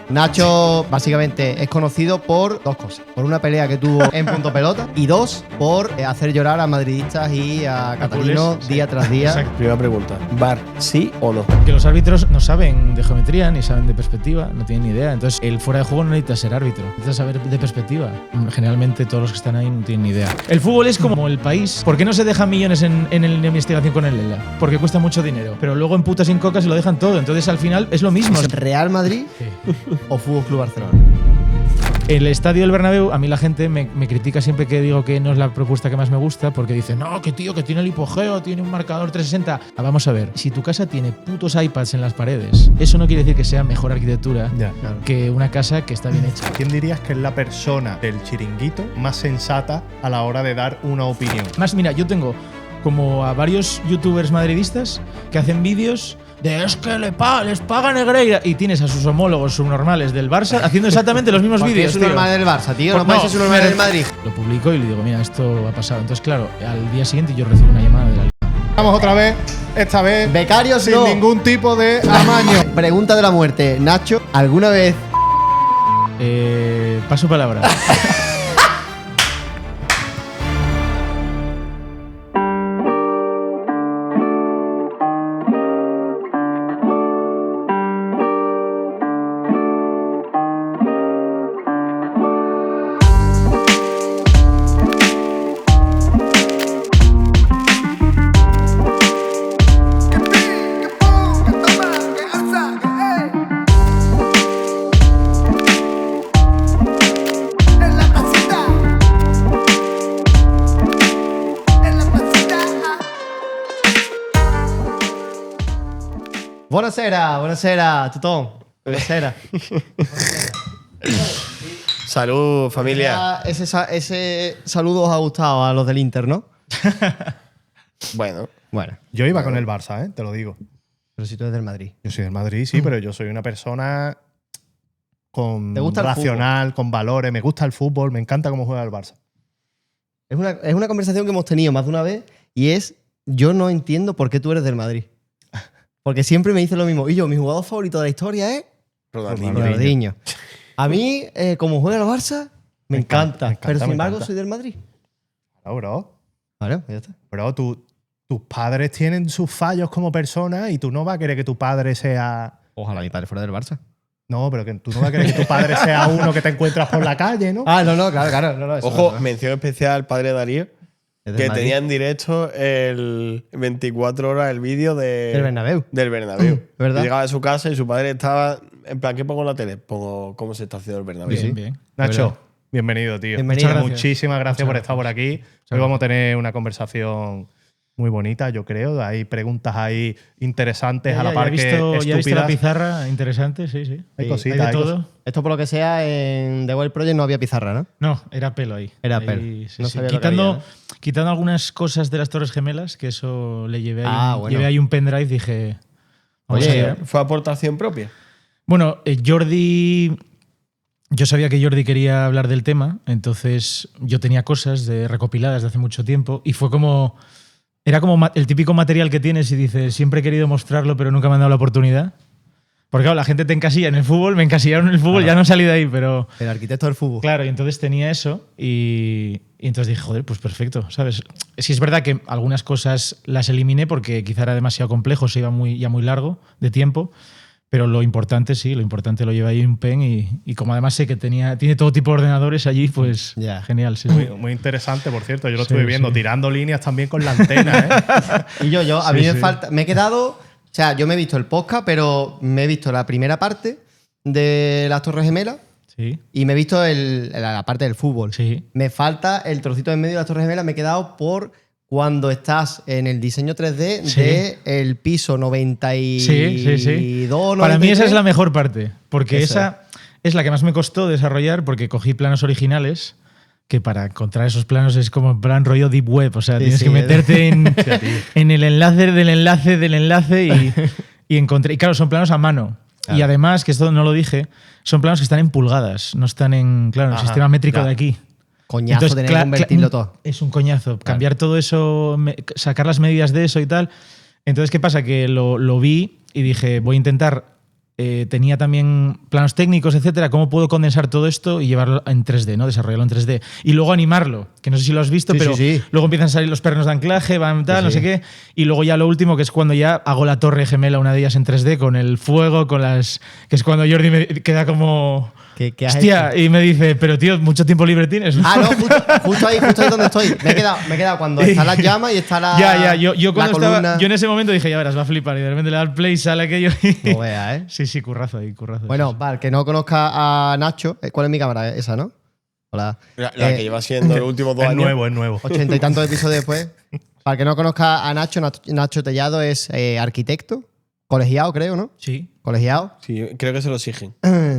Nacho básicamente es conocido por dos cosas. Por una pelea que tuvo en Punto Pelota y dos, por hacer llorar a madridistas y a catalanos día tras día. Exacto. Primera pregunta, ¿VAR sí o no? Que los árbitros no saben de geometría, ni saben de perspectiva, no tienen ni idea. Entonces, el fuera de juego no necesita ser árbitro, necesita saber de perspectiva. Generalmente todos los que están ahí no tienen ni idea. El fútbol es como el país. ¿Por qué no se dejan millones en investigación con el ELA? Porque cuesta mucho dinero. Pero luego en putas sin coca se lo dejan todo. Entonces, al final es lo mismo. ¿Real Madrid Sí. o Fútbol Club Barcelona? El estadio del Bernabéu, a mí la gente me critica siempre que digo que no es la propuesta que más me gusta, porque dice, no, que tío, que tiene el hipogeo, tiene un marcador 360. Vamos a ver, si tu casa tiene putos iPads en las paredes, eso no quiere decir que sea mejor arquitectura Ya. Claro. que una casa que está bien hecha. ¿Quién dirías que es la persona del chiringuito más sensata a la hora de dar una opinión? Más, mira, yo tengo como a varios youtubers madridistas que hacen vídeos de es que les paga Negreira, y tienes a sus homólogos subnormales del Barça haciendo exactamente los mismos ¿Por qué vídeos. es un tío. normal del Barça, tío? Pues No puede ser su normal del Madrid. Lo publico y le digo, mira, esto ha pasado. Entonces, claro, al día siguiente yo recibo una llamada de la liga. Vamos otra vez, esta vez Becarios sin no. ningún tipo de amaño. Pregunta de la muerte. Nacho, ¿alguna vez Paso palabra. Buonasera, Tutón. Buonasera. Salud, familia. Ese saludo os ha gustado a los del Inter, ¿no? Bueno, Bueno, Yo iba con el Barça, te lo digo. pero si tú eres del Madrid. Yo soy del Madrid, sí, pero yo soy una persona con ¿Te gusta el racional, con valores. Me gusta el fútbol, me encanta cómo juega el Barça. Es una conversación que hemos tenido más de una vez y es, yo no entiendo por qué tú eres del Madrid. Porque siempre me dicen lo mismo. Y yo, mi jugador favorito de la historia es Ronaldinho. Ronaldinho. A mí, como juega el Barça, me encanta. Pero sin me embargo, encanta. soy del Madrid. Claro, bro. Vale, ya está. Bro, tus padres tienen sus fallos como personas y tú no vas a querer que tu padre sea… Ojalá mi padre fuera del Barça. No, pero que tú no vas a querer que tu padre sea uno que te encuentras por la calle, ¿no? Ah, no, claro. No, eso Ojo, no, no. mención especial al padre Darío, Es del que Madrid. tenía en directo el 24 horas el vídeo Del Bernabéu. del Bernabéu. ¿Verdad? Y llegaba a su casa y su padre estaba en plan, ¿qué pongo en la tele? Pongo cómo se está haciendo el Bernabéu. Bien, bien. Nacho, bienvenido, tío. Bienvenido. Muchas gracias. Muchísimas gracias Muchas por estar por aquí. Hoy vamos a tener una conversación muy bonita, yo creo. Hay preguntas ahí interesantes a la par que ya he visto la estúpidas. pizarra, interesante, sí. Hay Sí, cositas, hay de hay todo. cosas. Esto por lo que sea, en The Wild Project no había pizarra, ¿no? No, era pelo ahí. Era Ahí, pelo. sí, No sí. sabía lo que había, Quitando algunas cosas de las Torres Gemelas, que eso le llevé ahí, Bueno. llevé ahí un pendrive y dije… vamos Oye, allá. ¿Fue aportación propia? Bueno, Jordi… Yo sabía que Jordi quería hablar del tema, entonces yo tenía cosas recopiladas de hace mucho tiempo y fue como… Era como el típico material que tienes y dices, siempre he querido mostrarlo, pero nunca me han dado la oportunidad. Porque claro, la gente te encasilla en el fútbol, me encasillaron en el fútbol, ya no salí de ahí, pero… El arquitecto del fútbol. Claro, y entonces tenía eso y entonces dije, joder, pues perfecto, ¿sabes? Sí es verdad que algunas cosas las eliminé porque quizá era demasiado complejo, se iba ya muy largo de tiempo, pero lo importante lo lleva ahí un pen y como además sé que tiene todo tipo de ordenadores allí, pues Ya. genial. Sí, Muy, sí. muy interesante, por cierto. Yo lo Sí, estuve viendo, sí. tirando líneas también con la antena, ¿eh? Y a Sí, mí me sí. falta. Me he quedado. O sea, yo me he visto el podcast, pero me he visto la primera parte de las Torres Gemelas Sí, y me he visto la parte del fútbol. sí. Me falta el trocito en medio de las Torres Gemelas. Me he quedado por cuando estás en el diseño 3D Sí. de el piso 92, Sí. Para mí esa 93. es la mejor parte, porque Eso esa es la que más me costó desarrollar porque cogí planos originales que para encontrar esos planos es como en plan rollo deep web, o sea, Sí, tienes sí, que meterte en el enlace del enlace y encontré. Y claro, son planos a mano. Claro. Y además, que esto no lo dije, son planos que están en pulgadas, no están en, claro, en el Ajá, sistema métrico ya. de aquí. Coñazo tener que convertirlo todo. Es un coñazo. Cambiar todo eso, sacar las medidas de eso y tal. Entonces, ¿qué pasa? Que lo vi y dije, voy a intentar tenía también planos técnicos, etcétera. ¿Cómo puedo condensar todo esto y llevarlo en 3D, ¿no? Desarrollarlo en 3D. Y luego animarlo, que no sé si lo has visto, Sí, pero sí, sí. luego empiezan a salir los pernos de anclaje, van tal, Sí, no sí. sé qué. Y luego ya lo último, que es cuando ya hago la torre gemela, una de ellas en 3D, con el fuego, con las. Que es cuando Jordi me queda como. ¿Qué has Hostia, hecho? y me dice, pero tío, mucho tiempo libre tienes. Ah, no, justo ahí donde estoy. Me he quedado cuando están las llamas y está la. Ya, yo cuando la columna. estaba. Yo en ese momento dije, ya verás, va a flipar. Y de repente le da al play, sale aquello. No veas, ¿eh? Sí, currazo ahí, currazo. Bueno, sí, para el que no conozca a Nacho, ¿cuál es mi cámara? Esa, ¿no? Hola. La que lleva siendo los últimos 2 Es años. nuevo, es nuevo. 80 y tantos episodios después. Para el que no conozca a Nacho, Nacho Tellado es arquitecto, colegiado, creo, ¿no? sí. Colegiado. Sí, creo que se lo exigen.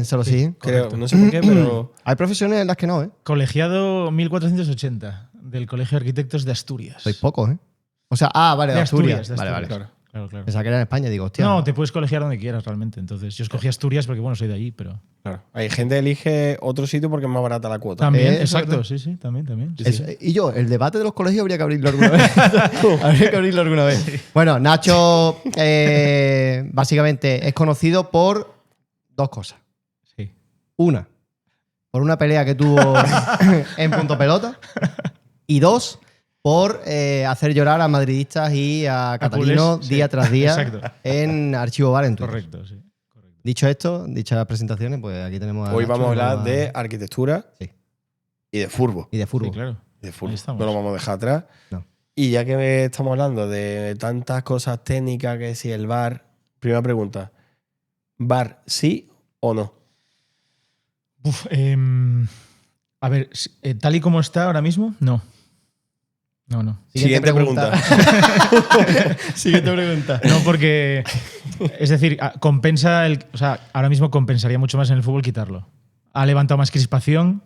Solo sí. Creo, no sé por qué, pero. Hay profesiones en las que no, ¿eh? Colegiado 1480 del Colegio de Arquitectos de Asturias. Sois pocos, ¿eh? O sea, vale, de de Asturias. de Vale, Asturias, vale. Claro. Pensaba que era en España, digo, hostia. No, te puedes colegiar donde quieras realmente. Entonces, yo escogí Asturias porque, bueno, soy de allí, pero. Claro. Hay gente que elige otro sitio porque es más barata la cuota. También, eso es exacto, verdad. sí, también. Sí, Eso- sí. Y yo, el debate de los colegios habría que abrirlo alguna vez. Habría que abrirlo alguna vez. Bueno, Nacho básicamente es conocido por dos cosas. Sí. Una, por una pelea que tuvo en Punto Pelota. Y dos, por hacer llorar a madridistas y a catalinos culés, sí. día tras día Exacto. en Archivo Bar en Twitter. Correcto, sí. Correcto. Dicho esto, dichas presentaciones, pues aquí tenemos a Hoy Nacho, vamos a hablar vamos de arquitectura Sí. y de fútbol. y de fútbol. Sí, claro. De fútbol. Ahí estamos. No lo vamos a dejar atrás. No. Y ya que estamos hablando de tantas cosas técnicas, que si el VAR, primera pregunta. ¿VAR sí o no? Uf, a ver, tal y como está ahora mismo, no. No. Siguiente pregunta. Siguiente pregunta. No, porque. Es decir, compensa o sea, ahora mismo compensaría mucho más en el fútbol quitarlo. Ha levantado más crispación.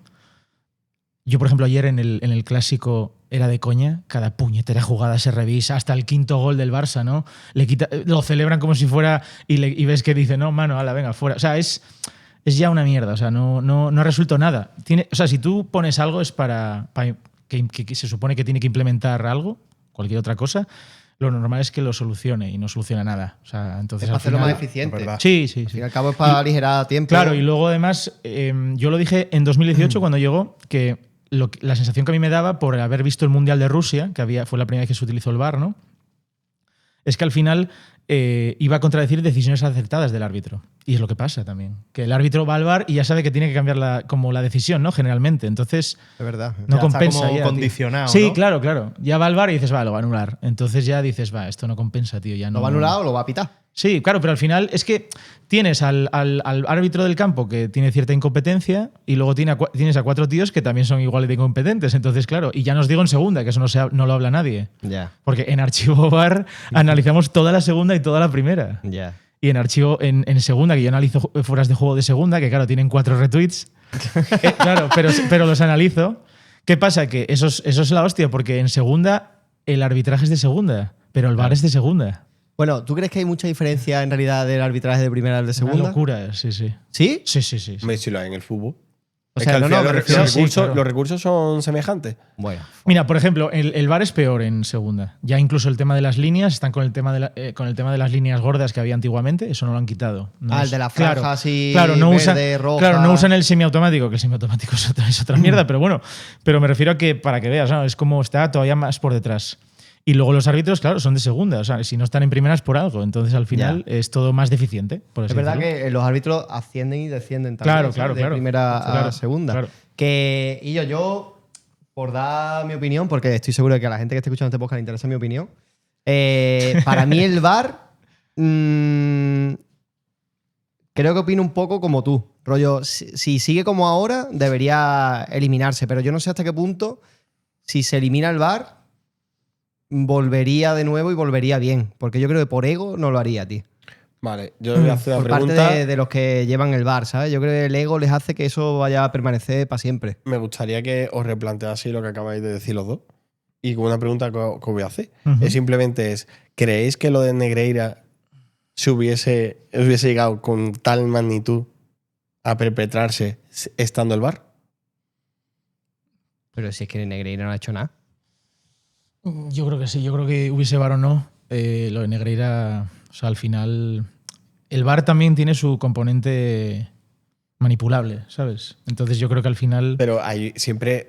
Yo, por ejemplo, ayer en el clásico era de coña. Cada puñetera jugada se revisa. Hasta el quinto gol del Barça, ¿no? Lo celebran como si fuera. Y ves que dice, no, mano, ala, venga, fuera. O sea, es ya una mierda. O sea, no ha resuelto nada. O sea, si tú pones algo es para que se supone que tiene que implementar algo, cualquier otra cosa. Lo normal es que lo solucione y no soluciona nada. O sea, entonces, Es para al hacerlo final- más eficiente. es verdad. Sí. Al fin y al cabo es para aligerar tiempo. Claro, y luego además, yo lo dije en 2018 cuando llegó, que la sensación que a mí me daba por haber visto el Mundial de Rusia, que fue la primera vez que se utilizó el VAR, ¿no? Es que al final iba a contradecir decisiones acertadas del árbitro. Y es lo que pasa también. Que el árbitro va al VAR y ya sabe que tiene que cambiar la decisión, ¿no? Generalmente. Entonces, Es verdad. no Ya compensa. está como ya, tío. condicionado, Sí, ¿no? claro. Ya va al VAR y dices, va, lo va a anular. Entonces ya dices, va, esto no compensa, tío. Ya no. ¿Lo va a anular o lo va a pitar? Sí, claro, pero al final es que tienes al árbitro del campo que tiene cierta incompetencia y luego tienes a 4 tíos que también son igual de incompetentes. Entonces, claro, y ya nos digo en segunda, que eso no lo habla nadie. Ya, Porque en archivo VAR analizamos toda la segunda y toda la primera. ya. Y en archivo, en segunda, que yo analizo fueras de juego de segunda, que claro, tienen 4 retweets. Claro, pero los analizo. ¿Qué pasa? Que eso es la hostia, porque en segunda el arbitraje es de segunda, pero el VAR es de segunda. Bueno, ¿tú crees que hay mucha diferencia en realidad del arbitraje de primera al de Una segunda? locura, sí. ¿Sí? Sí. Hombre, si lo hay en el fútbol. O Es sea, que al no, final me los, refiero- los recursos, sí, claro. los recursos son semejantes. Bueno. Mira, por ejemplo, el VAR es peor en segunda. Ya incluso el tema de las líneas, están con el tema de las líneas gordas que había antiguamente, eso no lo han quitado. No El de la franja así no verde, usan, roja. Claro, no usan el semiautomático, que el semiautomático es otra mierda, pero bueno, pero me refiero a que, para que veas, ¿no? Es como está todavía más por detrás. Y luego los árbitros, claro, son de segunda. O sea, si no están en primera es por algo. Entonces, al final, es todo más deficiente. Por así Es verdad decirlo. que los árbitros ascienden y descienden también. Claro, ¿sabes? De claro. primera a Claro, segunda. claro. Y yo, por dar mi opinión, porque estoy seguro de que a la gente que esté escuchando este podcast le interesa mi opinión, para mí el VAR creo que opino un poco como tú. Rollo, si sigue como ahora, debería eliminarse. Pero yo no sé hasta qué punto, si se elimina el VAR, volvería de nuevo y volvería bien. Porque yo creo que por ego no lo haría, tío. Vale, yo le voy a hacer una Por parte pregunta. de los que llevan el VAR, ¿sabes? Yo creo que el ego les hace que eso vaya a permanecer para siempre. Me gustaría que os replanteaseis lo que acabáis de decir los dos. Y con una pregunta que os voy a hacer. Ujú. ¿Creéis que lo de Negreira se hubiese llegado con tal magnitud a perpetrarse estando el VAR? Pero si es que Negreira no ha hecho nada. Yo creo que sí. Yo creo que hubiese VAR o no, lo de Negreira, o sea, al final el VAR también tiene su componente manipulable, ¿sabes? Entonces yo creo que al final... Pero siempre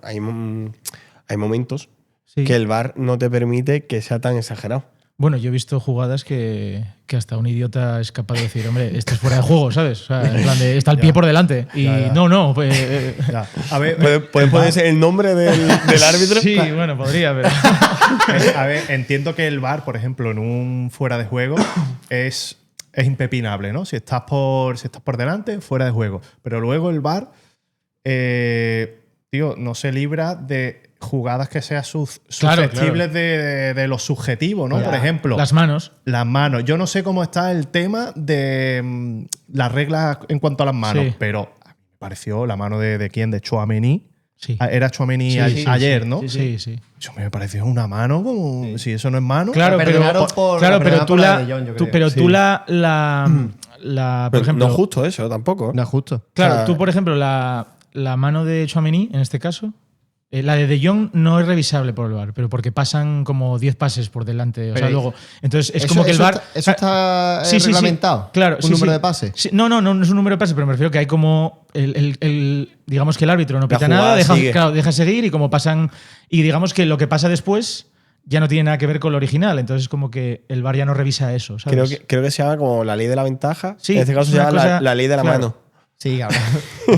hay momentos Sí. que el VAR no te permite que sea tan exagerado. Bueno, yo he visto jugadas que hasta un idiota es capaz de decir, hombre, esto es fuera de juego, ¿sabes? O sea, en plan de, está el pie por delante. Y Ya. no, pues... Ya. A ver, ¿Puede ser el nombre del árbitro? Sí, bueno, podría, pero... a ver, entiendo que el VAR, por ejemplo, en un fuera de juego es impepinable, ¿no? Si estás por delante, fuera de juego. Pero luego el VAR, tío, no se libra de jugadas que sean susceptibles de lo subjetivo, ¿no? Ya. Por ejemplo, Las manos. las manos. Yo no sé cómo está el tema de las reglas en cuanto a las manos, Sí. pero a mí me pareció la mano de quién, de Tchouaméni. Sí. Era Tchouaméni Sí, ayer, ¿no? Sí, sí. Eso me pareció una mano como si eso no es mano. Claro, pero, perdonaron por- claro, pero perdonaron tú por la la, de John, yo tú, creo. pero Sí. tú por Pero ejemplo, no es justo eso tampoco. No es justo. claro, o sea, tú por ejemplo la mano de Tchouaméni en este caso, la de Jong no es revisable por el VAR, pero porque pasan como 10 pases por delante, o sea, Pero- luego, entonces es Eso- como que el eso VAR Eso está Sí, sí, sí. reglamentado. Claro, Un sí, número sí. de pases. Sí, no es un número de pases, pero me refiero que hay como digamos que el árbitro no La pita nada, jugada sigue. deja seguir y como pasan y digamos que lo que pasa después ya no tiene nada que ver con lo original, entonces es como que el VAR ya no revisa eso, ¿sabes? creo que se llama como la ley de la ventaja. Sí, en este caso es se una llama cosa- la ley de la claro. mano. Sí, cabrón.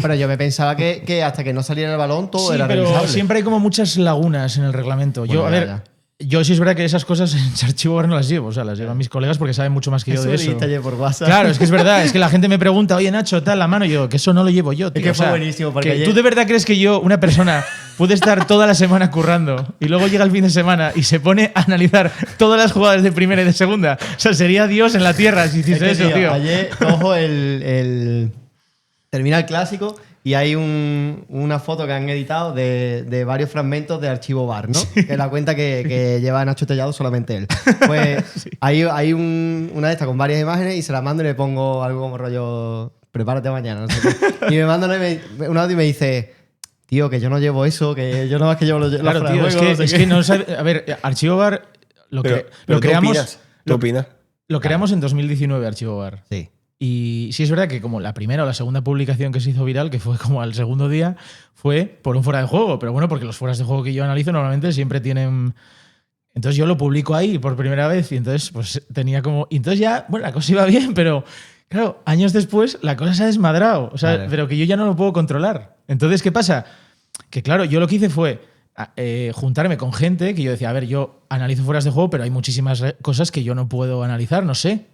Pero yo me pensaba que hasta que no saliera el balón todo Sí, era pero revisable. siempre hay como muchas lagunas en el reglamento. Yo, Bueno, a ya, ver, yo sí es verdad que esas cosas en Archivo VAR no las llevo, o sea, las llevan mis colegas porque saben mucho más que yo de eso. dijiste ayer por WhatsApp. Claro, es que es verdad, es que la gente me pregunta, oye Nacho, tal, la mano, y yo, que eso no lo llevo yo, tío. que o fue sea, buenísimo, porque que ayer- ¿tú de verdad crees que yo, una persona, puede estar toda la semana currando y luego llega el fin de semana y se pone a analizar todas las jugadas de primera y de segunda? O sea, sería Dios en la tierra si Es hiciese que, eso, tío. Ayer cojo termina el clásico y hay una foto que han editado de varios fragmentos de archivo VAR, ¿no? Que es la cuenta que lleva Nacho Tellado solamente él. Pues hay una de estas con varias imágenes y se la mando y le pongo algo como rollo, prepárate mañana, no sé qué. Y me manda un audio y me dice, tío, que yo no llevo eso, que yo no más que llevo los Claro, fuera de tío, es juego, que, no sé es qué. que no sabe. A ver, Archivo VAR lo Pero lo creamos. ¿Tú opinas? Lo creamos en 2019, Archivo VAR. Sí. Y sí es verdad que como la primera o la segunda publicación que se hizo viral, que fue como al segundo día, fue por un fuera de juego. Pero bueno, porque los fueras de juego que yo analizo normalmente siempre tienen... Entonces yo lo publico ahí por primera vez y entonces pues tenía como... Y entonces ya, bueno, la cosa iba bien, pero claro, años después la cosa se ha desmadrado. O sea, Vale. pero que yo ya no lo puedo controlar. Entonces, ¿qué pasa? Que claro, yo lo que hice fue juntarme con gente que yo decía, a ver, yo analizo fueras de juego, pero hay muchísimas cosas que yo no puedo analizar, no sé.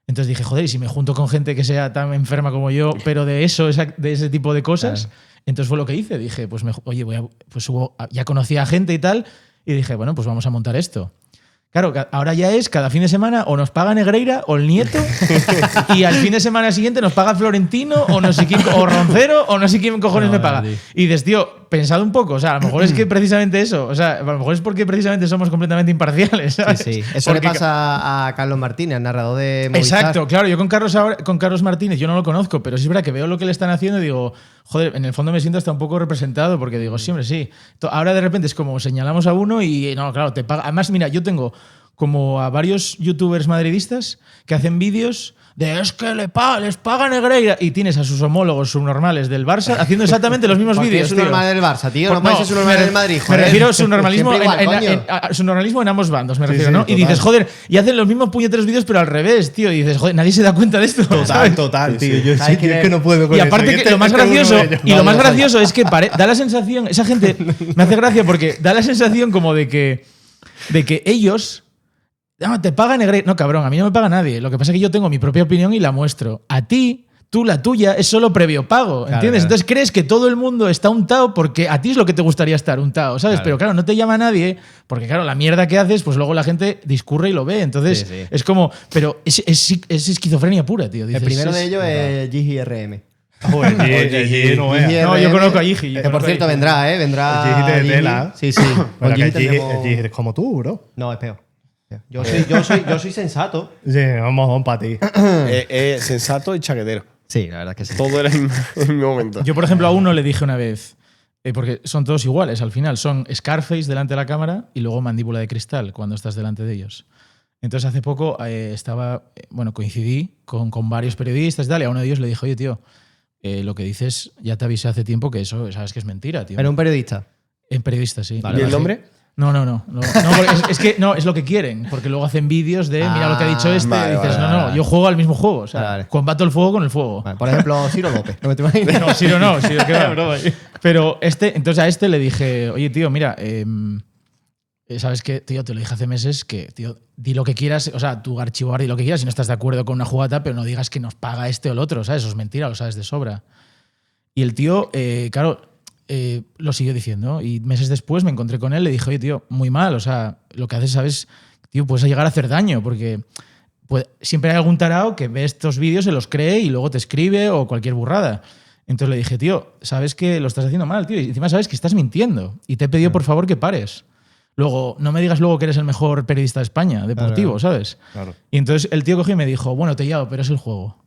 Entonces dije, joder, y si me junto con gente que sea tan enferma como yo, pero de eso, de ese tipo de cosas, entonces fue lo que hice. Dije, pues, oye, ya conocía a gente y tal, y dije, bueno, pues vamos a montar esto. Claro, ahora ya es cada fin de semana o nos paga Negreira o el Nieto y al fin de semana siguiente nos paga Florentino o no sé quién, o Roncero o no sé quién cojones me paga. Y dices, tío, pensado un poco, o sea, a lo mejor es que precisamente eso, o sea, a lo mejor es porque precisamente somos completamente imparciales, ¿sabes? Sí, sí. Eso Porque le pasa a Carlos Martínez, el narrador de Movistar. Exacto, claro, yo con Carlos Martínez yo no lo conozco, pero sí es verdad que veo lo que le están haciendo y digo, joder, en el fondo me siento hasta un poco representado porque digo, sí, hombre, sí. Ahora de repente es como señalamos a uno y no, claro, te paga. Además, mira, yo tengo como a varios youtubers madridistas que hacen vídeos de es que les paga Negreira y tienes a sus homólogos subnormales del Barça haciendo exactamente los mismos Porque vídeos. es un tío. normal del Barça, tío. Pues No puede ser su normal del Madrid, Me joder. refiero a su normalismo, Siempre igual, coño. su normalismo en ambos bandos, me refiero, sí, ¿no? total. Y dices, joder, y hacen los mismos puñeteros vídeos, pero al revés, tío. Y dices, joder, nadie se da cuenta de esto. ¿sabes? Total, tío. sí. Yo ¿Sabes sí quién que es es? que no puedo con Y eso. aparte que Este- lo más este es uno gracioso, de ellos. y lo Vale, más vale. gracioso es que da la sensación, esa gente me hace gracia porque da la sensación como de que ellos te paga Negreira. No, cabrón, a mí no me paga nadie. Lo que pasa es que yo tengo mi propia opinión y la muestro. A ti, la tuya, es solo previo pago, ¿entiendes? claro. Entonces crees que todo el mundo está untado porque a ti es lo que te gustaría estar untado, ¿sabes? Claro. Pero claro, no te llama nadie porque, claro, la mierda que haces, pues luego la gente discurre y lo ve. Entonces Sí, sí. es como... Pero es esquizofrenia pura, tío. El Dices, primero de ellos es GGRM. Joder, Gigi no veas. No, yo conozco a Gigi. Que por cierto vendrá, ¿eh? Vendrá. El Gigi de Gigi. tela. Sí, sí. Con Pero que Gigi el Gigi tendremos- es como tú, bro. No, es peor. Yo soy sensato. Sí, vamos para ti. Sensato y chaquetero. Sí, la verdad es que sí. Todo era en el mismo momento. Yo, por ejemplo, a uno le dije una vez, porque son todos iguales al final, son Scarface delante de la cámara y luego mandíbula de cristal cuando estás delante de ellos. Entonces hace poco coincidí con varios periodistas y tal, y a uno de ellos le dije, oye, tío, lo que dices, ya te avisé hace tiempo que eso, sabes que es mentira, tío. Era un periodista. En periodista, sí. ¿Y el nombre? No, porque es que no, es lo que quieren, porque luego hacen vídeos de, mira lo que ha dicho este, vale, y dices, vale. yo juego al mismo juego, o sea, Vale. combato el fuego con el fuego. Vale, por ejemplo, Ciro López. ¿No me te imaginas? No, Ciro no, Ciro que va. Pero entonces a este le dije, oye, tío, mira, ¿sabes qué, tío? Te lo dije hace meses que, tío, di lo que quieras, o sea, tú archivar di lo que quieras si no estás de acuerdo con una jugada, pero no digas que nos paga este o el otro, ¿sabes? Eso es mentira, lo sabes de sobra. Y el tío, claro, lo siguió diciendo. Y meses después me encontré con él, le dije, oye, tío, muy mal, o sea, lo que haces, ¿sabes? Tío, puedes llegar a hacer daño, porque siempre hay algún tarao que ve estos vídeos, se los cree y luego te escribe o cualquier burrada. Entonces le dije, tío, sabes que lo estás haciendo mal, tío, y encima sabes que estás mintiendo. Y te he pedido, por favor, que pares. Luego, no me digas luego que eres el mejor periodista de España, deportivo, ¿sabes? Claro. Y entonces el tío cogió y me dijo, bueno, te llamo, pero es el juego.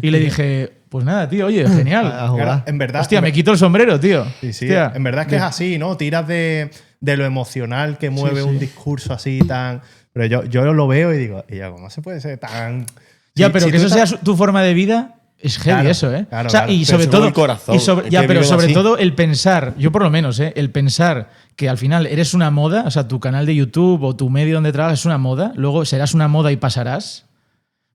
Y le dije, pues nada, tío, oye, genial. A jugar. Claro, en verdad. Hostia, me quito el sombrero, tío. Sí, sí. Hostia. En verdad es que es así, ¿no? Tiras de lo emocional que mueve Sí, sí. un discurso así tan. Pero yo lo veo y digo, y ya, ¿cómo se puede ser tan. Ya, Sí, pero sí, que tú eso sea estás- tu forma de vida es heavy, Claro, eso, ¿eh? claro, O sea, claro. y Pero sobre según todo. el corazón, y es sobre, que ya, pero viven sobre así. todo el pensar, yo por lo menos, el pensar que al final eres una moda, o sea, tu canal de YouTube o tu medio donde trabajas es una moda, luego serás una moda y pasarás.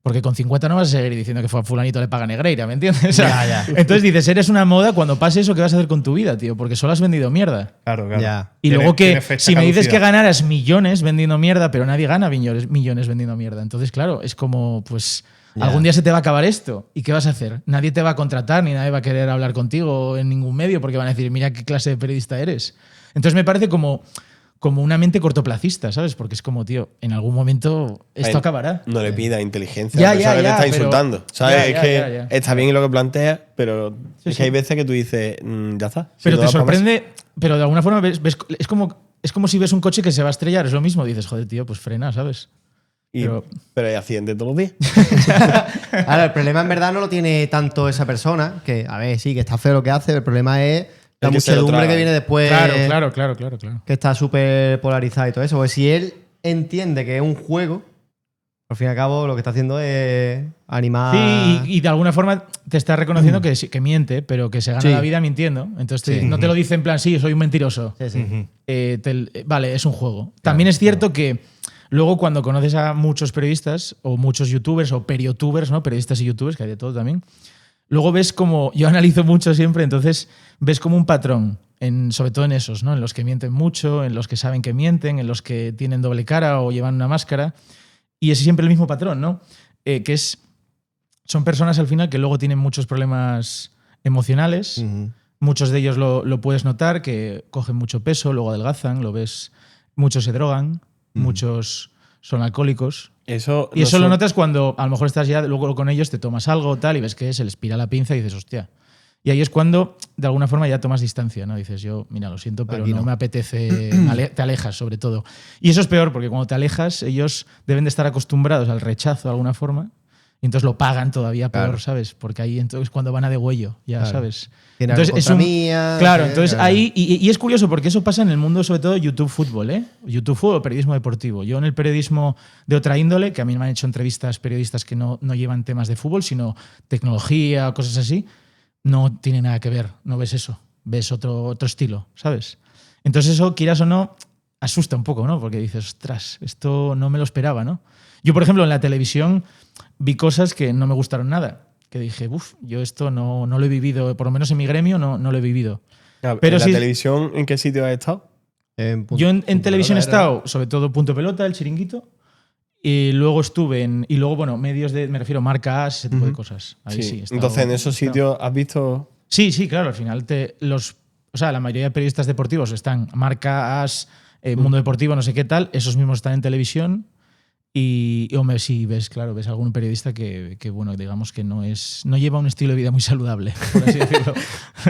Porque con 50 no vas a seguir diciendo que a fulanito le paga Negreira, ¿me entiendes? O sea, Ya. Entonces dices, eres una moda, cuando pase eso, ¿qué vas a hacer con tu vida, tío? Porque solo has vendido mierda. Claro, claro. Ya. Y Tiene- luego que tiene fecha si me dices que caducidad. ganaras millones vendiendo mierda, pero nadie gana millones vendiendo mierda. Entonces, claro, es como, pues, Ya. algún día se te va a acabar esto. ¿Y qué vas a hacer? Nadie te va a contratar ni nadie va a querer hablar contigo en ningún medio porque van a decir, mira qué clase de periodista eres. Entonces me parece como una mente cortoplacista, ¿sabes? Porque es como, tío, en algún momento esto Ay, acabará. No le pida inteligencia Ya, a la persona ya, que te ya, está pero- insultando. ¿Sabes? Ya, es ya, que ya. está bien lo que planteas, pero Sí, es sí. que hay veces que tú dices, ya está. Si Pero no te da pa' más". sorprende, pero de alguna forma ves es como si ves un coche que se va a estrellar, es lo mismo. Dices, joder, tío, pues frena, ¿sabes? Pero hay accidentes todos los días. Ahora, el problema en verdad no lo tiene tanto esa persona, que, a ver, sí, que está feo lo que hace, el problema es la El que se lo muchedumbre traga. que viene después. Claro. Que está súper polarizada y todo eso. Porque si él entiende que es un juego, al fin y al cabo lo que está haciendo es animar. Sí, y de alguna forma te está reconociendo que miente, pero que se gana Sí. la vida mintiendo. Entonces Sí. no te lo dice en plan, sí, soy un mentiroso. Sí, sí. Ujú. Vale, es un juego. También es cierto que luego cuando conoces a muchos periodistas o muchos youtubers o periotubers, ¿no? Periodistas y youtubers, que hay de todo también, luego ves como, yo analizo mucho siempre, entonces ves como un patrón, sobre todo en esos, ¿no? En los que mienten mucho, en los que saben que mienten, en los que tienen doble cara o llevan una máscara. Y es siempre el mismo patrón, ¿no? Son personas al final que luego tienen muchos problemas emocionales. Ujú. Muchos de ellos lo puedes notar, que cogen mucho peso, luego adelgazan, lo ves. Muchos se drogan, muchos son alcohólicos. Eso Y eso lo notas cuando a lo mejor estás ya luego con ellos, te tomas algo tal y ves que se les pira la pinza y dices, hostia. Y ahí es cuando, de alguna forma, ya tomas distancia, ¿no? Dices, yo, mira, lo siento, pero Aquí no no. me apetece. Te alejas, sobre todo. Y eso es peor, porque cuando te alejas, ellos deben de estar acostumbrados al rechazo de alguna forma. Y entonces lo pagan todavía peor, Claro. ¿sabes? Porque ahí entonces cuando van a degüello, ya Claro. sabes. Tiene Entonces, algo es contra un- mía, Claro, sí, entonces claro. ahí. Y es curioso porque eso pasa en el mundo, sobre todo YouTube Fútbol, ¿eh? YouTube Fútbol o periodismo deportivo. Yo en el periodismo de otra índole, que a mí me han hecho entrevistas periodistas que no llevan temas de fútbol, sino tecnología o cosas así, no tiene nada que ver. No ves eso. Ves otro estilo, ¿sabes? Entonces eso, quieras o no, asusta un poco, ¿no? Porque dices, ostras, esto no me lo esperaba, ¿no? Yo, por ejemplo, en la televisión vi cosas que no me gustaron nada. Que dije, yo esto no lo he vivido, por lo menos en mi gremio no lo he vivido. Pero Pero ¿en la sí- televisión en qué sitio has estado? Yo en Punto televisión he pelota era- estado, sobre todo Punto Pelota, El Chiringuito, y luego medios de, me refiero, Marca As, ese tipo de cosas. Ahí sí. he estado- Entonces, en esos he estado. sitios has visto. Sí, claro, al final la mayoría de periodistas deportivos están Marca As, Mundo Deportivo, no sé qué tal, esos mismos están en televisión. Y hombre, sí, ves algún periodista que bueno, digamos que no lleva un estilo de vida muy saludable, por así decirlo.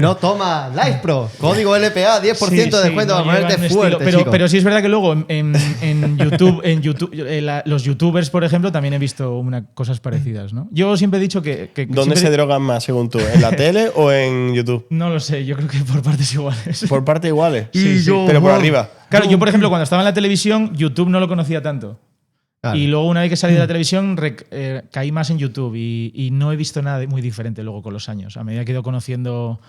No toma Live Pro. Código LPA, 10% Sí, de descuento no para llevan ponerte un fuerte, estilo, chico. pero sí es verdad que luego en YouTube, los youtubers, por ejemplo, también he visto cosas parecidas, ¿no? Yo siempre he dicho que ¿Dónde siempre- se drogan más, según tú? ¿En la tele o en YouTube? No lo sé, yo creo que por partes iguales. Por partes iguales. Sí, sí. Pero por arriba. Claro, yo por ejemplo, cuando estaba en la televisión, YouTube no lo conocía tanto. Claro. Y luego, una vez que salí de la televisión, caí más en YouTube y no he visto nada muy diferente luego con los años. A medida que he ido conociendo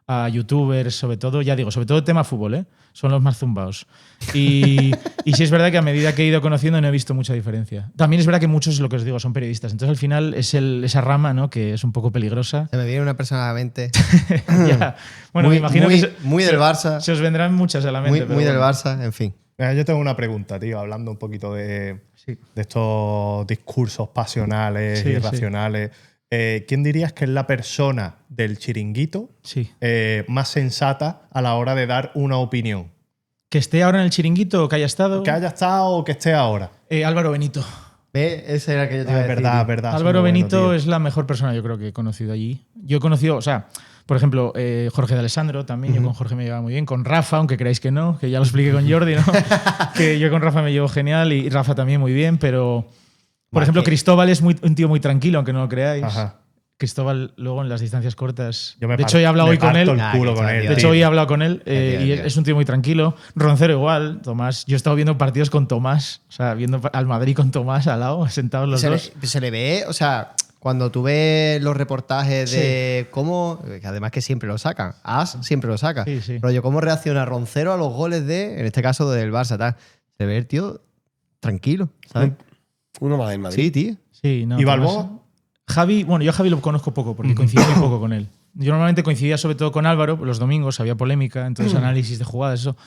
a youtubers, sobre todo, ya digo, sobre todo el tema fútbol, ¿eh? Son los más zumbaos. Y sí es verdad que a medida que he ido conociendo no he visto mucha diferencia. También es verdad que muchos, lo que os digo, son periodistas. Entonces al final es esa rama, ¿no? Que es un poco peligrosa. Se me viene una persona a la mente. Ya. Bueno, me imagino que muy del Barça. Se os vendrán muchas a la mente. Muy del bueno. Barça, en fin. Yo tengo una pregunta, tío, hablando un poquito de estos discursos pasionales Sí, y irracionales. ¿Quién dirías que es la persona del chiringuito Sí. más sensata a la hora de dar una opinión? ¿Que esté ahora en el chiringuito o que haya estado? Que haya estado o que esté ahora. Álvaro Benito. ¿Ves? Ese era el que yo te iba a Es decir. verdad, es verdad. Álvaro son muy Benito buenos, tío. es la mejor persona, yo creo, que he conocido allí. Yo he conocido, o sea, por ejemplo, Jorge de Alessandro también. Yo con Jorge me llevaba muy bien. Con Rafa, aunque creáis que no, que ya lo expliqué con Jordi, ¿no? Que yo con Rafa me llevo genial y Rafa también muy bien, pero. Por ejemplo, Cristóbal es un tío muy tranquilo, aunque no lo creáis. Ajá. Cristóbal, luego en las distancias cortas. Yo me De hecho, he hablado me hoy con parto él. el culo con él, De tío. hecho, hoy he hablado con él y Bien. es un tío muy tranquilo. Roncero igual, Tomás. Yo he estado viendo partidos con Tomás, o sea, viendo al Madrid con Tomás al lado, sentados los dos. Se le ve, o sea, cuando tú ves los reportajes de cómo, que además que siempre lo sacan, As siempre lo saca, Sí, sí. rollo, cómo reacciona Roncero a los goles en este caso del Barça, tal. Se ve el tío tranquilo, ¿sabes? Uno más del Madrid. Sí, tío. Sí, no, ¿Y Tomás- Balboa? Javi, bueno, yo a Javi lo conozco poco porque coincidí muy poco con él. Yo normalmente coincidía sobre todo con Álvaro, los domingos había polémica, entonces análisis de jugadas, eso.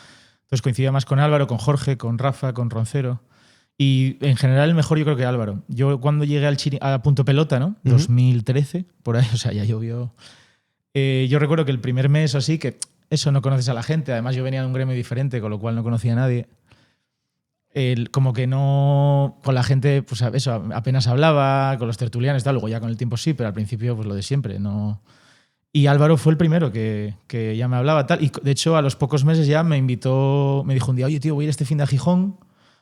Entonces coincidía más con Álvaro, con Jorge, con Rafa, con Roncero. Y en general el mejor yo creo que Álvaro. Yo cuando llegué a Punto Pelota, ¿no? 2013, por ahí, o sea, ya llovió. Yo recuerdo que el primer mes o así, que eso no conoces a la gente, además yo venía de un gremio diferente, con lo cual no conocía a nadie. Como que no. Con la gente, pues eso, apenas hablaba, con los tertulianos y tal, luego ya con el tiempo sí, pero al principio, pues lo de siempre, no. Y Álvaro fue el primero que ya me hablaba tal. Y de hecho, a los pocos meses ya me invitó, me dijo un día, oye, tío, voy a ir este fin de a Gijón,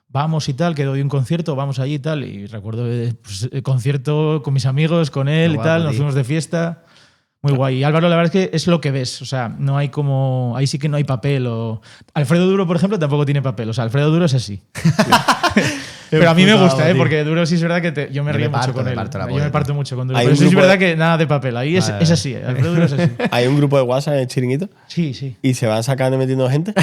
vamos y tal, que doy un concierto, vamos allí y tal. Y recuerdo pues, el concierto con mis amigos, con él Qué y guapo, tal, nos tío. fuimos de fiesta. Muy guay. Y Álvaro, la verdad es que es lo que ves. O sea, no hay como. Ahí sí que no hay papel. Alfredo Duro, por ejemplo, tampoco tiene papel. O sea, Alfredo Duro es así. Pero a mí me gusta, ¿eh? Porque Duro sí es verdad que yo me río mucho con él. Yo me parto mucho con Duro. Hay Pero un sí es grupo verdad de- que nada de papel. Ahí es así. Alfredo Duro es así. Hay un grupo de WhatsApp en el chiringuito Sí, sí. y se van sacando y metiendo gente.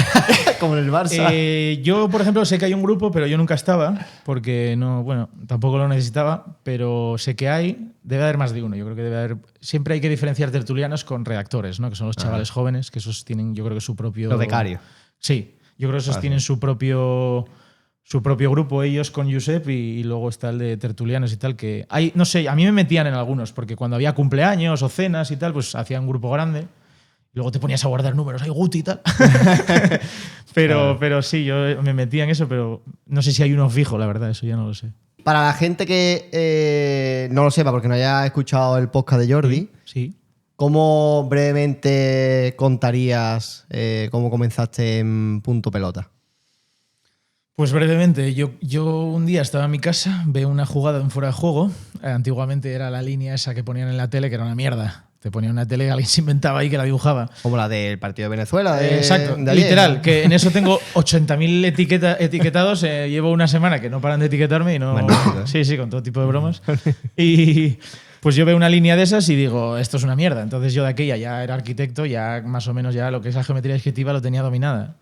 Como en el Barça. Yo, por ejemplo, sé que hay un grupo, pero yo nunca estaba, porque no, bueno, tampoco lo necesitaba, pero sé que hay, debe haber más de uno. Yo creo que debe haber. Siempre hay que diferenciar tertulianos con redactores, ¿no? Que son los chavales jóvenes, que esos tienen, yo creo que su propio. Los becarios. Sí, yo creo que esos tienen su propio grupo, ellos con Josep, y luego está el de tertulianos y tal, que hay, no sé, a mí me metían en algunos, porque cuando había cumpleaños o cenas y tal, pues hacían un grupo grande. Luego te ponías a guardar números, hay Guti y tal. pero sí, yo me metía en eso, pero no sé si hay uno fijo, la verdad, eso ya no lo sé. Para la gente que no lo sepa, porque no haya escuchado el podcast de Jordi, Sí. ¿cómo brevemente contarías cómo comenzaste en Punto Pelota? Pues brevemente, yo un día estaba en mi casa, veo una jugada de un fuera de juego. Antiguamente era la línea esa que ponían en la tele, que era una mierda. Te ponían una tele que alguien se inventaba ahí que la dibujaba. Como la del partido de Venezuela. Exacto, de ayer. literal, que en eso tengo 80.000 etiquetados. Llevo una semana que no paran de etiquetarme y no. Magnífico, ¿eh? Sí, sí, con todo tipo de bromas. Y pues yo veo una línea de esas y digo, esto es una mierda. Entonces yo de aquella ya era arquitecto, ya más o menos ya lo que es la geometría descriptiva lo tenía dominada.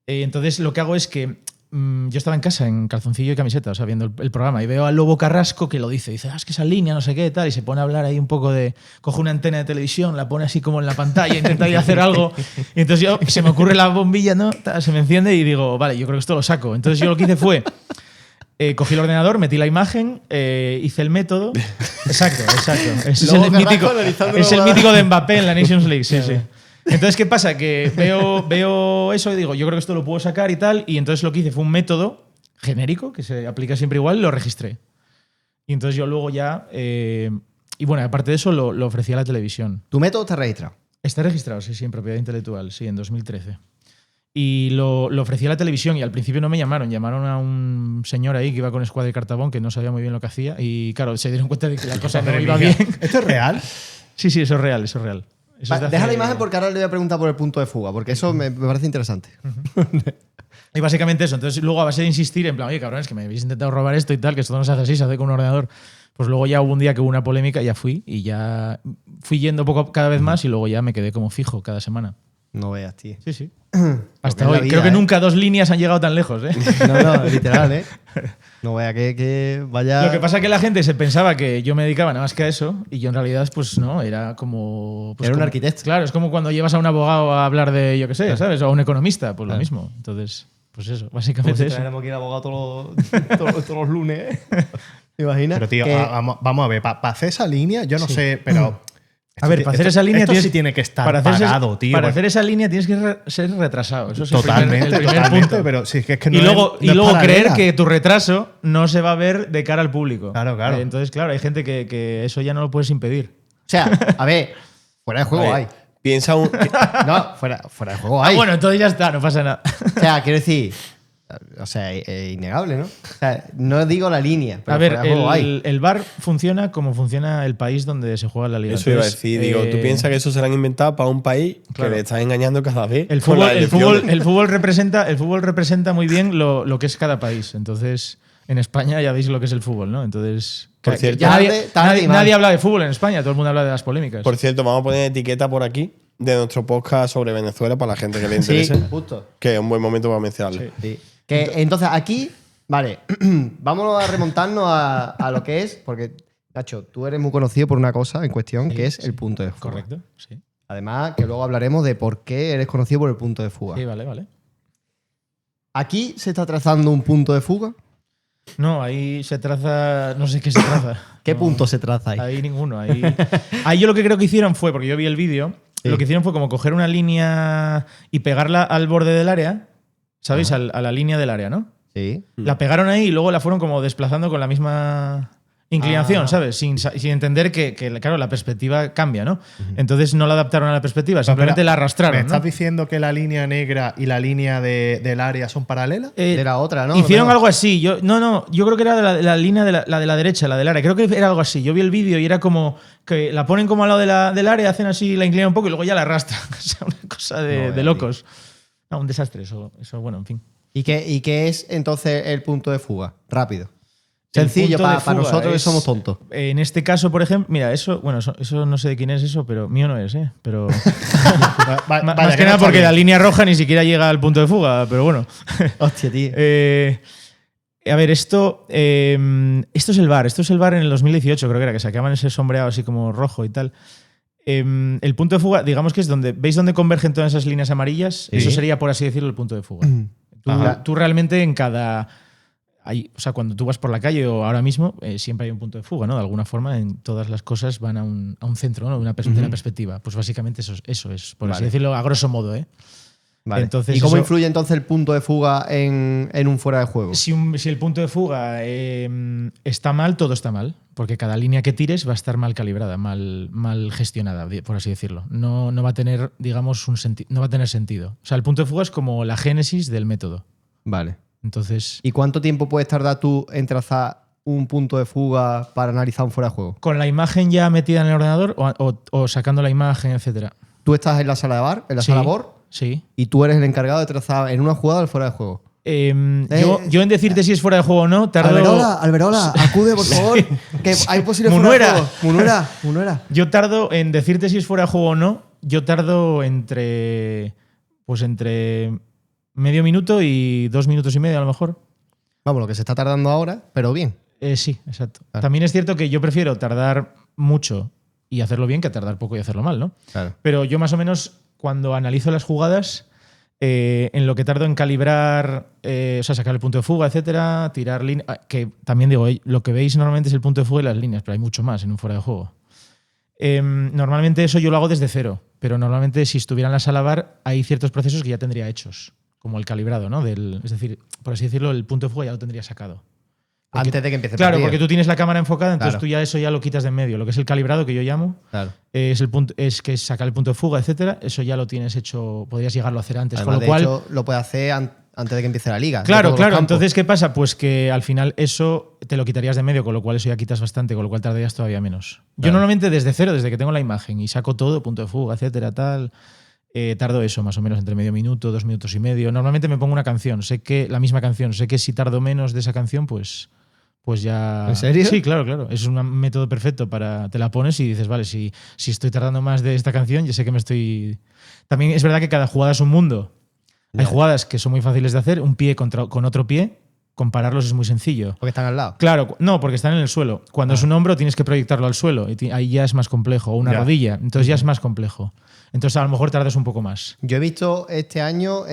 Entonces lo que hago es que yo estaba en casa en calzoncillo y camiseta, o sea, viendo el programa, y veo al Lobo Carrasco que lo dice, es que esa línea, no sé qué, tal, y se pone a hablar ahí un poco de. Coge una antena de televisión, la pone así como en la pantalla, intenta ahí hacer algo. Y entonces se me ocurre la bombilla, ¿no? Se me enciende y digo, vale, yo creo que esto lo saco. Entonces yo lo que hice fue. Cogí el ordenador, metí la imagen, hice el método. Exacto. Ese es Lobo el Carrasco mítico. analizándolo Es el más. mítico de Mbappé en la Nations League, sí, sí. Entonces, ¿qué pasa? Que veo eso y digo, yo creo que esto lo puedo sacar y tal. Y entonces lo que hice fue un método genérico que se aplica siempre igual, lo registré. Y entonces yo luego ya. Y bueno, aparte de eso, lo ofrecí a la televisión. ¿Tu método está registrado? Está registrado, sí, en propiedad intelectual, sí, en 2013. Y lo ofrecí a la televisión y al principio no me llamaron. Llamaron a un señor ahí que iba con escuadra y cartabón que no sabía muy bien lo que hacía. Y claro, se dieron cuenta de que la cosa no Madre iba mía. bien. ¿Esto es real? Sí, eso es real, eso es real. Eso es de Deja la hace- imagen porque ahora le voy a preguntar por el punto de fuga, porque eso me parece interesante. Y básicamente eso. Entonces, luego a base de insistir, en plan, oye, cabrones, que me habéis intentado robar esto y tal, que esto no se hace así, se hace con un ordenador. Pues luego ya hubo un día que hubo una polémica, ya fui. Y ya fui yendo cada vez más y luego ya me quedé como fijo cada semana. No veas, tío. Sí, sí. Lo Hasta que es la hoy. vida, Creo que ¿eh? nunca 2 líneas han llegado tan lejos, ¿eh? No, literal, ¿eh? No vea que vaya... Lo que pasa es que la gente se pensaba que yo me dedicaba nada más que a eso y yo en realidad, pues no, era como... Pues Era un como- arquitecto. Claro, es como cuando llevas a un abogado a hablar de, yo qué sé, ¿sabes? O a un economista, pues lo Claro. mismo. Entonces, pues eso, Como básicamente si eso. trajéramos aquí al abogado todos los lunes, ¿eh? ¿Te imaginas? Pero, tío, Que- vamos a ver, para hacer esa línea, yo no sé, pero. A ver, para hacer esa línea esto sí tiene que estar para hacer pagado, tío. Para hacer esa línea tienes que ser retrasado. Eso es totalmente, el primer totalmente, punto. pero si es que no y luego, es, no es creer paralela. que tu retraso no se va a ver de cara al público. Claro, claro. Entonces, claro, hay gente que eso ya no lo puedes impedir. O sea, a ver, fuera de juego A ver, hay. Piensa No, fuera de juego hay. Bueno, entonces ya está, no pasa nada. O sea, quiero decir... O sea, es innegable, ¿no? O sea, no digo la línea, pero A ver, fuera de juego hay. el VAR funciona como funciona el país donde se juega la liga. Eso iba a Entonces, decir. Digo, ¿tú piensas que eso se lo han inventado para un país Claro. que le están engañando cada vez? el con fútbol, las el fútbol, elecciones? el fútbol representa muy bien lo que es cada país. Entonces, en España ya veis lo que es el fútbol, ¿no? Entonces, Por cierto- ya Tarde y mal. nadie habla de fútbol en España, todo el mundo habla de las polémicas. Por cierto, vamos a poner etiqueta por aquí de nuestro podcast sobre Venezuela para la gente que le Sí, interese. justo. Que es un buen momento para mencionarlo. Sí. Sí. Que, entonces, aquí, vale, vámonos a remontarnos a lo que es, porque, Nacho, tú eres muy conocido por una cosa en cuestión, Sí, que es sí. el punto de fuga. Correcto, sí. Además, que luego hablaremos de por qué eres conocido por el punto de fuga. Sí, vale. Aquí se está trazando un punto de fuga. No, ahí se traza. No sé qué se traza. ¿Qué No, punto se traza ahí? Ahí ninguno. Ahí yo lo que creo que hicieron fue, porque yo vi el vídeo, Sí. lo que hicieron fue como coger una línea y pegarla al borde del área, ¿sabéis? A la línea del área, ¿no? Sí. La pegaron ahí y luego la fueron como desplazando con la misma inclinación, Ah. ¿sabes? Sin entender que, claro, la perspectiva cambia, ¿no? Entonces no la adaptaron a la perspectiva, simplemente Espera, la ¿Me arrastraron. estás ¿no? diciendo que la línea negra y la línea del área son paralelas? Eh, De la otra, ¿no? Hicieron No. algo así. Yo creo que era de la línea de la derecha, la del área. Creo que era algo así. Yo vi el vídeo y era como que la ponen como al lado del área, hacen así, la inclinan un poco y luego ya la arrastran. O sea, una cosa de No, locos. No, un desastre. Eso, bueno, en fin. ¿Y qué es entonces el punto de fuga? Rápido. Sencillo, El punto de para fuga nosotros que es- somos tontos. En este caso, por ejemplo, mira, eso no sé de quién es eso, pero mío no es, ¿eh? Pero más que nada porque la línea roja ni siquiera llega al punto de fuga, pero bueno. Hostia, tío. A ver, esto es el VAR. Esto es el VAR en el 2018, creo que era, que sacaban ese sombreado así como rojo y tal. El punto de fuga, digamos que es donde. ¿Veis dónde convergen todas esas líneas amarillas? Sí. Eso sería, por así decirlo, el punto de fuga. Tú realmente en cada. O sea, cuando tú vas por la calle o ahora mismo, siempre hay un punto de fuga, ¿no? De alguna forma, en todas las cosas van a un centro, ¿no? De una perspectiva. Pues básicamente eso es, por así Vale. decirlo, a grosso modo, ¿eh? Vale. entonces ¿Y cómo eso- influye entonces el punto de fuga en un fuera de juego? Si el punto de fuga está mal, todo está mal. Porque cada línea que tires va a estar mal calibrada, mal gestionada, por así decirlo. No va a tener, digamos, no va a tener sentido. O sea, el punto de fuga es como la génesis del método. Vale. Entonces, ¿Y cuánto tiempo puedes tardar tú en trazar un punto de fuga para analizar un fuera de juego? con la imagen ya metida en el ordenador o sacando la imagen, etcétera. Tú estás en la sala de bar, en la Sí, sala BOR, Sí. y tú eres el encargado de trazar en una jugada el fuera de juego. Yo en decirte si es fuera de juego o no, tardo. Alberola, acude, por favor. Que hay posible Munuera. fuera de juego. Munuera. Yo tardo en decirte si es fuera de juego o no. Yo tardo entre medio minuto y 2 minutos y medio a lo mejor. Vamos, lo que se está tardando ahora, pero bien. Sí, exacto. Claro. También es cierto que yo prefiero tardar mucho y hacerlo bien que tardar poco y hacerlo mal, ¿no? Claro. Pero yo más o menos cuando analizo las jugadas, en lo que tardo en calibrar, o sea, sacar el punto de fuga, etcétera, tirar líneas, que también digo, lo que veis normalmente es el punto de fuga y las líneas, pero hay mucho más en un fuera de juego. Normalmente eso yo lo hago desde cero, pero normalmente si estuviera en la sala VAR hay ciertos procesos que ya tendría hechos, como el calibrado, ¿no? Es decir, por así decirlo, el punto de fuga ya lo tendría sacado. Porque- Antes de que empiece el Claro, partido. porque tú tienes la cámara enfocada, entonces Claro. tú ya eso ya lo quitas de en medio. Lo que es el calibrado que yo llamo Claro. es que es sacar el punto de fuga, etcétera. Eso ya lo tienes hecho, podrías llegarlo a hacer antes. Además, con lo de cual, hecho, lo puedes hacer antes de que empiece la liga. de claro, todos los claro. campos. Entonces, ¿qué pasa? Pues que al final eso te lo quitarías de medio, con lo cual eso ya quitas bastante, con lo cual tardarías todavía menos. Yo Claro. normalmente desde cero, desde que tengo la imagen y saco todo, punto de fuga, etcétera, tal. tardo eso, más o menos entre medio minuto, 2 minutos y medio. Normalmente me pongo una canción, la misma canción, sé que si tardo menos de esa canción, pues ya... ¿En serio? Sí, claro. Es un método perfecto para... Te la pones y dices, vale, si estoy tardando más de esta canción, ya sé que me estoy... También es verdad que cada jugada es un mundo. Hay jugadas que son muy fáciles de hacer, un pie con otro pie, compararlos es muy sencillo. Porque están al lado. Claro, no, porque están en el suelo. Cuando es un hombro tienes que proyectarlo al suelo y ahí ya es más complejo. O una rodilla, entonces ya es más complejo. Entonces a lo mejor tardas un poco más. Yo he visto este año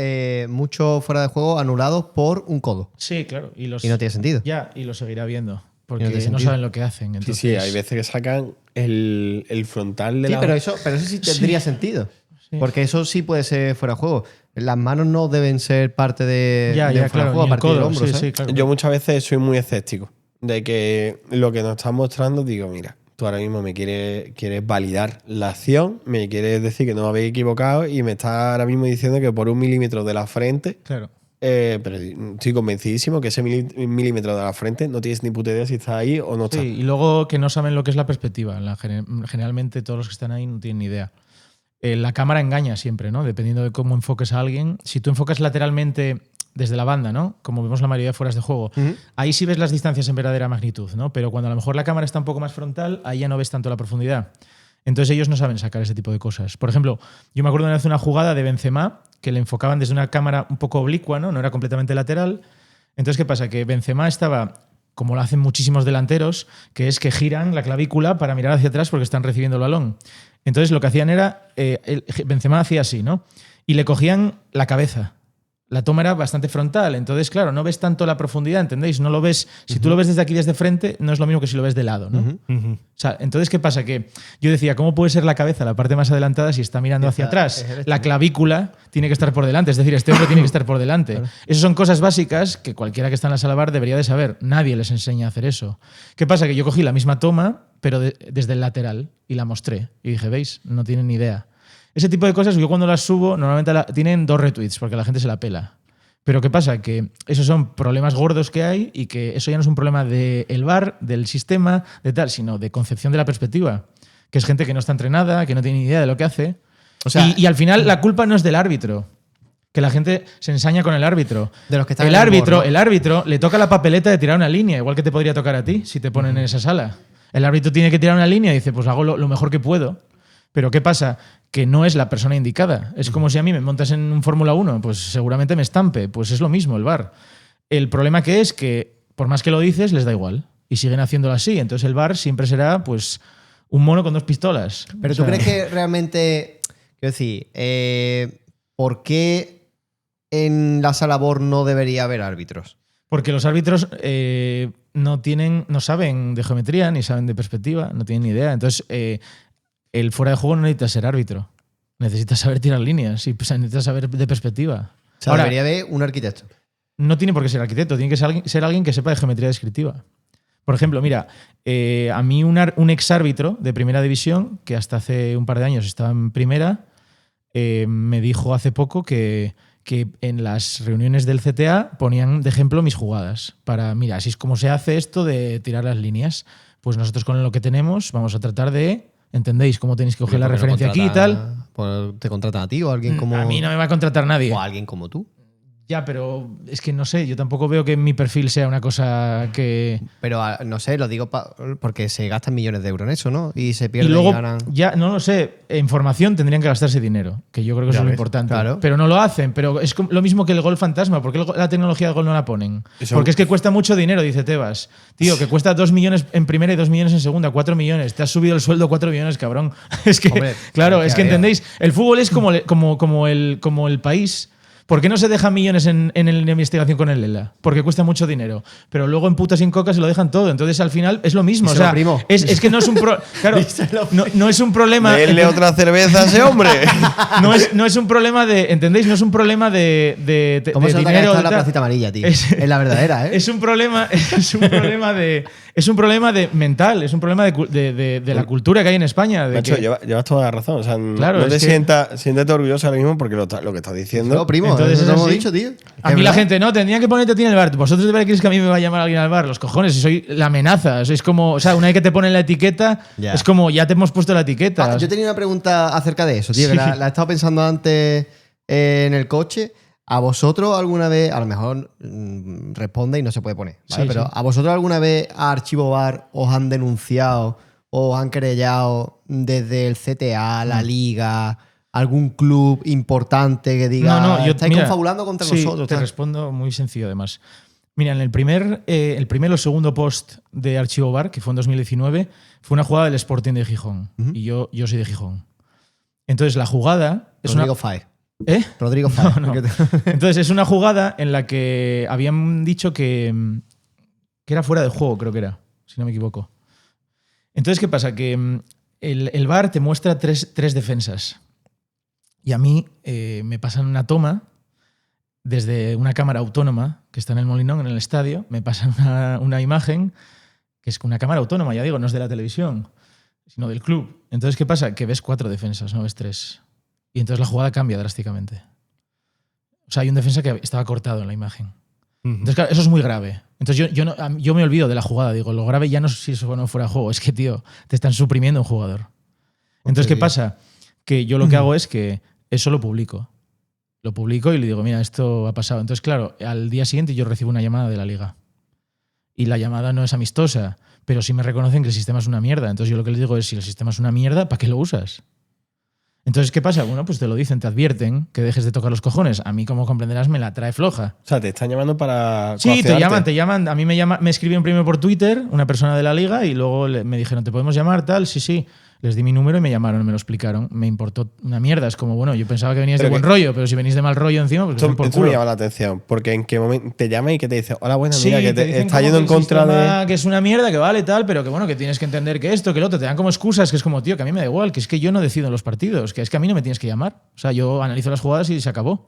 muchos fuera de juego anulados por un codo. Sí, claro. Y no tiene sentido. Ya, y lo seguirá viendo. Porque tiene no sentido. saben lo que hacen. Entonces, Sí, hay veces que sacan el frontal de Sí, la... pero eso sí tendría sentido. Sí. Porque eso sí puede ser fuera de juego. Las manos no deben ser parte de fuera de claro. juego a Ni el partir del codo, hombro, sí, ¿sabes? sí, claro. Yo muchas veces soy muy escéptico de que lo que nos están mostrando, digo, mira, tú ahora mismo me quieres validar la acción, me quieres decir que no me habéis equivocado y me estás ahora mismo diciendo que por 1 milímetro de la frente, Claro. pero estoy convencidísimo que ese milímetro de la frente no tienes ni puta idea si está ahí o no está. Sí, y luego que no saben lo que es la perspectiva. Generalmente todos los que están ahí no tienen ni idea. La cámara engaña siempre, ¿no? Dependiendo de cómo enfoques a alguien. Si tú enfocas lateralmente desde la banda, ¿no? Como vemos la mayoría de fueras de juego, ahí sí ves las distancias en verdadera magnitud, ¿no? Pero cuando a lo mejor la cámara está un poco más frontal, ahí ya no ves tanto la profundidad. Entonces ellos no saben sacar ese tipo de cosas. Por ejemplo, yo me acuerdo una vez una jugada de Benzema que le enfocaban desde una cámara un poco oblicua, ¿no? No era completamente lateral. Entonces, ¿qué pasa? Que Benzema estaba, como lo hacen muchísimos delanteros, que es que giran la clavícula para mirar hacia atrás porque están recibiendo el balón. Entonces lo que hacían era, Benzema hacía así, ¿no? Y le cogían la cabeza. La toma era bastante frontal, entonces, claro, no ves tanto la profundidad, ¿entendéis? No lo ves, si tú lo ves desde aquí, desde frente, no es lo mismo que si lo ves de lado, ¿no? O sea, entonces, ¿qué pasa? Que yo decía, ¿cómo puede ser la cabeza la parte más adelantada si está mirando hacia atrás? La clavícula tiene que estar por delante, es decir, este hombre tiene que estar por delante. Claro. Esas son cosas básicas que cualquiera que está en la sala bar debería de saber. Nadie les enseña a hacer eso. ¿Qué pasa? Que yo cogí la misma toma, pero desde el lateral, y la mostré. Y dije, ¿veis? No tienen ni idea. Ese tipo de cosas, yo cuando las subo, normalmente tienen 2 retweets, porque la gente se la pela. Pero ¿qué pasa? Que esos son problemas gordos que hay y que eso ya no es un problema del VAR, del sistema, de tal, sino de concepción de la perspectiva. Que es gente que no está entrenada, que no tiene ni idea de lo que hace. O sea, y al final la culpa no es del árbitro. Que la gente se ensaña con el árbitro. De los que están el árbitro le toca la papeleta de tirar una línea, igual que te podría tocar a ti si te ponen en esa sala. El árbitro tiene que tirar una línea y dice, pues hago lo mejor que puedo. Pero ¿qué pasa? Que no es la persona indicada. Es como si a mí me montas en un Fórmula 1, pues seguramente me estampe. Pues es lo mismo el VAR. El problema que es que, por más que lo dices, les da igual. Y siguen haciéndolo así. Entonces el VAR siempre será pues un mono con 2 pistolas. Pero ¿tú crees que realmente, quiero decir, ¿por qué en la sala BOR no debería haber árbitros? Porque los árbitros no saben de geometría, ni saben de perspectiva, no tienen ni idea. Entonces, el fuera de juego no necesita ser árbitro. Necesita saber tirar líneas y necesita saber de perspectiva. O sea, ahora, debería haber un arquitecto. No tiene por qué ser arquitecto, tiene que ser alguien que sepa de geometría descriptiva. Por ejemplo, mira, a mí un exárbitro de primera división, que hasta hace un par de años estaba en primera, me dijo hace poco que en las reuniones del CTA ponían de ejemplo mis jugadas. Para, mira, así es como se hace esto de tirar las líneas. Pues nosotros con lo que tenemos vamos a tratar de... ¿Entendéis cómo tenéis que coger la referencia aquí y tal? ¿Te contratan a ti o a alguien como...? A mí no me va a contratar nadie. O a alguien como tú. Ya, pero es que no sé, yo tampoco veo que mi perfil sea una cosa que... Pero no sé, lo digo porque se gastan millones de euros en eso, ¿no? Y se pierden y luego, y ganan... Ya, no lo sé, en formación tendrían que gastarse dinero, que yo creo que eso es lo importante. Claro. Pero no lo hacen, pero es lo mismo que el gol fantasma. ¿Por qué la tecnología del gol no la ponen? Porque es que cuesta mucho dinero, dice Tebas. Tío, que cuesta 2 millones en primera y 2 millones en segunda, 4 millones. Te has subido el sueldo 4 millones, cabrón. Es que, hombre, claro, es que entendéis, el fútbol es como el país. ¿Por qué no se dejan millones en la investigación con el ELA? Porque cuesta mucho dinero. Pero luego en putas y en coca se lo dejan todo. Entonces al final es lo mismo. O sea, es que no es un claro, no es un problema. Denle otra cerveza a ese hombre. No es un problema de. ¿Entendéis? No es un problema de ¿Cómo se nota dinero. Que está la placita amarilla, tío? Es la verdadera, ¿eh? Es un problema de mental, es un problema de la cultura que hay en España. Macho, llevas toda la razón. O sea, claro, no te siéntate orgulloso ahora mismo porque lo que estás diciendo. No, primo, Entonces eso es lo hemos así. dicho, tío. A Es mí la verdad. gente, no, tendría que ponerte a ti en el bar. ¿Vosotros de verdad creéis que a mí me va a llamar alguien al bar? Los cojones, si soy la amenaza. Sois como, o sea, una vez que te ponen la etiqueta, Ya. es como, ya te hemos puesto la etiqueta. Yo tenía una pregunta acerca de eso, tío, que Sí. la he estado pensando antes en el coche. ¿A vosotros alguna vez, a lo mejor responde y no se puede poner, ¿vale? Sí, Pero sí. ¿a vosotros alguna vez a Archivo Bar os han denunciado o os han querellado desde el CTA, la Liga, algún club importante que diga No, yo estáis mira, confabulando contra sí, nosotros? Te tal"? respondo muy sencillo, además. Mira, en el primer o segundo post de Archivo Bar, que fue en 2019, fue una jugada del Sporting de Gijón. Y yo soy de Gijón. Entonces, la jugada es Rodrigo una. Fáez. ¿Eh? Rodrigo Fáez. No. Entonces, es una jugada en la que habían dicho que era fuera de juego, creo que era, si no me equivoco. Entonces, ¿qué pasa? Que el VAR te muestra tres defensas. Y a mí me pasan una toma desde una cámara autónoma que está en el Molinón, en el estadio. Me pasan una imagen que es una cámara autónoma, ya digo, no es de la televisión, sino del club. Entonces, ¿qué pasa? Que ves 4 defensas, no ves 3. Y entonces la jugada cambia drásticamente. O sea, hay un defensa que estaba cortado en la imagen. Entonces, claro, eso es muy grave. Entonces yo me olvido de la jugada. Digo, lo grave ya no es si eso no fuera juego, es que, tío, te están suprimiendo un jugador. Entonces, ¿qué pasa? Que yo lo que hago es que eso lo publico. Lo publico y le digo, mira, esto ha pasado. Entonces, claro, al día siguiente yo recibo una llamada de la liga. Y la llamada no es amistosa, pero sí me reconocen que el sistema es una mierda. Entonces yo lo que les digo es, si el sistema es una mierda, ¿para qué lo usas? Entonces, ¿qué pasa? Bueno, pues te lo dicen, te advierten que dejes de tocar los cojones. A mí, como comprenderás, me la trae floja. O sea, te están llamando para. Sí, coaccionarte. te llaman. A mí me escribieron primero por Twitter una persona de la liga y luego me dijeron, ¿te podemos llamar? Tal, sí. Les di mi número y me llamaron, me lo explicaron. Me importó una mierda. Es como, bueno, yo pensaba que venías de Pero buen rollo, pero si venís de mal rollo encima, pues que Esto, por esto me culo. llama la atención, porque en qué momento te llama y que te dice, hola, buenas, Sí, mira, que te te dicen está como yendo que en el contra sistema, de. que es una mierda, que vale, tal, pero que bueno, que tienes que entender que esto, que lo otro. Te dan como excusas, que es como, tío, que a mí me da igual, que es que yo no decido en los partidos, que es que a mí no me tienes que llamar. O sea, yo analizo las jugadas y se acabó.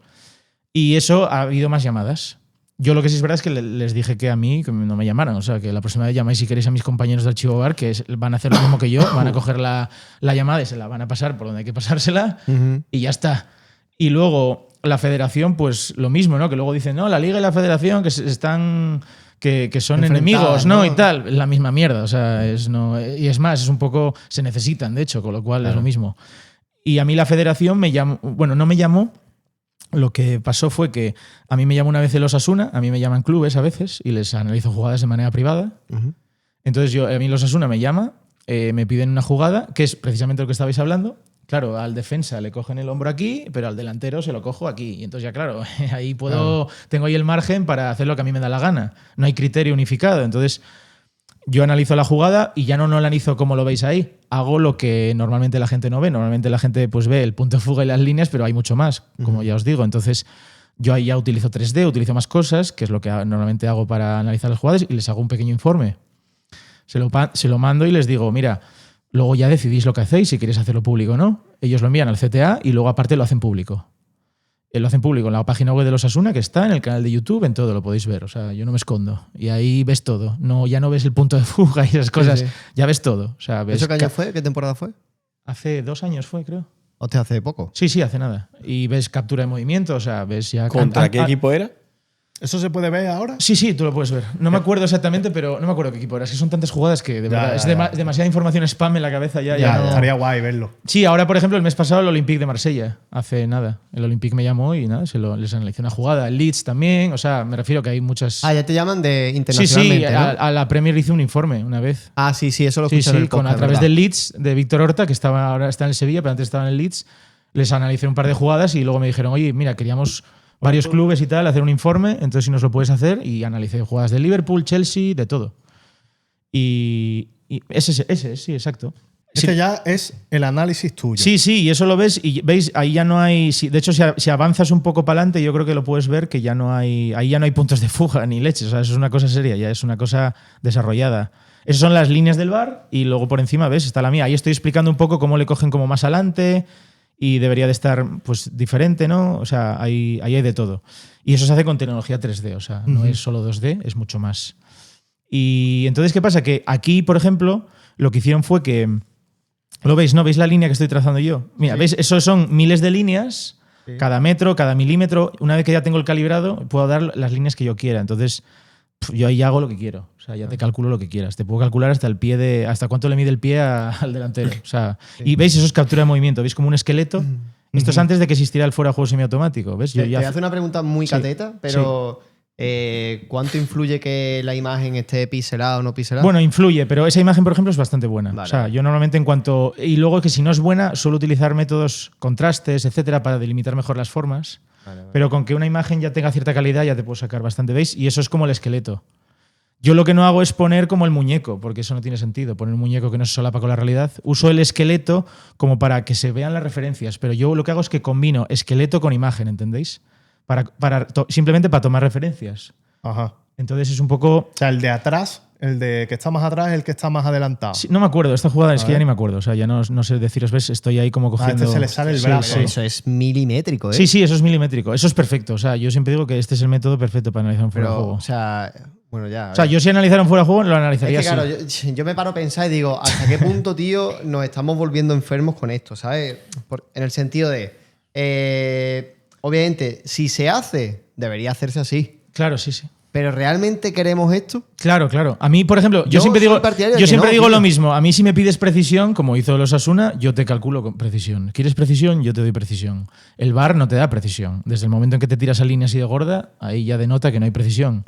Y eso ha habido más llamadas. Yo lo que sí es verdad es que les dije que a mí que no me llamaran. O sea, que la próxima vez llamáis si queréis a mis compañeros de Archivo Bar, que van a hacer lo mismo que yo, van a coger la llamada y se la van a pasar por donde hay que pasársela y ya está. Y luego la federación, pues lo mismo, ¿no? Que luego dicen, no, la liga y la federación que están. Que son Enfrentadas, enemigos, ¿no? ¿no? Y tal. Es la misma mierda. O sea, y es más, es un poco. Se necesitan, de hecho, con lo cual es lo mismo. Y a mí la federación me llamó. Bueno, no me llamó. Lo que pasó fue que a mí me llamó una vez el Osasuna, a mí me llaman clubes a veces y les analizo jugadas de manera privada. Entonces a mí el Osasuna me llama, me piden una jugada, que es precisamente lo que estabais hablando. Claro, al defensa le cogen el hombro aquí, pero al delantero se lo cojo aquí. Y entonces ya, claro, ahí tengo ahí el margen para hacer lo que a mí me da la gana. No hay criterio unificado. Entonces yo analizo la jugada y ya no la analizo como lo veis ahí. Hago lo que normalmente la gente no ve. Normalmente la gente pues ve el punto de fuga y las líneas, pero hay mucho más, como ya os digo. Entonces yo ahí ya utilizo 3D, utilizo más cosas, que es lo que normalmente hago para analizar las jugadas, y les hago un pequeño informe. Se lo mando y les digo, mira, luego ya decidís lo que hacéis, si queréis hacerlo público o no. Ellos lo envían al CTA y luego aparte lo hacen público. Lo hacen público en la página web de los Osasuna, que está en el canal de YouTube, en todo lo podéis ver. O sea, yo no me escondo. Y ahí ves todo. No, ya no ves el punto de fuga y esas cosas. sí. Ya ves todo. O sea, ves ¿Eso qué año fue? ¿Qué temporada fue? Hace 2 años fue, creo. Hostia, hace poco. Sí, hace nada. Y ves captura de movimiento, o sea, ves ya... ¿Contra qué equipo era? ¿Eso se puede ver ahora? Sí, tú lo puedes ver. No me acuerdo exactamente, pero no me acuerdo qué equipo era. Es que son tantas jugadas que de verdad es demasiada información spam en la cabeza ya no. Estaría guay verlo. Sí, ahora, por ejemplo, el mes pasado el Olympique de Marsella, hace nada. El Olympique me llamó y nada, les analicé una jugada. El Leeds también, o sea, me refiero que hay muchas... Ah, ya te llaman de Sí, internacionalmente, ¿no? a la Premier hice un informe una vez. Ah, sí, eso lo Sí, escuché en el podcast, a través ¿verdad? del Leeds, de Víctor Horta, que ahora está en el Sevilla, pero antes estaba en el Leeds. Les analicé un par de jugadas y luego me dijeron, oye, mira, queríamos varios clubes y tal, hacer un informe, entonces si nos lo puedes hacer. Y analicé jugadas de Liverpool, Chelsea, de todo. Y ese es, sí, exacto. Este ya es el análisis tuyo. Sí, y eso lo ves y veis, ahí ya no hay... De hecho, si avanzas un poco para adelante, yo creo que lo puedes ver que ya no hay... Ahí ya no hay puntos de fuga ni leches. O sea, eso es una cosa seria, ya es una cosa desarrollada. Esas son las líneas del VAR y luego por encima, ¿ves? Está la mía. Ahí estoy explicando un poco cómo le cogen como más adelante y debería de estar pues diferente, ¿no? O sea, ahí hay de todo. Y eso se hace con tecnología 3D, o sea, no es solo 2D, es mucho más. Y entonces, ¿qué pasa? Que aquí, por ejemplo, lo que hicieron fue que... ¿Lo veis? ¿No? ¿Veis la línea que estoy trazando yo? Mira, ¿veis? Eso son miles de líneas Sí. Cada metro, cada milímetro, una vez que ya tengo el calibrado, puedo dar las líneas que yo quiera. Entonces, yo ahí hago lo que quiero. O sea, ya te calculo lo que quieras. Te puedo calcular hasta el pie de. Hasta cuánto le mide el pie al delantero. O sea, y veis, eso es captura de movimiento. ¿Veis como un esqueleto? Esto es antes de que existiera el fuera de juego semiautomático. ¿Ves? Te hace una pregunta muy Sí. cateta, pero ¿cuánto influye que la imagen esté pixelada o no pixelada? Bueno, influye, pero esa imagen, por ejemplo, es bastante buena. Vale. O sea, yo normalmente en cuanto. Y luego que si no es buena, suelo utilizar métodos, contrastes, etcétera, para delimitar mejor las formas. Vale. Pero con que una imagen ya tenga cierta calidad, ya te puedo sacar bastante. ¿Veis? Y eso es como el esqueleto. Yo lo que no hago es poner como el muñeco, porque eso no tiene sentido, poner un muñeco que no se solapa con la realidad. Uso el esqueleto como para que se vean las referencias, pero yo lo que hago es que combino esqueleto con imagen, ¿entendéis? Simplemente para tomar referencias. Ajá. Entonces es un poco. O sea, el de atrás, el de que está más atrás, es el que está más adelantado. Sí, no me acuerdo, esta jugada es que ver. ya ni me acuerdo. O sea, ya no sé deciros, ¿ves? Estoy ahí como A cogiendo. este se le sale el Sí, brazo. sí. Eso es milimétrico, ¿eh? Sí, sí, eso es milimétrico. Eso es perfecto. O sea, yo siempre digo que este es el método perfecto para analizar un fuera de Pero, juego. o sea, bueno, ya. O sea, yo si analizara un fuera de juego, lo analizaría es que, claro, así. yo me paro a pensar y digo, ¿hasta qué punto, tío, nos estamos volviendo enfermos con esto? ¿Sabes? En el sentido de, obviamente, si se hace, debería hacerse así. Claro, sí, sí. Pero ¿realmente queremos esto? Claro, claro. A mí, por ejemplo, yo Yo siempre soy digo, partidario de yo que siempre no, digo tío. lo mismo. A mí si me pides precisión, como hizo los Asuna, yo te calculo con precisión. ¿Quieres precisión? Yo te doy precisión. El VAR no te da precisión. Desde el momento en que te tiras a línea así de gorda, ahí ya denota que no hay precisión.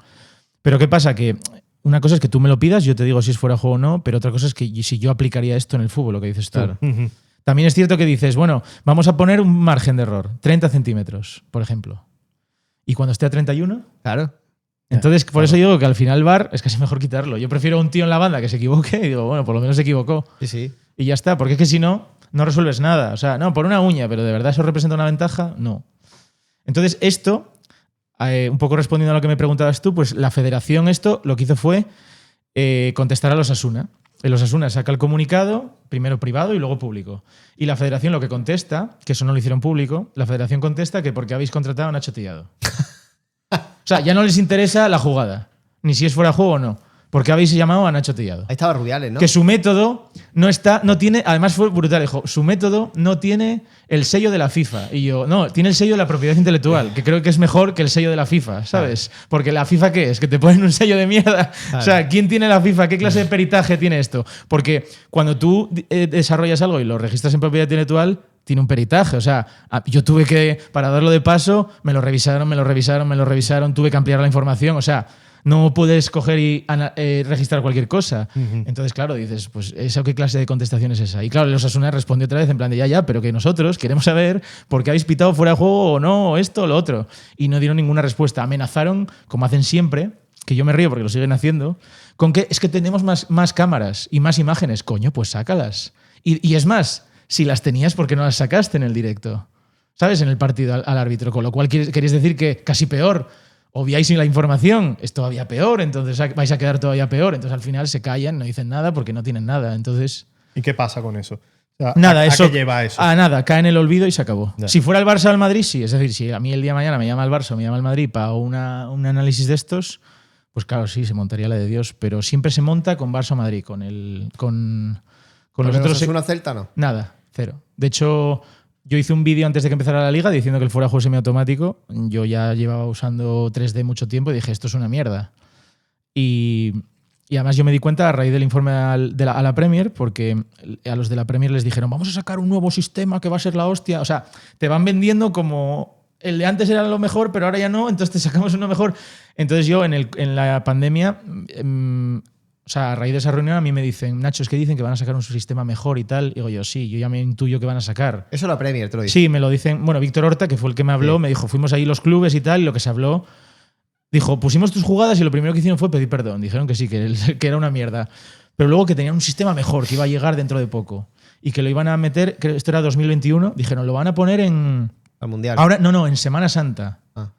Pero ¿qué pasa? Que una cosa es que tú me lo pidas, yo te digo si es fuera de juego o no, pero otra cosa es que si yo aplicaría esto en el fútbol, lo que dices tú. Claro. Ujú. También es cierto que dices, bueno, vamos a poner un margen de error, 30 centímetros, por ejemplo. Y cuando esté a 31, Claro. entonces por eso digo que al final el VAR es casi mejor quitarlo. Yo prefiero un tío en la banda que se equivoque y digo, bueno, por lo menos se equivocó. Sí, sí. Y ya está, porque es que si no, no resuelves nada. O sea, no, por una uña, pero ¿de verdad eso representa una ventaja? No. Entonces esto, un poco respondiendo a lo que me preguntabas tú, pues la federación esto lo que hizo fue contestar a los Asuna. El Osasuna saca el comunicado, primero privado y luego público. Y la federación lo que contesta, que eso no lo hicieron público, la federación contesta que porque habéis contratado a Nacho Tellado. O sea, ya no les interesa la jugada, ni si es fuera de juego o no, porque habéis llamado a Nacho Tellado. Ahí estaba Rubiales, ¿no? Que su método no tiene, además fue brutal, dijo, su método no tiene el sello de la FIFA. Y yo, no, tiene el sello de la propiedad intelectual, que creo que es mejor que el sello de la FIFA, ¿sabes? Porque la FIFA, ¿qué es? Que te ponen un sello de mierda. O sea, ¿quién tiene la FIFA? ¿Qué clase de peritaje tiene esto? Porque cuando tú desarrollas algo y lo registras en propiedad intelectual, tiene un peritaje. O sea, yo tuve que, para darlo de paso, me lo revisaron, tuve que ampliar la información. O sea, no puedes coger y registrar cualquier cosa. Entonces, claro, dices, pues ¿esa qué clase de contestación es esa? Y claro, los Osasuna respondió otra vez en plan de ya, pero que nosotros queremos saber por qué habéis pitado fuera de juego o no, o esto o lo otro. Y no dieron ninguna respuesta. Amenazaron, como hacen siempre, que yo me río porque lo siguen haciendo, con que es que tenemos más cámaras y más imágenes. Coño, pues sácalas. Y es más, si las tenías, ¿por qué no las sacaste en el directo? ¿Sabes? En el partido al árbitro. Con lo cual queréis decir que casi peor. Obviáis la información, es todavía peor, entonces vais a quedar todavía peor. Entonces al final se callan, no dicen nada porque no tienen nada. Entonces, ¿Y qué pasa con eso? O sea, nada, ¿a eso. qué lleva eso? A nada, cae en el olvido y se acabó. Ya. Si fuera el Barça o el Madrid, sí. Es decir, si a mí el día de mañana me llama el Barça o me llama el Madrid para un análisis de estos, pues claro, sí, se montaría la de Dios. Pero siempre se monta con Barça o Madrid, con los otros. ¿Una Celta no? Nada, cero. De hecho, yo hice un vídeo antes de que empezara la liga diciendo que el fuera de juego semiautomático. Yo ya llevaba usando 3D mucho tiempo y dije, esto es una mierda. Y además yo me di cuenta a raíz del informe a la Premier, porque a los de la Premier les dijeron, vamos a sacar un nuevo sistema que va a ser la hostia. O sea, te van vendiendo como el de antes era lo mejor, pero ahora ya no, entonces te sacamos uno mejor. Entonces yo en la pandemia... o sea, a raíz de esa reunión a mí me dicen, Nacho, es que dicen que van a sacar un sistema mejor y tal. Digo yo, sí, yo ya me intuyo que van a sacar. Eso la Premier, te lo dice. Sí, me lo dicen. Bueno, Víctor Horta, que fue el que me habló, Sí. me dijo, fuimos ahí los clubes y tal, y lo que se habló, dijo, pusimos tus jugadas y lo primero que hicieron fue pedir perdón. Dijeron que sí, que era una mierda. Pero luego que tenían un sistema mejor, que iba a llegar dentro de poco. Y que lo iban a meter, creo que esto era 2021, dijeron, lo van a poner en... Al Mundial. Ahora, no, en Semana Santa. Ah.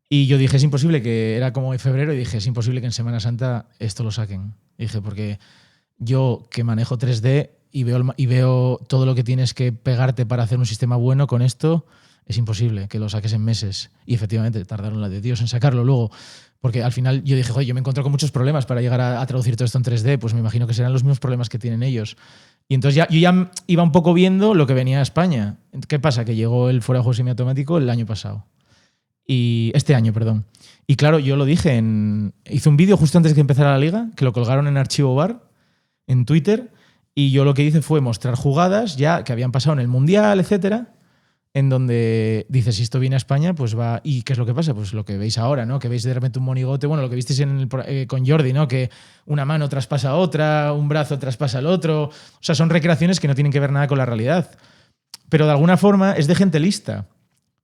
Y yo dije, es imposible que era como en febrero, y dije, es imposible que en Semana Santa esto lo saquen. Y dije, porque yo que manejo 3D y veo todo lo que tienes que pegarte para hacer un sistema bueno con esto, es imposible que lo saques en meses. Y efectivamente, tardaron la de Dios en sacarlo luego. Porque al final yo dije, joder, yo me encuentro con muchos problemas para llegar a traducir todo esto en 3D, pues me imagino que serán los mismos problemas que tienen ellos. Y entonces yo ya iba un poco viendo lo que venía a España. ¿Qué pasa? Que llegó el fuera de juego semiautomático el año pasado. Este año, perdón. Y claro, yo lo dije, hice un vídeo justo antes de que empezara la liga, que lo colgaron en Archivo VAR, en Twitter, y yo lo que hice fue mostrar jugadas ya que habían pasado en el Mundial, etcétera, en donde dices, si esto viene a España, pues va... ¿Y qué es lo que pasa? Pues lo que veis ahora, ¿no? Que veis de repente un monigote, bueno, lo que visteis con Jordi, ¿no? Que una mano traspasa a otra, un brazo traspasa al otro. O sea, son recreaciones que no tienen que ver nada con la realidad. Pero de alguna forma es de gente lista.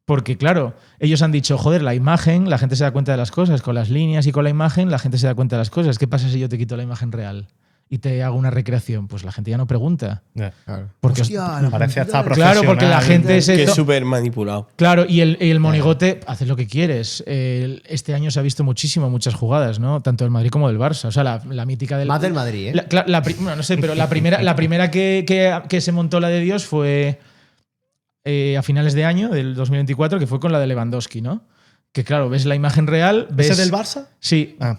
Porque, claro, ellos han dicho, joder, la imagen, la gente se da cuenta de las cosas. Con las líneas y con la imagen, la gente se da cuenta de las cosas. ¿Qué pasa si yo te quito la imagen real y te hago una recreación? Pues la gente ya no pregunta. Claro. Porque Parece hasta profesional. claro, porque la gente Que es súper manipulado. Claro, y el monigote, haces lo que quieres. Este año se ha visto muchas jugadas, ¿no? Tanto del Madrid como del Barça. O sea, la mítica del... Más del Madrid, ¿eh? Bueno, no sé, pero la primera que se montó la de Dios fue a finales de año, del 2024, que fue con la de Lewandowski, ¿no? Que claro, ves la imagen real... Ves, ¿Ese del Barça? Sí. Ah.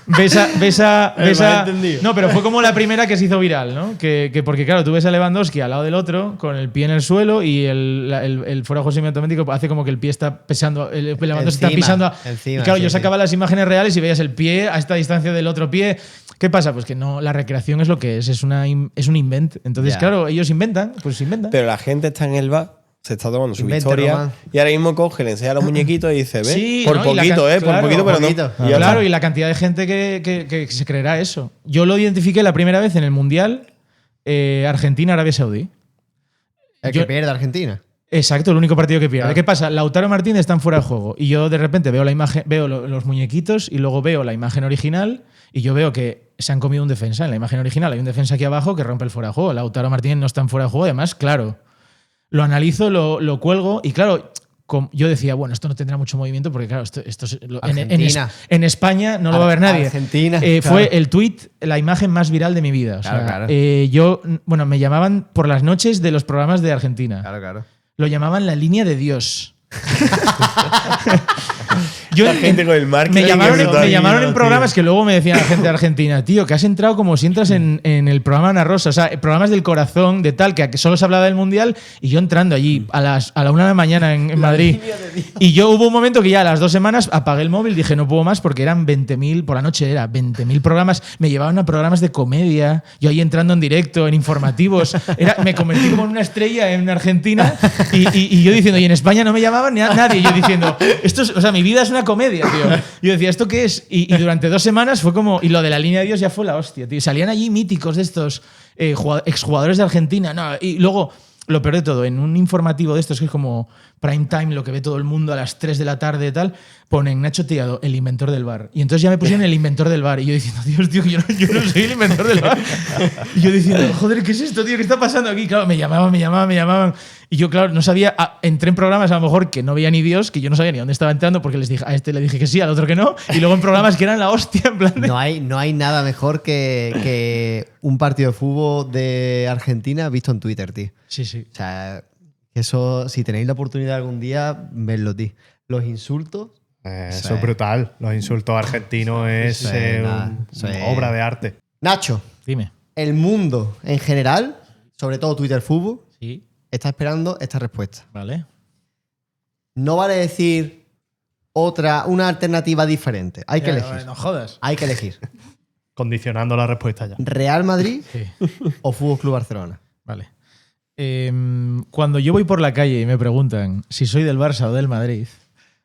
ves a malentendido. no, pero fue como la primera que se hizo viral, ¿no? Porque claro, tú ves a Lewandowski al lado del otro con el pie en el suelo y el fuera de juego semiautomático hace como que el pie está pesando, el Lewandowski está pisando. Encima, y claro, sí, yo sí. sacaba las imágenes reales y veías el pie a esta distancia del otro pie. ¿Qué pasa? Pues que no, la recreación es lo que es un invent. Entonces, Ya. claro, ellos inventan, pues inventan. Pero la gente está en el bar, se está tomando su Invente, victoria Román. y ahora mismo coge, le enseña los muñequitos y dice, ve, Sí, por ¿no? Y la poquito, can- por claro, poquito, pero poquito. no. Y ya Claro, está. y la cantidad de gente que se creerá eso. Yo lo identifiqué la primera vez en el Mundial Argentina-Arabia Saudí. El que pierde Argentina. Exacto, el único partido que pierde. Claro. ¿Qué pasa? Lautaro Martínez está fuera de juego y yo de repente veo la imagen, veo los muñequitos y luego veo la imagen original y yo veo que se han comido un defensa. En la imagen original hay un defensa aquí abajo que rompe el fuera de juego. Lautaro Martínez no está en fuera de juego, además, claro. Lo analizo, lo cuelgo y claro, yo decía, bueno, esto no tendrá mucho movimiento porque claro, Argentina. en España no lo va a ver nadie. Argentina, Fue claro. el tuit, la imagen más viral de mi vida. O sea, Claro. bueno, me llamaban por las noches de los programas de Argentina. Claro. Lo llamaban la línea de Dios. Yo La gente con el marketing me llamaron, que está me llamaron ahí, en tío. programas que luego me decían la gente de Argentina, tío, que has entrado como si entras en el programa Ana Rosa, o sea, programas del corazón, de tal, que solo se hablaba del Mundial, y yo entrando allí a la 1 de la mañana en Madrid. Y yo hubo un momento que ya a las 2 semanas apagué el móvil, dije no puedo más porque eran 20.000, por la noche era 20.000 programas, me llevaban a programas de comedia, yo ahí entrando en directo, en informativos, me convertí como en una estrella en Argentina y yo diciendo, y en España no me llamaban nadie, y yo diciendo, o sea, mi vida es una comedia, tío. Yo decía, ¿esto qué es? Y durante 2 semanas fue como, y lo de la línea de Dios ya fue la hostia, tío. Salían allí míticos de estos exjugadores de Argentina, no, y luego... Lo peor de todo, en un informativo de estos que es como prime time, lo que ve todo el mundo a las 3 de la tarde y tal, ponen Nacho Tirado, el inventor del bar. Y entonces ya me pusieron el inventor del bar. Y yo diciendo, Dios, tío, yo no soy el inventor del bar. Y yo diciendo, joder, ¿qué es esto, tío? ¿Qué está pasando aquí? Claro, me llamaban. Y yo, claro, no sabía, entré en programas a lo mejor que no veía ni Dios, que yo no sabía ni dónde estaba entrando, porque les dije, a este le dije que sí, al otro que no. Y luego en programas que eran la hostia, en plan de... No hay nada mejor que un partido de fútbol de Argentina visto en Twitter, tío. Sí, sí. O sea, eso, si tenéis la oportunidad algún día, vedlo, tío. Los insultos. Eso es brutal. Los insultos argentinos es Eso es nada. Eso es- obra de arte. Nacho, Dime. el mundo en general, sobre todo Twitter Fútbol, Sí. está esperando esta respuesta. Vale. No vale decir una alternativa diferente. Hay que elegir. No jodas. Hay que elegir. Condicionando la respuesta ya. ¿Real Madrid Sí. o Fútbol Club Barcelona? Vale. Cuando yo voy por la calle y me preguntan si soy del Barça o del Madrid,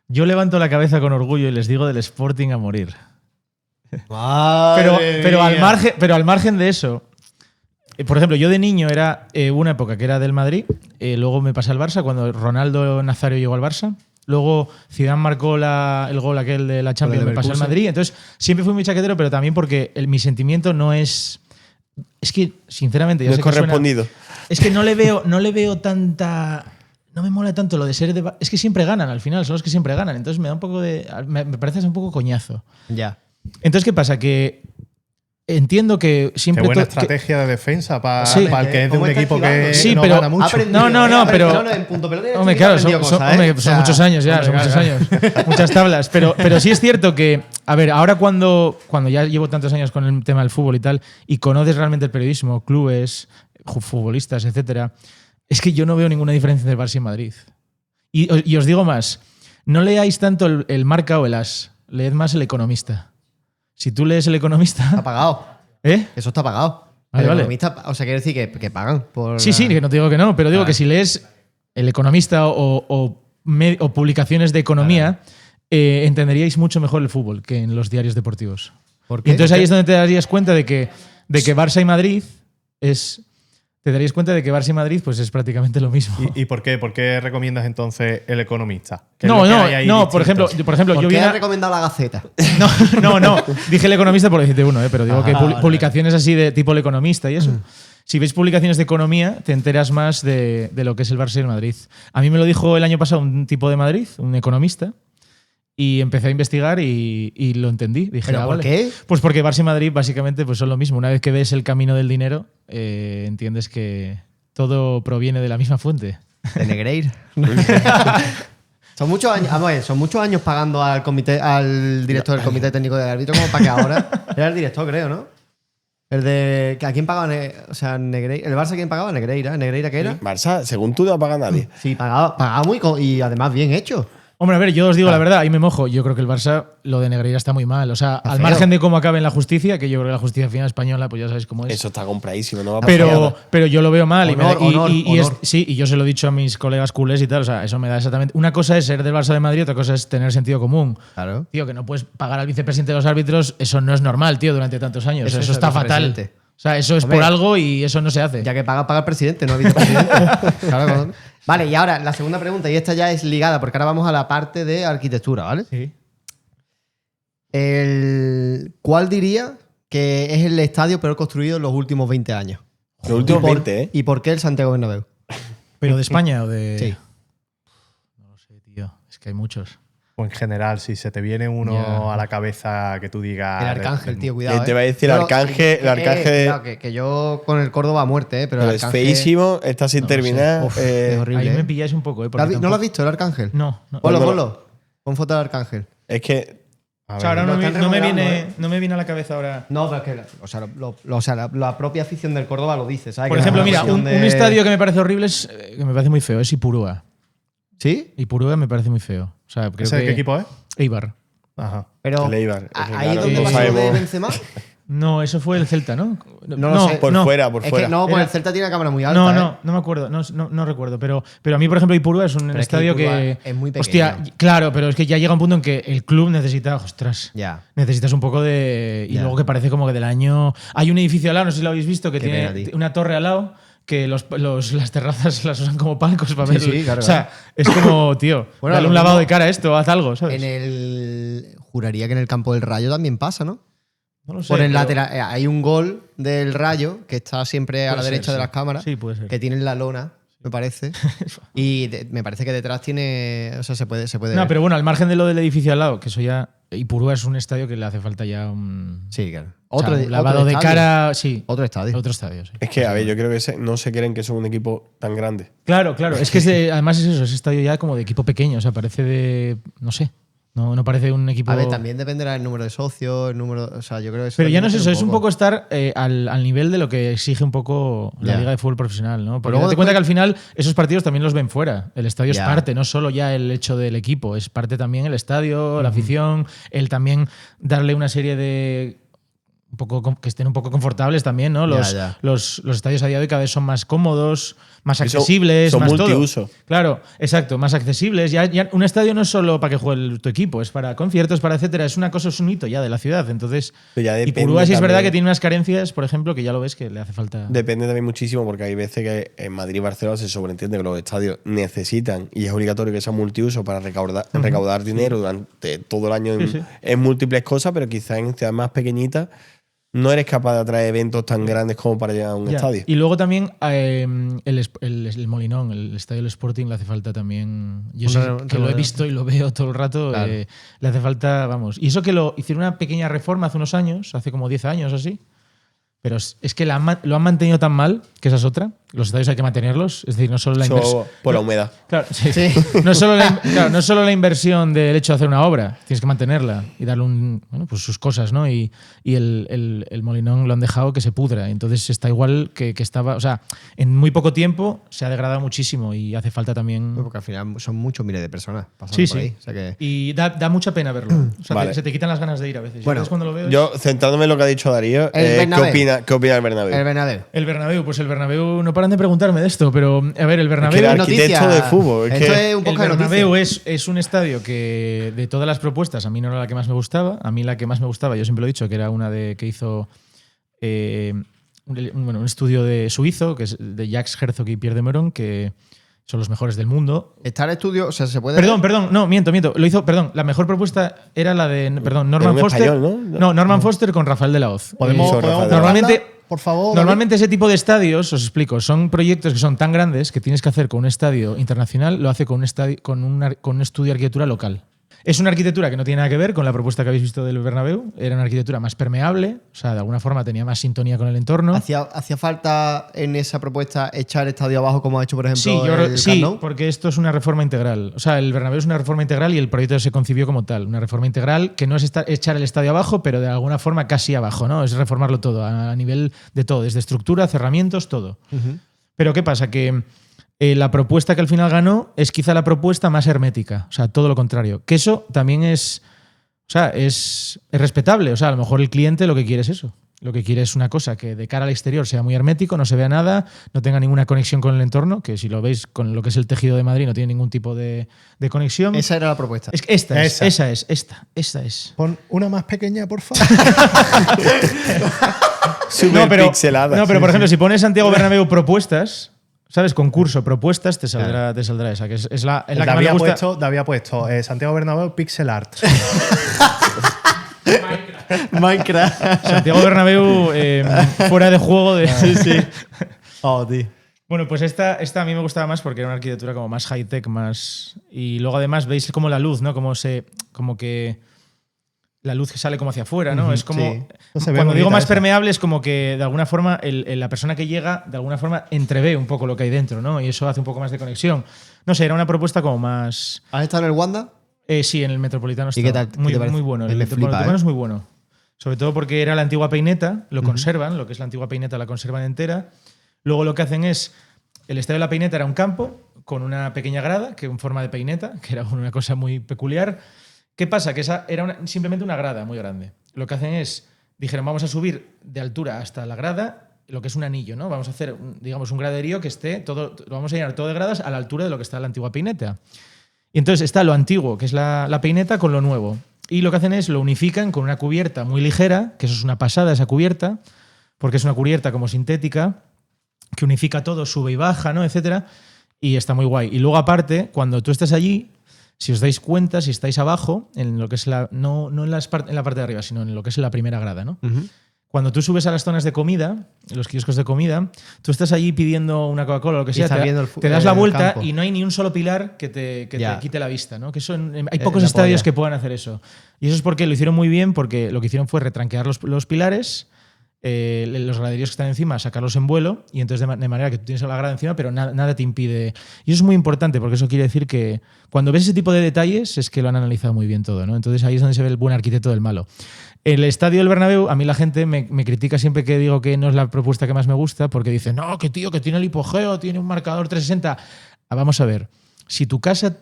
yo levanto la cabeza con orgullo y les digo del Sporting a morir. Pero al margen de eso, por ejemplo, yo de niño hubo una época que era del Madrid, luego me pasé al Barça cuando Ronaldo Nazario llegó al Barça. Luego Zidane marcó el gol aquel de la Champions, me pasó al Leverkusen. Madrid. Entonces siempre fui muy chaquetero, pero también porque mi sentimiento no es... Es que, sinceramente, ya No sé es que suena- correspondido. es que no le veo tanta... No me mola tanto lo de ser de... Es que siempre ganan al final, son los que siempre ganan. Entonces me da un poco de... Me parece un poco coñazo. Ya. Entonces, ¿qué pasa? Que entiendo que Qué siempre... buena que- estrategia de defensa para Sí. el que es de ¿Cómo un está equipo que esquivando? Sí, no pero gana mucho. Ha aprendido, No, no, no, ha pero- aprendido, no, en punto pelota Hombre, ha claro, aprendido cosas, hombre, ¿eh? son O sea, muchos años ya, hombre, son muchos claro. años, muchas tablas. Pero sí es cierto que, a ver, ahora cuando ya llevo tantos años con el tema del fútbol y tal, y conoces realmente el periodismo, clubes, futbolistas, etcétera, es que yo no veo ninguna diferencia entre el Barça y Madrid. Y os digo más, no leáis tanto el Marca o el As, leed más el Economista. Si tú lees el Está Economista... pagado. ¿Eh? Eso está pagado. Vale, El vale. economista, o sea, quiere decir que pagan por. Sí, sí, que no te digo que no, pero digo que si lees El Economista o publicaciones de economía, entenderíais mucho mejor el fútbol que en los diarios deportivos. ¿Por Y qué? entonces ahí es donde te darías cuenta de que Barça y Madrid es... Te darías cuenta de que Barça y Madrid pues es prácticamente lo mismo. ¿Y por qué? ¿Por qué recomiendas entonces El Economista? ¿Qué es No, lo que no, hay ahí no, por ejemplo, distinto? por ejemplo ¿Por yo qué vi has una... recomendado la Gaceta? No. Dije El Economista por decirte uno, pero digo que vale, vale. publicaciones así de tipo El Economista y eso. Si veis publicaciones de economía, te enteras más de lo que es el Barça y el Madrid. A mí me lo dijo el año pasado un tipo de Madrid, un economista, y empecé a investigar y lo entendí. Dije, ¿Pero por vale. qué? Pues porque Barça y Madrid básicamente pues son lo mismo. Una vez que ves el camino del dinero, entiendes que todo proviene de la misma fuente. De Negreira. Son muchos años, vamos a ver, son muchos años pagando al comité, al director del comité técnico de árbitro como para que ahora era el director, creo, ¿no? El de ¿a quién pagaba? O sea, Negreira. ¿El Barça quién pagaba? Negreira. ¿Negreira qué era? Barça, según tú, no paga nadie. Sí, pagaba muy y además bien hecho. Hombre, a ver, yo os digo la verdad, ahí me mojo. Yo creo que el Barça, lo de Negreira está muy mal. O sea, al feo. margen de cómo acabe en la justicia, que yo creo que la justicia final española, pues ya sabéis cómo es. Eso está compradísimo, no va a Pero yo lo veo mal. Honor, honor. Sí, y yo se lo he dicho a mis colegas culés y tal. O sea, eso me da exactamente. Una cosa es ser del Barça de Madrid, otra cosa es tener sentido común. Claro. Tío, que no puedes pagar al vicepresidente de los árbitros, eso no es normal, tío, durante tantos años. Eso Eso, es el está fatal. vicepresidente. O sea, eso es Hombre, por algo y eso no se hace. Ya que paga el presidente, no el vicepresidente. Claro, vale, y ahora la segunda pregunta, y esta ya es ligada, porque ahora vamos a la parte de arquitectura, ¿vale? Sí. ¿Cuál diría que es el estadio peor construido en los últimos 20 años? Los últimos ¿Y por- 20, ¿eh? ¿Y por qué el Santiago Bernabéu? ¿Pero de España o de...? Sí. No lo sé, tío. Es que hay muchos. O en general, si se te viene uno Ya. a la cabeza que tú digas. El Arcángel, tío, cuidado. Te va a decir Yo- Arcángel, el Arcángel cuidado, que yo con el Córdoba a muerte, pero el pero es Arcángel... feísimo, está sin No lo sé. terminar. Uf, es horrible. Ahí ¿eh? me pilláis un poco, ¿eh? Porque ¿No lo has tampoco- visto, el Arcángel? No. Ponlo, Ponlo. ponlo. Pon foto del Arcángel. Es que A O sea, ahora ver, Lo están remodelando, no me viene a la cabeza ahora. No, pero es que o sea, la propia afición del Córdoba lo dice, ¿sabes? Por Que ejemplo, la mira, afición un de- estadio que me parece horrible es que me parece muy feo, es Ipurúa. ¿Sí? Ipurúa me parece muy feo. O sea, creo ¿Ese de que qué equipo es? Eibar. Ajá. Pero El Eibar, es que ahí claro, es donde no pasó de sabemos. Benzema. No, eso fue el Celta, ¿no? No lo sé. por fuera, por Es fuera. que no, pues Era- el Celta tiene la cámara muy alta. No me acuerdo, no recuerdo. Pero a mí, por ejemplo, Ipurúa es un Pero es que estadio Ipurúa que. es muy pequeño. Hostia, claro, pero es que ya llega un punto en que el club necesita. Ostras. Ya. Necesitas un poco de. Y Ya. luego que parece como que del año. Hay un edificio al lado, no sé si lo habéis visto, que Qué tiene pena, tío. una torre al lado. Que las terrazas las usan como palcos para Sí, ver. sí, claro, o sea, es como, tío, Bueno, dale lo un lavado mismo de cara a esto, haz algo, ¿sabes? Juraría que en el campo del Rayo también pasa, ¿no? No lo sé, Por el pero- lateral. Hay un gol del Rayo que está siempre a Puede la ser, derecha de sí. las cámaras. Sí, puede ser. Que tiene la lona, me parece. Y me parece que detrás tiene. O sea, se puede No, ver. pero bueno, al margen de lo del edificio al lado, que eso ya. Ipurúa es un estadio que le hace falta ya un. Sí, claro. o sea, Otro, un lavado de estadio. cara. Sí. Otro estadio. Otro estadio, sí. Es que, a ver, yo creo que no se creen que son un equipo tan grande. Claro. Es que además es eso, es estadio ya como de equipo pequeño. O sea, parece de. No sé. No parece un equipo. A ver, también dependerá del número de socios, el número. O sea, yo creo que eso. Pero ya no es también eso, es un poco estar al nivel de lo que exige un poco la Ya. Liga de Fútbol Profesional, ¿no? Porque luego date cuenta que después- al final esos partidos también los ven fuera. El estadio Ya. es parte, no solo ya el hecho del equipo, es parte también el estadio, la afición, el también darle una serie de. Un poco, que estén un poco confortables también, ¿no? Ya. Los estadios a día de hoy cada vez son más cómodos, más Y son- accesibles, son más todo. multiuso. Claro, exacto, más accesibles. Ya un estadio no es solo para que juegue tu equipo, es para conciertos, para etcétera. Es una cosa, es un hito ya de la ciudad. Entonces, Pero ya y depende Purúa sí es verdad también- que tiene unas carencias, por ejemplo, que ya lo ves que le hace falta. Depende también muchísimo porque hay veces que en Madrid y Barcelona se sobreentiende que los estadios necesitan y es obligatorio que sean multiuso para recaudar dinero durante todo el año en múltiples cosas, pero quizás en ciudades más pequeñitas no eres capaz de atraer eventos tan grandes como para llegar a un Ya. estadio. Y luego también el Molinón, el estadio del Sporting, le hace falta también. Yo sé que lo he visto y lo veo todo el rato. Claro. Le hace falta, vamos. Y eso que lo hicieron una pequeña reforma hace unos años, hace como 10 años o así. Pero es que lo han mantenido tan mal, que esa es otra. Los estadios hay que mantenerlos. Es decir, no solo la inversión. Por la humedad. Claro, sí. No es solo la inversión del hecho de hacer una obra, tienes que mantenerla y darle pues sus cosas, ¿no? Y el Molinón lo han dejado que se pudra. Entonces está igual que estaba. O sea, en muy poco tiempo se ha degradado muchísimo y hace falta también. Porque al final son muchos miles de personas pasando Sí, por sí. ahí. O sea que... Y da mucha pena verlo. O sea, Vale. se te quitan las ganas de ir a veces. Bueno, Yo cuando lo veo Yo, centrándome en lo que ha dicho Darío, Bernabéu. ¿qué opina el Bernabéu? El Bernabéu. el Bernabéu, pues el Bernabéu, no paran de preguntarme de esto, pero a ver, el Es que Bernabéu. era noticia. arquitecto de fútbol. Esto es un El poco de Bernabéu noticia. es un estadio que, de todas las propuestas, a mí no era la que más me gustaba. A mí la que más me gustaba, yo siempre lo he dicho, que era una que hizo un estudio de suizo, que es de Jacques Herzog y Pierre de Meuron, que son los mejores del mundo. Está el estudio, o sea, se puede. Perdón, no, miento. Lo hizo, la mejor propuesta era la de, Norman un Foster. español, ¿no? No, Norman Foster con Rafael de la Hoz. ¿Podemos normalmente, probarla, por favor? Normalmente ese tipo de estadios, os explico, son proyectos que son tan grandes que tienes que hacer con un estadio internacional, lo hace con un estudio de arquitectura local. Es una arquitectura que no tiene nada que ver con la propuesta que habéis visto del Bernabéu. Era una arquitectura más permeable, o sea, de alguna forma tenía más sintonía con el entorno. ¿Hacía falta en esa propuesta echar el estadio abajo como ha hecho, por ejemplo, Sí, el Camp Nou? porque esto es una reforma integral. O sea, el Bernabéu es una reforma integral y el proyecto se concibió como tal. Una reforma integral que no es echar el estadio abajo, pero de alguna forma casi abajo, ¿no? Es reformarlo todo, a nivel de todo, desde estructura, cerramientos, todo. Pero ¿qué pasa? Que la propuesta que al final ganó es quizá la propuesta más hermética. O sea, todo lo contrario. Que eso también es respetable. O sea, a lo mejor el cliente lo que quiere es eso. Lo que quiere es una cosa que de cara al exterior sea muy hermético, no se vea nada, no tenga ninguna conexión con el entorno, que si lo veis con lo que es el tejido de Madrid no tiene ningún tipo de conexión. Esa era la propuesta. Es que esa es. Pon una más pequeña, por favor. Súper pixelada. No, pero por ejemplo, si pones Santiago Bernabéu propuestas, ¿sabes? Concurso, propuestas, te saldrá esa, que es la que más me gusta. David ha puesto Santiago Bernabéu Pixel Art. Minecraft. Santiago Bernabéu fuera de juego de. Sí. Oh, tío. Bueno, pues esta a mí me gustaba más porque era una arquitectura como más high-tech, más. Y luego además veis como la luz, ¿no? Como que la luz que sale como hacia afuera, ¿no? Es como. Sí. No se ve Cuando digo bonita más esa. permeable es como que de alguna forma la persona que llega de alguna forma entrevé un poco lo que hay dentro, ¿no? Y eso hace un poco más de conexión. No sé, era una propuesta como más. ¿Has estado en el Wanda? Sí, en el Metropolitano ¿Y qué estaba. tal? ¿Qué Muy, te parece? muy bueno. A mí El me Metropolitano flipa, ¿eh? es muy bueno. Sobre todo porque era la antigua peineta, lo conservan, lo que es la antigua peineta la conservan entera. Luego lo que hacen es, el estadio de la peineta era un campo con una pequeña grada, que en forma de peineta, que era una cosa muy peculiar. ¿Qué pasa? Que esa era simplemente una grada muy grande. Lo que hacen es, dijeron, vamos a subir de altura hasta la grada, lo que es un anillo, ¿no? Vamos a hacer, digamos, un graderío que esté todo, lo vamos a llenar todo de gradas a la altura de lo que está la antigua peineta. Y entonces está lo antiguo, que es la peineta, con lo nuevo. Y lo que hacen es lo unifican con una cubierta muy ligera, que eso es una pasada, esa cubierta, porque es una cubierta como sintética, que unifica todo, sube y baja, ¿no? Etcétera. Y está muy guay. Y luego, aparte, cuando tú estás allí, si os dais cuenta, si estáis abajo, en lo que es no en la parte de arriba, sino en lo que es la primera grada, ¿no? Cuando tú subes a las zonas de comida, los kioscos de comida, tú estás allí pidiendo una Coca-Cola o lo que Y sea, estás viendo te das la el vuelta campo. y no hay ni un solo pilar que te Ya. quite la vista, ¿no? Que eso hay pocos la estadios polla. que puedan hacer eso. Y eso es porque lo hicieron muy bien, porque lo que hicieron fue retranquear los pilares, los graderíos que están encima, sacarlos en vuelo, y entonces de manera que tú tienes la grada encima, pero nada te impide. Y eso es muy importante, porque eso quiere decir que cuando ves ese tipo de detalles es que lo han analizado muy bien todo, ¿no? Entonces ahí es donde se ve el buen arquitecto del malo. El estadio del Bernabéu, a mí la gente me critica siempre que digo que no es la propuesta que más me gusta, porque dice, no, que tío, que tiene el hipogeo, tiene un marcador 360. Vamos a ver, si tu casa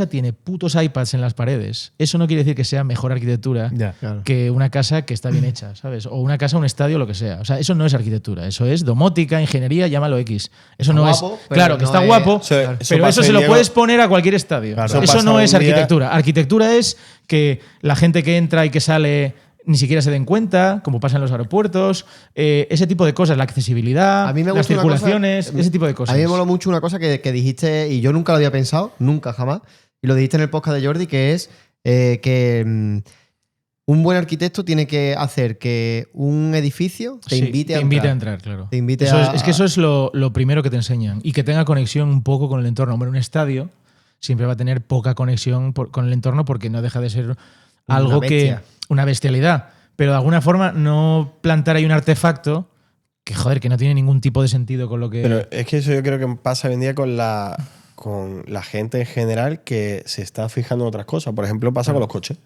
tiene putos iPads en las paredes, eso no quiere decir que sea mejor arquitectura Ya. Claro. que una casa que está bien hecha, ¿sabes? O una casa, un estadio, lo que sea. O sea, eso no es arquitectura, eso es domótica, ingeniería, llámalo X. Eso Está no guapo, es. pero Claro, que no está es- guapo, Eso pero pasa eso se en lo Diego. puedes poner a cualquier estadio. Claro. Eso Eso no pasa es un día- arquitectura. Arquitectura es que la gente que entra y que sale ni siquiera se den cuenta, como pasa en los aeropuertos, ese tipo de cosas, la accesibilidad, A mí me las gusta una cosa- circulaciones, ese tipo de cosas. A mí me moló mucho una cosa que dijiste, y yo nunca lo había pensado, nunca, jamás, y lo dijiste en el podcast de Jordi, que es que un buen arquitecto tiene que hacer que un edificio te Sí, invite a entrar, claro. Te invite Eso a- es que eso es lo primero que te enseñan. Y que tenga conexión un poco con el entorno. Hombre, un estadio siempre va a tener poca conexión con el entorno porque no deja de ser algo bestia. una bestialidad. pero de alguna forma no plantar ahí un artefacto que, joder, que no tiene ningún tipo de sentido con lo que... Pero es que eso yo creo que pasa hoy en día con la gente en general que se está fijando en otras cosas. Por ejemplo, pasa con los coches.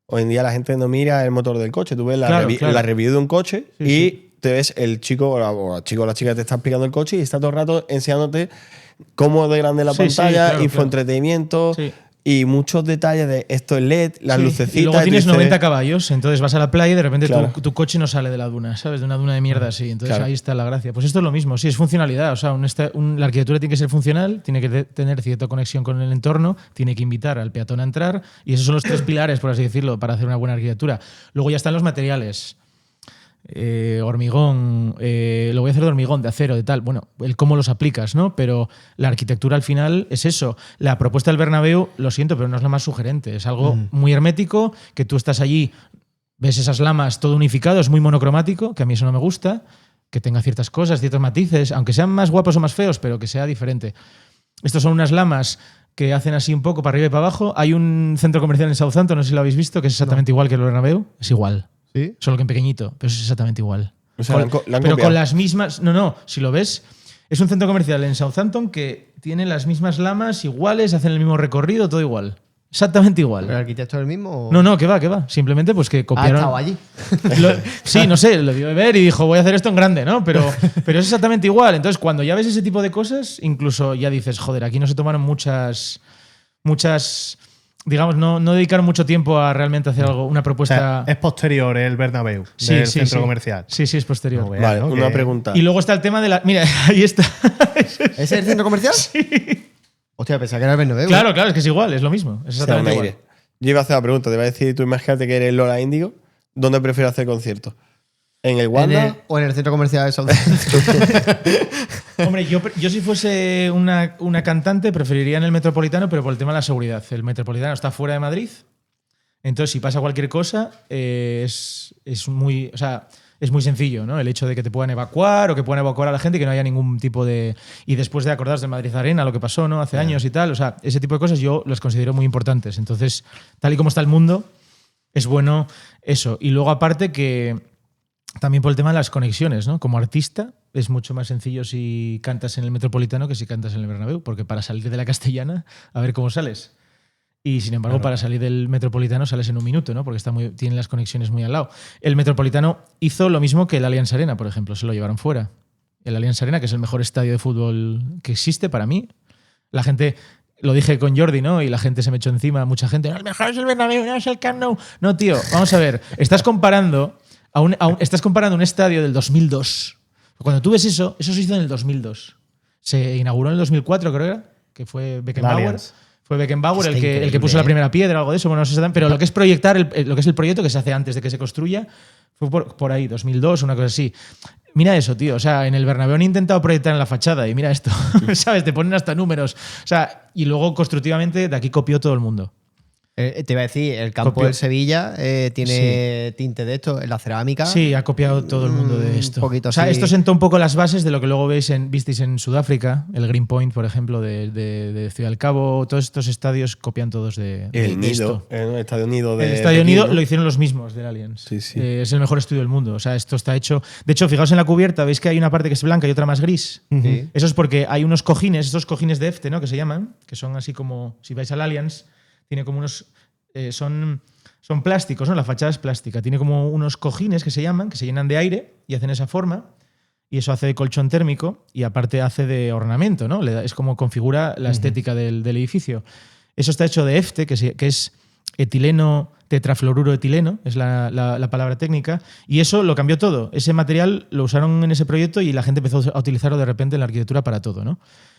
Hoy en día la gente no mira el motor del coche. Tú ves la review de un coche y te ves el chico o la chica que te está explicando el coche y está todo el rato enseñándote cómo de grande la pantalla, infoentretenimiento y muchos detalles de esto es LED, las lucecitas. Y luego tienes 90 caballos, entonces vas a la playa y de repente tu coche no sale de la duna, ¿sabes? De una duna de mierda así. Entonces ahí está la gracia. Pues esto es lo mismo, sí, es funcionalidad. O sea, la arquitectura tiene que ser funcional, tiene que tener cierta conexión con el entorno, tiene que invitar al peatón a entrar y esos son los 3 pilares, por así decirlo, para hacer una buena arquitectura. Luego ya están los materiales. Hormigón, lo voy a hacer de hormigón, de acero, de tal. Bueno, el cómo los aplicas, ¿no? Pero la arquitectura al final es eso. La propuesta del Bernabéu, lo siento, pero no es la más sugerente. Es algo muy hermético, que tú estás allí, ves esas lamas todo unificado, es muy monocromático, que a mí eso no me gusta, que tenga ciertas cosas, ciertos matices, aunque sean más guapos o más feos, pero que sea diferente. Estos son unas lamas que hacen así un poco para arriba y para abajo. Hay un centro comercial en Southampton, no sé si lo habéis visto, que es exactamente igual que el Bernabéu. Es igual. ¿Sí? Solo que en pequeñito, pero es exactamente igual. O sea, pero con las mismas... No, si lo ves, es un centro comercial en Southampton que tiene las mismas lamas iguales, hacen el mismo recorrido, todo igual. Exactamente igual. ¿El arquitecto es el mismo? O... No, que va. Simplemente pues que copiaron... estaba allí. Sí, no sé, lo dio de ver y dijo, voy a hacer esto en grande, ¿no? Pero es exactamente igual. Entonces, cuando ya ves ese tipo de cosas, incluso ya dices, joder, aquí no se tomaron muchas digamos, no dedicaron mucho tiempo a realmente hacer algo, una propuesta... O sea, es posterior el Bernabéu del centro comercial. Sí, es posterior. No, vale, ¿no? Una pregunta. Y luego está el tema de la... Mira, ahí está. ¿Ese es el centro comercial? Sí. Hostia, pensaba que era el Bernabéu. Claro, es que es igual, es lo mismo. Es exactamente igual. Yo iba a hacer la pregunta, te iba a decir, tú imagínate que eres Lola Índigo, ¿dónde prefieres hacer conciertos? ¿En el Wanda? ¿O en el centro comercial de Southampton? Hombre, yo si fuese una cantante preferiría en el Metropolitano, pero por el tema de la seguridad. El Metropolitano está fuera de Madrid, entonces si pasa cualquier cosa es muy sencillo, ¿no? El hecho de que te puedan evacuar o que puedan evacuar a la gente y que no haya ningún tipo de... Y después de acordaros del Madrid Arena, lo que pasó, ¿no? Hace años y tal, o sea, ese tipo de cosas yo las considero muy importantes. Entonces, tal y como está el mundo, es bueno eso. Y luego aparte que... También por el tema de las conexiones, ¿no? Como artista es mucho más sencillo si cantas en el Metropolitano que si cantas en el Bernabéu, porque para salir de la Castellana, a ver cómo sales. Y sin embargo, para salir del Metropolitano sales en un minuto, ¿no? Porque tiene las conexiones muy al lado. El Metropolitano hizo lo mismo que el Allianz Arena, por ejemplo, se lo llevaron fuera. El Allianz Arena, que es el mejor estadio de fútbol que existe para mí. La gente... Lo dije con Jordi, ¿no? Y la gente se me echó encima, mucha gente, no, el mejor es el Bernabéu, no es el Camp Nou. No, tío, vamos a ver, estás comparando un estadio del 2002. Cuando tú ves eso se hizo en el 2002. Se inauguró en el 2004, creo que era, que fue Beckenbauer. Fue Beckenbauer el que puso la primera piedra o algo de eso. Bueno, no sé, pero lo que es proyectar, lo que es el proyecto que se hace antes de que se construya, fue por ahí, 2002, una cosa así. Mira eso, tío. O sea, en el Bernabéu han intentado proyectar en la fachada y mira esto. ¿Sabes? Te ponen hasta números. O sea, y luego constructivamente de aquí copió todo el mundo. Te iba a decir, el campo del Sevilla tiene tinte de esto, en la cerámica. Sí, ha copiado todo el mundo de esto. Un poquito o sea, así. esto sentó un poco las bases de lo que luego visteis en Sudáfrica, el Green Point, por ejemplo, de Ciudad del Cabo. Todos estos estadios copian todos de Nido, el Estadio Nido de... El Estadio Nido lo hicieron los mismos del Allianz. Sí. Es el mejor estudio del mundo. O sea, esto está hecho... De hecho, fijaos en la cubierta, veis que hay una parte que es blanca y otra más gris. Sí. Eso es porque hay unos cojines, estos cojines de EFTE, ¿no? Que se llaman, que son así como... Si vais al Allianz, tiene como unos... son plásticos, ¿no? La fachada es plástica. Tiene como unos cojines que se llaman, que se llenan de aire y hacen esa forma. Y eso hace de colchón térmico y aparte hace de ornamento, ¿no? Es como configura la estética del edificio. Eso está hecho de EFTE, que es etileno, tetrafluoruro etileno, es la palabra técnica. Y eso lo cambió todo. Ese material lo usaron en ese proyecto y la gente empezó a utilizarlo de repente en la arquitectura para todo, ¿no?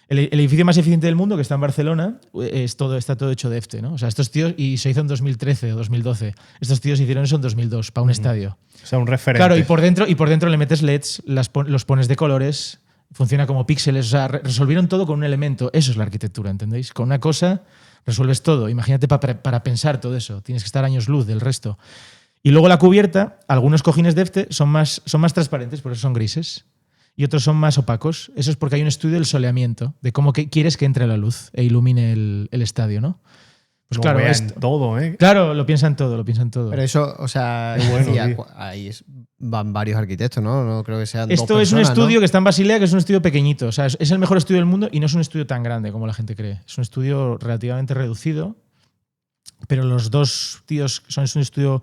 El edificio más eficiente del mundo, que está en Barcelona, está todo hecho de EFTE, ¿no? O sea, estos tíos, y se hizo en 2013 o 2012. Estos tíos hicieron eso en 2002, para un estadio. O sea, un referente. Claro, y por dentro le metes LEDs, los pones de colores, funciona como píxeles, o sea, resolvieron todo con un elemento. Eso es la arquitectura, ¿entendéis? Con una cosa resuelves todo. Imagínate para pensar todo eso. Tienes que estar años luz del resto. Y luego la cubierta, algunos cojines de EFTE son más transparentes, por eso son grises. Y otros son más opacos. Eso es porque hay un estudio del soleamiento, de cómo quieres que entre la luz e ilumine el estadio, ¿no? Pues no claro, vea esto- en todo, ¿eh? Claro, lo piensan todo, lo piensan todo. Pero eso, o sea, Qué bueno, decía, tío. ahí van varios arquitectos, ¿no? No creo que sean Esto dos es un personas, estudio ¿no? que está en Basilea, que es un estudio pequeñito. O sea, es el mejor estudio del mundo y no es un estudio tan grande como la gente cree. Es un estudio relativamente reducido, pero los dos tíos es un estudio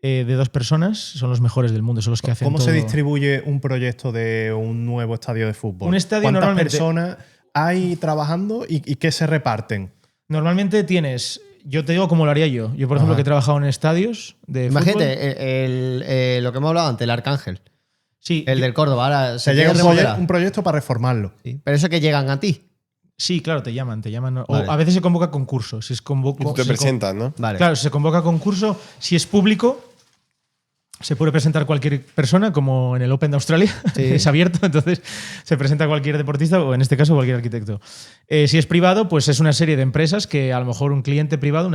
de 2 personas, son los mejores del mundo, son los que hacen ¿Cómo todo. se distribuye un proyecto de un nuevo estadio de fútbol? Un estadio ¿Cuántas normalmente- personas hay trabajando y qué se reparten? Normalmente tienes, yo te digo cómo lo haría yo. Yo, por ejemplo, Ajá. que he trabajado en estadios de fútbol. Imagínate lo que hemos hablado antes, el Arcángel, Sí, el del Córdoba. Ahora Se se llega quiere un remodelar. proyecto para reformarlo. Sí, pero eso que llegan a ti. sí, claro, te llaman. Vale. O a veces se convoca concurso. Si es Y tú te se presentas, ¿no? Vale. Claro, se convoca concurso. Si es público, se puede presentar cualquier persona, como en el Open de Australia. Sí. Es abierto, entonces se presenta cualquier deportista o en este caso cualquier arquitecto. Si es privado, pues es una serie de empresas que a lo mejor un cliente privado,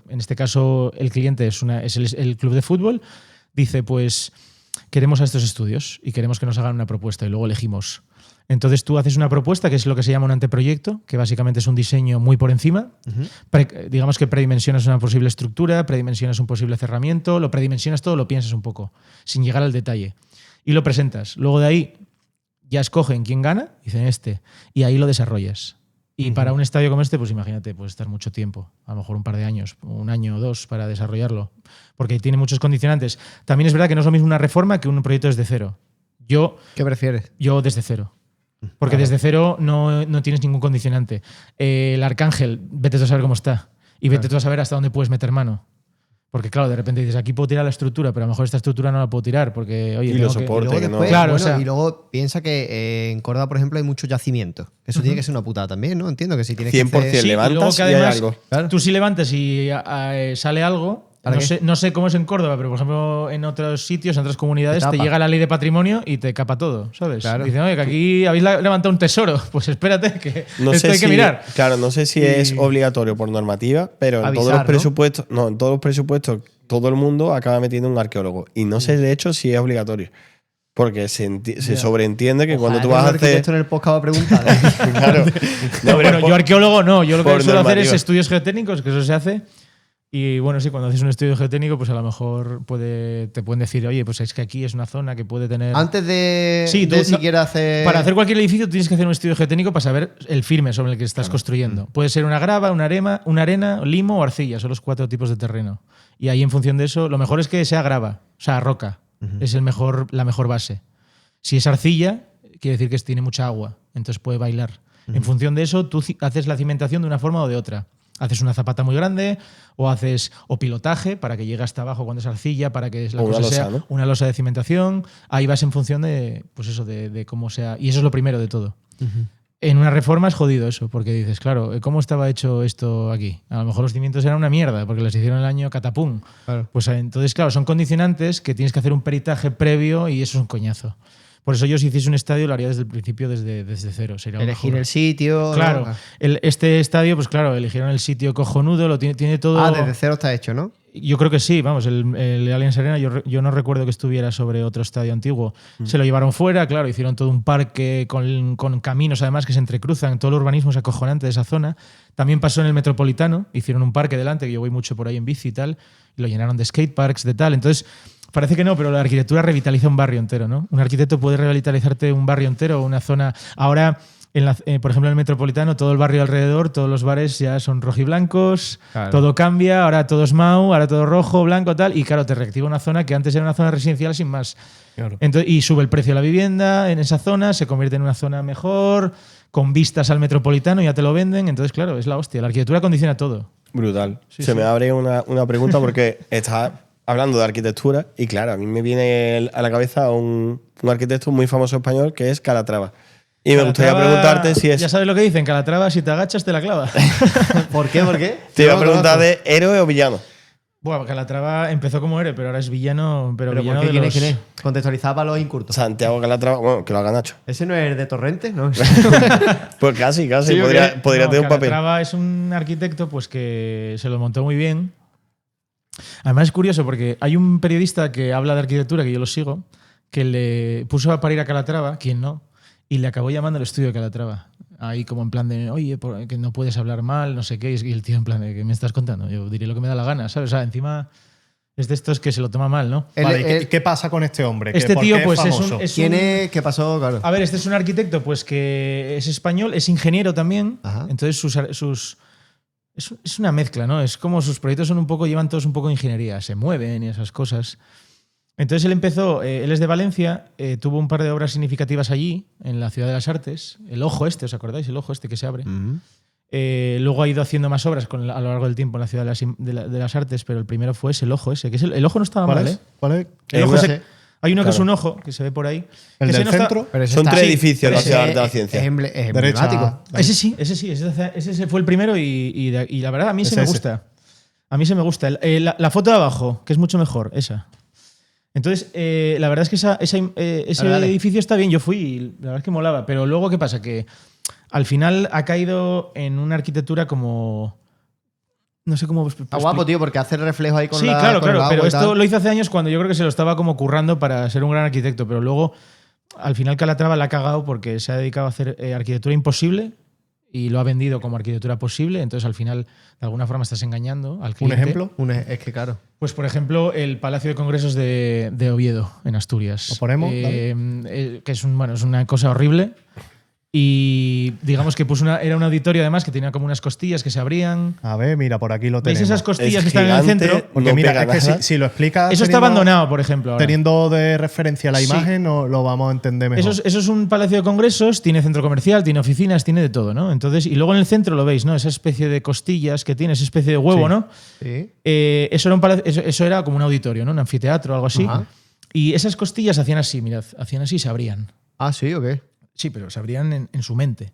en este caso el cliente es el club de fútbol, dice pues queremos a estos estudios y queremos que nos hagan una propuesta y luego elegimos. Entonces tú haces una propuesta que es lo que se llama un anteproyecto, que básicamente es un diseño muy por encima. Digamos que predimensionas una posible estructura, predimensionas un posible cerramiento, lo predimensionas todo, lo piensas un poco, sin llegar al detalle. Y lo presentas. Luego de ahí ya escogen quién gana, dicen este, y ahí lo desarrollas. Y para un estadio como este, pues imagínate, puede estar mucho tiempo, a lo mejor un par de años, 1 año o 2 para desarrollarlo, porque tiene muchos condicionantes. También es verdad que no es lo mismo una reforma que un proyecto desde cero. Yo ¿Qué prefieres? desde cero. Porque desde cero no tienes ningún condicionante. El Arcángel, vete tú a saber cómo está. Y vete tú a saber hasta dónde puedes meter mano. Porque claro, de repente dices, aquí puedo tirar la estructura, pero a lo mejor esta estructura no la puedo tirar porque, oye, Y tengo los que- soportes. Y luego que no- después, Claro, bueno, o sea- y luego piensa que en Córdoba, por ejemplo, hay muchos yacimientos. Eso tiene que ser una putada también, ¿no? Entiendo que si tienes 100% que hacer... Sí, y luego levantas que y hay además algo. Claro. tú si levantas y sale algo, ¿Para qué? no sé cómo es en Córdoba, pero por ejemplo en otros sitios, en otras comunidades, Te te tapa. llega la ley de patrimonio y te capa todo, ¿sabes? Claro. Dicen, oye, que aquí habéis levantado un tesoro. Pues espérate, que No esto sé hay si, que mirar. Claro, no sé si Y- es obligatorio por normativa, pero en todos Avisar, los ¿no? presupuestos, no, en todos los presupuestos, todo el mundo acaba metiendo un arqueólogo. Y no sé, de hecho, si es obligatorio. Porque se sobreentiende que cuando tú vas a hacer. Esto en el podcast va a preguntar. Claro. No, bueno, por- yo arqueólogo no, yo lo que por suelo hacer es normativa. estudios geotécnicos, que eso se hace. Y bueno, sí, cuando haces un estudio geotécnico, pues a lo mejor te pueden decir, oye, pues es que aquí es una zona que puede tener. Antes de, Sí, de tú- siquiera hacer... Para hacer cualquier edificio tienes que hacer un estudio geotécnico para saber el firme sobre el que estás construyendo. Puede ser una grava, una arena, limo o arcilla, son los 4 tipos de terreno. Y ahí en función de eso, lo mejor es que sea grava, o sea, roca. Es la mejor base. Si es arcilla, quiere decir que tiene mucha agua, entonces puede bailar. En función de eso, tú haces la cimentación de una forma o de otra. Haces una zapata muy grande o pilotaje para que llegue hasta abajo cuando es arcilla, para que la O una cosa losa, sea ¿no? una losa de cimentación. Ahí vas en función de, pues eso, de cómo sea. Y eso es lo primero de todo. En una reforma es jodido eso, porque dices, claro, ¿cómo estaba hecho esto aquí? A lo mejor los cimientos eran una mierda, porque les hicieron el año catapum. Claro. Pues entonces, claro, son condicionantes que tienes que hacer un peritaje previo y eso es un coñazo. Por eso yo si hiciese un estadio lo haría desde el principio, desde cero. Sería lo Elegir mejor. el sitio... Claro, ¿no? este estadio, pues claro, eligieron el sitio cojonudo, lo tiene todo. Ah, desde cero está hecho, ¿no? Yo creo que sí, vamos, el Allianz Arena, yo no recuerdo que estuviera sobre otro estadio antiguo. Se lo llevaron fuera, claro, hicieron todo un parque con caminos además que se entrecruzan, todo el urbanismo es acojonante de esa zona. También pasó en el Metropolitano, hicieron un parque delante, que yo voy mucho por ahí en bici y tal, y lo llenaron de skateparks, de tal. Entonces, parece que no, pero la arquitectura revitaliza un barrio entero, ¿no? Un arquitecto puede revitalizarte un barrio entero o una zona. Ahora, por ejemplo, en el Metropolitano, todo el barrio alrededor, todos los bares ya son rojiblancos, Claro. todo cambia, ahora todo es Mau, ahora todo rojo, blanco, tal, y claro, te reactiva una zona que antes era una zona residencial sin más. Claro. Entonces, y sube el precio de la vivienda en esa zona, se convierte en una zona mejor, con vistas al Metropolitano, ya te lo venden, entonces claro, es la hostia. La arquitectura condiciona todo. Brutal. Sí, Se sí. me abre una pregunta porque estás hablando de arquitectura y claro, a mí me viene a la cabeza un arquitecto muy famoso español que es Calatrava. Y me gustaría Calatrava, preguntarte si es... Ya sabes lo que dicen, Calatrava, si te agachas te la clava. ¿Por qué? ¿Por qué? Te iba a No, preguntar no, de héroe o villano. Bueno, Calatrava empezó como héroe, pero ahora es villano, pero ¿Pero villano por qué? de ¿Quién los... es? ¿Quién es? Contextualizaba para los incurtos. Santiago Calatrava, bueno, que lo haga Nacho. ¿Ese no es el de Torrente? ¿No? Pues casi, Sí, podría tener un papel. Calatrava es un arquitecto pues que se lo montó muy bien. Además es curioso porque hay un periodista que habla de arquitectura, que yo lo sigo, que le puso a parir a Calatrava, quien no, y le acabó llamando al estudio de Calatrava. Ahí como en plan de, oye, que no puedes hablar mal, no sé qué. Y el tío en plan de, ¿qué me estás contando? Yo diré lo que me da la gana, ¿sabes? O sea, encima es de estos que se lo toma mal, ¿no? Vale, ¿qué pasa con este hombre? Este ¿Por tío, qué pues famoso? ¿Quién es? ¿Qué pasó? Claro. A ver, este es un arquitecto, pues que es español, es ingeniero también. Ajá. Entonces es una mezcla, ¿no? Es como sus proyectos son un poco, llevan todos un poco de ingeniería, se mueven y esas cosas. Entonces él empezó, él es de Valencia, tuvo un par de obras significativas allí, en la Ciudad de las Artes. El Ojo este, ¿os acordáis? El Ojo este que se abre. Luego ha ido haciendo más obras a lo largo del tiempo en la Ciudad de las Artes, pero el primero fue ese, el Ojo ese. Que es el Ojo no estaba mal, ¿eh? ¿Cuál es? El Ojo ese- hay uno que Claro. es un ojo, que se ve por ahí. ¿El Ese del no está- centro? Pero ese Son está- tres sí, edificios pero la ese Ciudad de la Ciencia. Es Derecha. emblemático. Ese fue el primero y la verdad a mí Es se me ese. gusta. A mí se me gusta. La foto de abajo, que es mucho mejor, esa. Entonces, la verdad es que ese Dale. edificio está bien. Yo fui y la verdad es que molaba. Pero luego, ¿qué pasa? Que al final ha caído en una arquitectura como... No sé cómo... Está guapo, tío, porque hace el reflejo ahí con Sí, la claro, con el claro. agua Pero y esto tal. lo hizo hace años cuando yo creo que se lo estaba como currando para ser un gran arquitecto. Pero luego, al final, Calatrava la ha cagado porque se ha dedicado a hacer arquitectura imposible y lo ha vendido como arquitectura posible. Entonces, al final, de alguna forma, estás engañando al ¿Un cliente. ejemplo? Es que claro. Pues, por ejemplo, el Palacio de Congresos de Oviedo, en Asturias. ¿Lo ponemos? Que es una cosa horrible. Y digamos que era un auditorio además que tenía como unas costillas que se abrían. A ver, mira, por aquí lo ¿Veis tenemos. esas costillas Es que están en el gigante, centro? Porque no mira, pega es que nada. si lo explicas Eso está teniendo- abandonado, por ejemplo. ahora. Teniendo de referencia la Sí. imagen, no lo vamos a entender mejor. Eso es un palacio de congresos, tiene centro comercial, tiene oficinas, tiene de todo, ¿no? Entonces, y luego en el centro lo veis, ¿no? Esa especie de costillas que tiene, esa especie de huevo, Sí. ¿no? Sí. Eso era un palacio, eso era como un auditorio, ¿no? Un anfiteatro o algo así. Ajá. Y esas costillas hacían así, mirad, hacían así y se abrían. Ah, sí, ¿o qué? Sí, pero se abrían en su mente.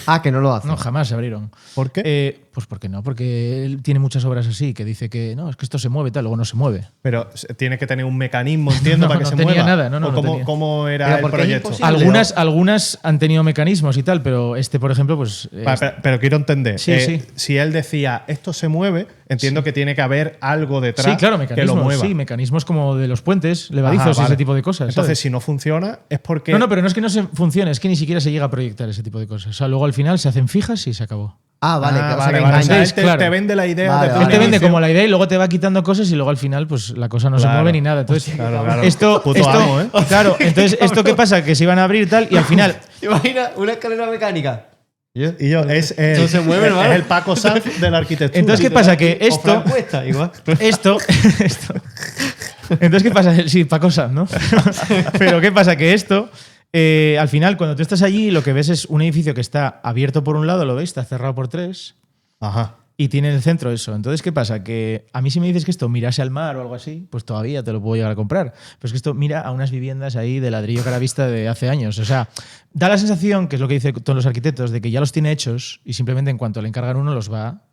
Ah, que no lo hace. No, jamás se abrieron. ¿Por qué? Pues porque no, porque él tiene muchas obras así que dice que no, es que esto se mueve tal, luego no se mueve. Pero tiene que tener un mecanismo, entiendo, No, para que no se tenía mueva. nada, no, ¿O no cómo, tenía. cómo era Pero el porque es proyecto? imposible. Algunas han tenido mecanismos y tal, pero este, por ejemplo, pues. Vale, pero quiero entender. Sí, sí. Si él decía esto se mueve, entiendo que tiene que haber algo detrás Sí, claro, que lo mecanismos. mueva. Sí, mecanismos como de los puentes, levadizos Ajá, y ese vale. tipo de cosas. Entonces, ¿sabes? si no funciona, es porque. No, pero no es que no se funcione, es que ni siquiera se llega a proyectar ese tipo de cosas. O sea, luego al final se hacen fijas y se acabó. Ah, vale. Ah, que, o sea, vale, que vale. O sea, engañáis. él te, claro. te vende la idea Vale, de vale. Él te vende como la idea y luego te va quitando cosas y luego al final pues la cosa no se Claro. mueve ni nada. Entonces, Claro, claro. esto, Puto amo, ¿eh? claro, entonces esto qué pasa, que se iban a abrir tal y al final Imagina una escalera mecánica. Y yo, es el, Eso se mueve, hermano. es el Paco Sanz de la arquitectura. Entonces, ¿qué pasa? Que O esto, Fran Cuesta, igual. esto. Entonces, ¿qué pasa? Sí, Paco Sanz, ¿no? Pero ¿qué pasa? Que esto, al final, cuando tú estás allí, lo que ves es un edificio que está abierto por un lado, ¿lo veis? Está cerrado por tres. Ajá. Y tiene en el centro eso. Entonces, ¿qué pasa? Que a mí si me dices que esto mirase al mar o algo así, pues todavía te lo puedo llegar a comprar. Pero es que esto mira a unas viviendas ahí de ladrillo caravista de hace años. O sea, da la sensación, que es lo que dicen todos los arquitectos, de que ya los tiene hechos y simplemente en cuanto le encargan uno los va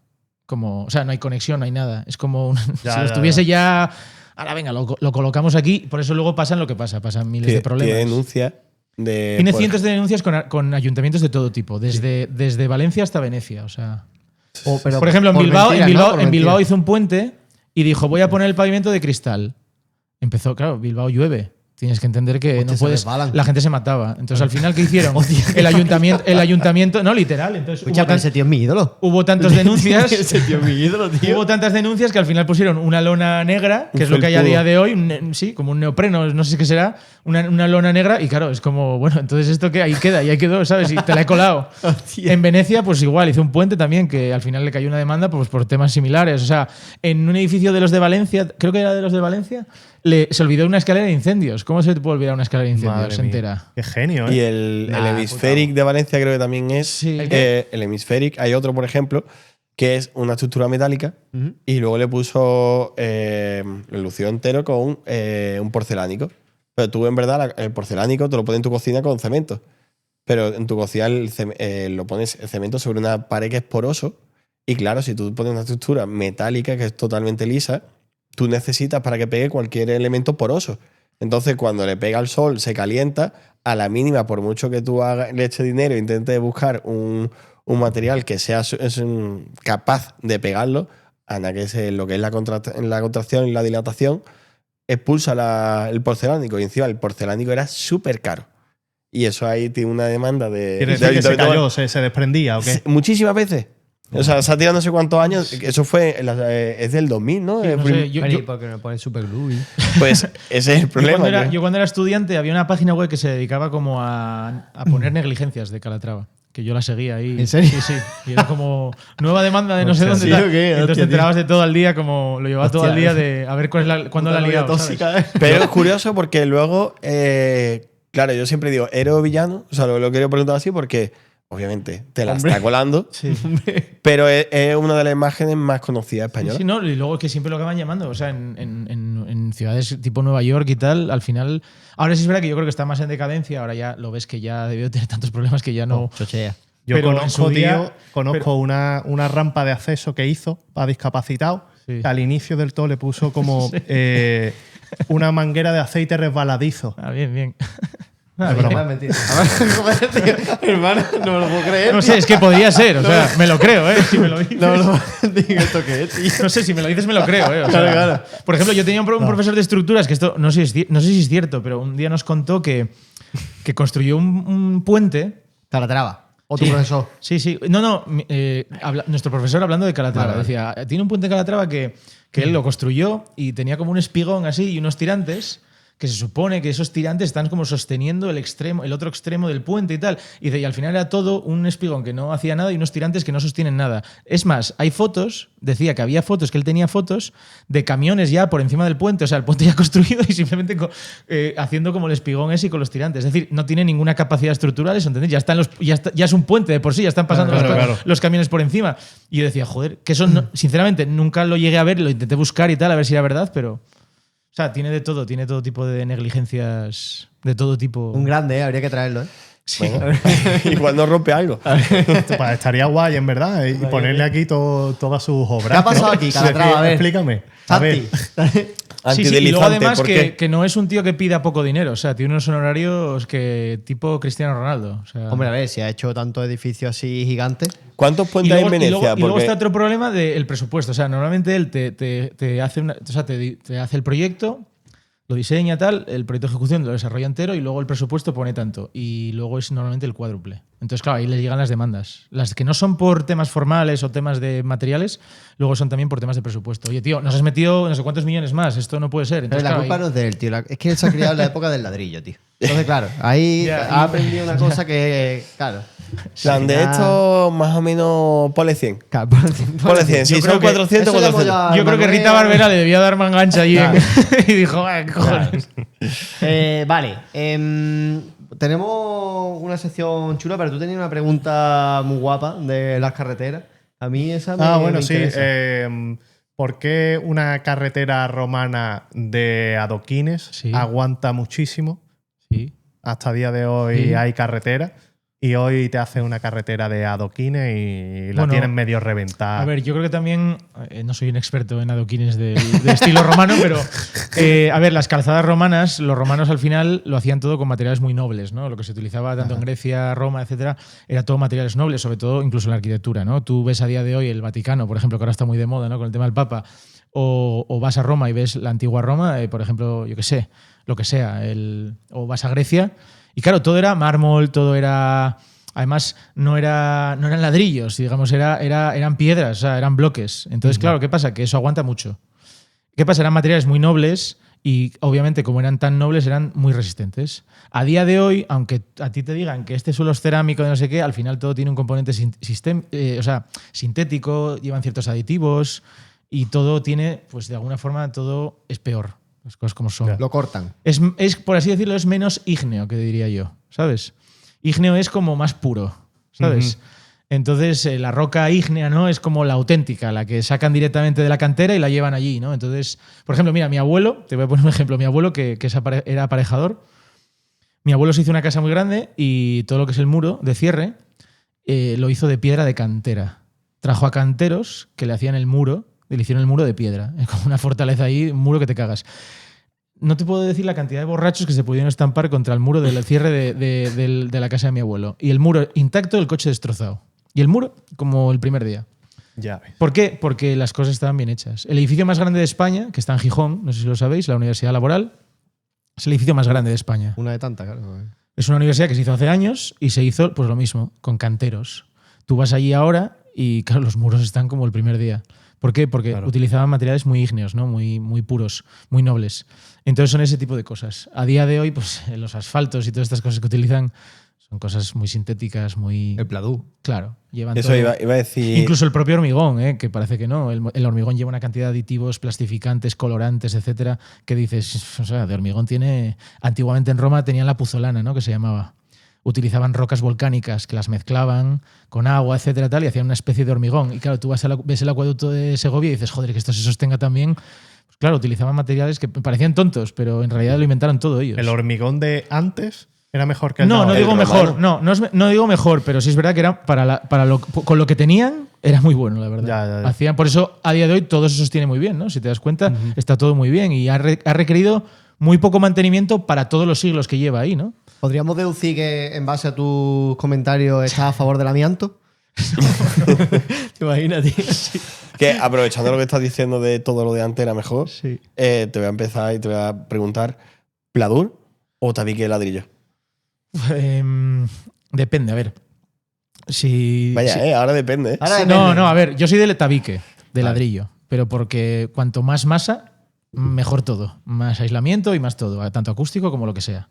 como... O sea, no hay conexión, no hay nada. Es como si Ya, los tuviese ya... Ahora venga, lo colocamos aquí. Por eso luego pasan lo que pasa. Pasan miles de problemas. Tiene denuncias de. Tiene pues, cientos de denuncias con ayuntamientos de todo tipo. Desde Valencia hasta Venecia. O sea... Pero Por ejemplo, en por Bilbao, mentiras, ¿no? Por en Bilbao mentiras. hizo un puente y dijo, voy a poner el pavimento de cristal. Empezó, claro, Bilbao llueve. Tienes que entender que Hostia, no se puedes. resbalan. La gente se mataba. Entonces, al final, ¿qué hicieron? el ayuntamiento. No, literal. Entonces, Escucha, pero ese tío es mi ídolo. hubo tantas denuncias. Ese tío es mi ídolo, tío. Hubo tantas denuncias que al final pusieron una lona negra, que Un es lo que hay a felpudo. día de hoy, sí, como un neopreno, no sé qué será, una lona negra, y claro, es como, bueno, entonces esto que ahí queda, y ahí quedó, ¿sabes? Y te la he colado. En Venecia, pues igual, hizo un puente también, que al final le cayó una demanda pues, por temas similares. O sea, en un edificio de los de Valencia, creo que era de los de Valencia, se olvidó una escalera de incendios. ¿Cómo se te puede olvidar una escalera de incendios Madre mía. entera? Qué genio, ¿eh? Y el Nah, Hemispheric de Valencia creo que también es. Sí. El Hemispheric, hay otro, por ejemplo, que es una estructura metálica y luego le puso. Lo lució entero con un porcelánico. Pero tú, en verdad, el porcelánico te lo pones en tu cocina con cemento. Pero en tu cocina lo pones el cemento sobre una pared que es poroso. Y claro, si tú pones una estructura metálica que es totalmente lisa, tú necesitas para que pegue cualquier elemento poroso. Entonces, cuando le pega al sol, se calienta. A la mínima, por mucho que tú le eches dinero e intentes buscar un material que sea capaz de pegarlo, anda que lo que es la contracción y la dilatación, expulsa el porcelánico. Y encima el porcelánico era súper caro. Y eso ahí tiene una demanda de. ¿Quiere decir que se cayó, se desprendía o qué? Muchísimas veces. O sea, se ha tirado no sé cuántos años. Eso fue. Es del 2000, ¿no? No sé, Porque me ponen superglue. Pues ese es el problema. Yo cuando era estudiante había una página web que se dedicaba como a poner negligencias de Calatrava. Que yo la seguía ahí. ¿En serio? Sí, sí. Y era como nueva demanda de no sé dónde. ¿sí tal. o qué? Y entonces Hostia, te enterabas de todo al día, como lo llevaba todo el día de a ver cuándo la ha liado. tóxica, ¿sabes? Pero es curioso porque luego. Claro, yo siempre digo héroe o villano. O sea, lo quería preguntar así porque, obviamente, te la está colando. Sí. Pero es una de las imágenes más conocidas españolas. Sí, no, y luego que siempre lo acaban llamando, o sea, en ciudades tipo Nueva York y tal, al final. Ahora sí es verdad que yo creo que está más en decadencia, ahora ya lo ves que ya debió tener tantos problemas que ya no. Chochea. Yo pero en conozco, su día- tío, conozco una rampa de acceso que hizo para discapacitados. Sí. Que al inicio del todo le puso como una manguera de aceite resbaladizo. Ah, bien, bien. Es broma. Es mentira. Joder, tío. Hermano, no me lo puedo creer. No sé, es que podría ser, o sea, me lo creo, ¿eh? Si me lo dices. Digo, ¿esto qué es, tío? No sé, si me lo dices me lo creo, ¿eh? O sea, Claro. Por ejemplo, yo tenía un profesor de estructuras, que esto no sé si es cierto, pero un día nos contó que construyó un puente. Calatrava. O tu Sí. profesor. Sí. No, nuestro profesor hablando de Calatrava. Vale. Decía, tiene un puente de Calatrava que él lo construyó y tenía como un espigón así y unos tirantes que se supone que esos tirantes están como sosteniendo el otro extremo del puente y tal. Y al final era todo un espigón que no hacía nada y unos tirantes que no sostienen nada. Es más, hay fotos, decía que había fotos, que él tenía fotos de camiones ya por encima del puente, o sea, el puente ya construido y simplemente haciendo como el espigón ese y con los tirantes. Es decir, no tiene ninguna capacidad estructural, ¿eso entendéis? Ya es un puente de por sí, ya están pasando Claro. los camiones por encima. Y yo decía, joder, que eso sinceramente nunca lo llegué a ver, lo intenté buscar y tal, a ver si era verdad, pero. O sea, tiene todo tipo de negligencias, de todo tipo. Un grande, habría que traerlo, ¿eh? Sí. Bueno, igual no rompe algo. Pues estaría guay, en verdad, y ponerle aquí todas sus obras. ¿Qué ha pasado ¿no? aquí, Calatrava? A ver. Explícame. A ver. Santi. Sí, y luego Antideslizante, además ¿por qué? que no es un tío que pida poco dinero, o sea, tiene unos honorarios que tipo Cristiano Ronaldo. O sea, Hombre, a ver, si ha hecho tanto edificio así gigante. ¿Cuántos y puentes hay en luego, Venecia? y luego Porque está otro problema del presupuesto. O sea, normalmente él te hace te hace el proyecto, lo diseña tal, el proyecto de ejecución lo desarrolla entero y luego el presupuesto pone tanto. Y luego es normalmente el cuádruple. Entonces, claro, ahí le llegan las demandas. Las que no son por temas formales o temas de materiales, luego son también por temas de presupuesto. Oye, tío, nos has metido no sé cuántos millones más, esto no puede ser. Pero Entonces, la claro, culpa ahí- no es de él, tío. Es que él se ha criado en la época del ladrillo, tío. Entonces, claro, ahí Ya. ha aprendido una cosa que, claro. plan de esto, más o menos, ponle 100. Claro, Ponle 100. Si Yo creo son que 400, eso le hemos 400. ya- Yo creo que Manuel- Rita Barbera le debía dar mangancha allí Claro. y dijo, "Ah, ¿qué cojones?". Vale. Tenemos una sección chula, pero tú tenías una pregunta muy guapa de las carreteras. A mí esa me Sí. interesa. ¿Por qué una carretera romana de adoquines Sí. aguanta muchísimo? Sí. Hasta día de hoy Sí. hay carretera. Y hoy te hacen una carretera de adoquines y la Bueno, tienen medio reventada. A ver, yo creo que también, no soy un experto en adoquines de estilo romano, pero a ver, las calzadas romanas, los romanos al final lo hacían todo con materiales muy nobles, ¿no? Lo que se utilizaba tanto en Grecia, Roma, etcétera, era todo materiales nobles, sobre todo incluso en la arquitectura, ¿no? Tú ves a día de hoy el Vaticano, por ejemplo, que ahora está muy de moda, ¿no? Con el tema del Papa, o vas a Roma y ves la antigua Roma, por ejemplo, yo qué sé, lo que sea, o vas a Grecia. Y claro, todo era mármol, todo era. Además, no eran ladrillos, digamos, eran piedras, o sea, eran bloques. Entonces, claro, ¿qué pasa? Que eso aguanta mucho. ¿Qué pasa? Eran materiales muy nobles y, obviamente, como eran tan nobles, eran muy resistentes. A día de hoy, aunque a ti te digan que este suelo es cerámico de no sé qué, al final todo tiene un componente sintético, llevan ciertos aditivos y todo tiene, pues de alguna forma, todo es peor. Las cosas como son. Lo cortan. Es, por así decirlo, es menos ígneo, que diría yo, ¿sabes? Ígneo es como más puro, ¿sabes? Entonces, la roca ígnea, ¿no? Es como la auténtica, la que sacan directamente de la cantera y la llevan allí, ¿no? Entonces, por ejemplo, mira, mi abuelo, te voy a poner un ejemplo, mi abuelo, que era aparejador, mi abuelo se hizo una casa muy grande y todo lo que es el muro de cierre lo hizo de piedra de cantera. Trajo a canteros que le hacían el muro, y le hicieron el muro de piedra. Es como una fortaleza ahí, un muro que te cagas. No te puedo decir la cantidad de borrachos que se pudieron estampar contra el muro del cierre de la casa de mi abuelo. Y el muro intacto, el coche destrozado. Y el muro como el primer día. Ya ves. ¿Por qué? Porque las cosas estaban bien hechas. El edificio más grande de España, que está en Gijón, no sé si lo sabéis, la Universidad Laboral, es el edificio más grande de España. Una de tantas, claro. Es una universidad que se hizo hace años y se hizo pues lo mismo, con canteros. Tú vas allí ahora y claro, los muros están como el primer día. ¿Por qué? Porque utilizaban materiales muy ígneos, ¿no? Muy puros, muy nobles. Entonces son ese tipo de cosas. A día de hoy, pues los asfaltos y todas estas cosas que utilizan son cosas muy sintéticas, muy... El Pladur. Claro, llevan Eso todo. iba a decir. Incluso el propio hormigón, que parece que no. El hormigón lleva una cantidad de aditivos, plastificantes, colorantes, etcétera, que dices, o sea, de hormigón tiene... Antiguamente en Roma tenían la puzolana, ¿no? Que se llamaba. Utilizaban rocas volcánicas que las mezclaban con agua, etcétera, tal, y hacían una especie de hormigón. Y claro, tú ves el acueducto de Segovia y dices, joder, que esto se sostenga también. Pues claro, utilizaban materiales que parecían tontos, pero en realidad lo inventaron todo ellos. ¿El hormigón de antes era mejor que el de No, ahora? no digo romano. mejor. No digo mejor, pero sí es verdad que era con lo que tenían era muy bueno, la verdad. Ya. Hacían, por eso a día de hoy todo se sostiene muy bien, ¿no? Si te das cuenta, está todo muy bien y ha requerido muy poco mantenimiento para todos los siglos que lleva ahí, ¿no? ¿Podríamos deducir que en base a tus comentarios estás a favor del amianto? ¿Te imaginas, tío? Que aprovechando lo que estás diciendo de todo lo de antes era mejor, Sí. te voy a empezar y te voy a preguntar: ¿Pladur o tabique de ladrillo? Depende, a ver. Si, Vaya, si- ahora depende. Ahora No, a ver, yo soy del tabique, de Vale. ladrillo, pero porque cuanto más masa, mejor todo. Más aislamiento y más todo, tanto acústico como lo que sea.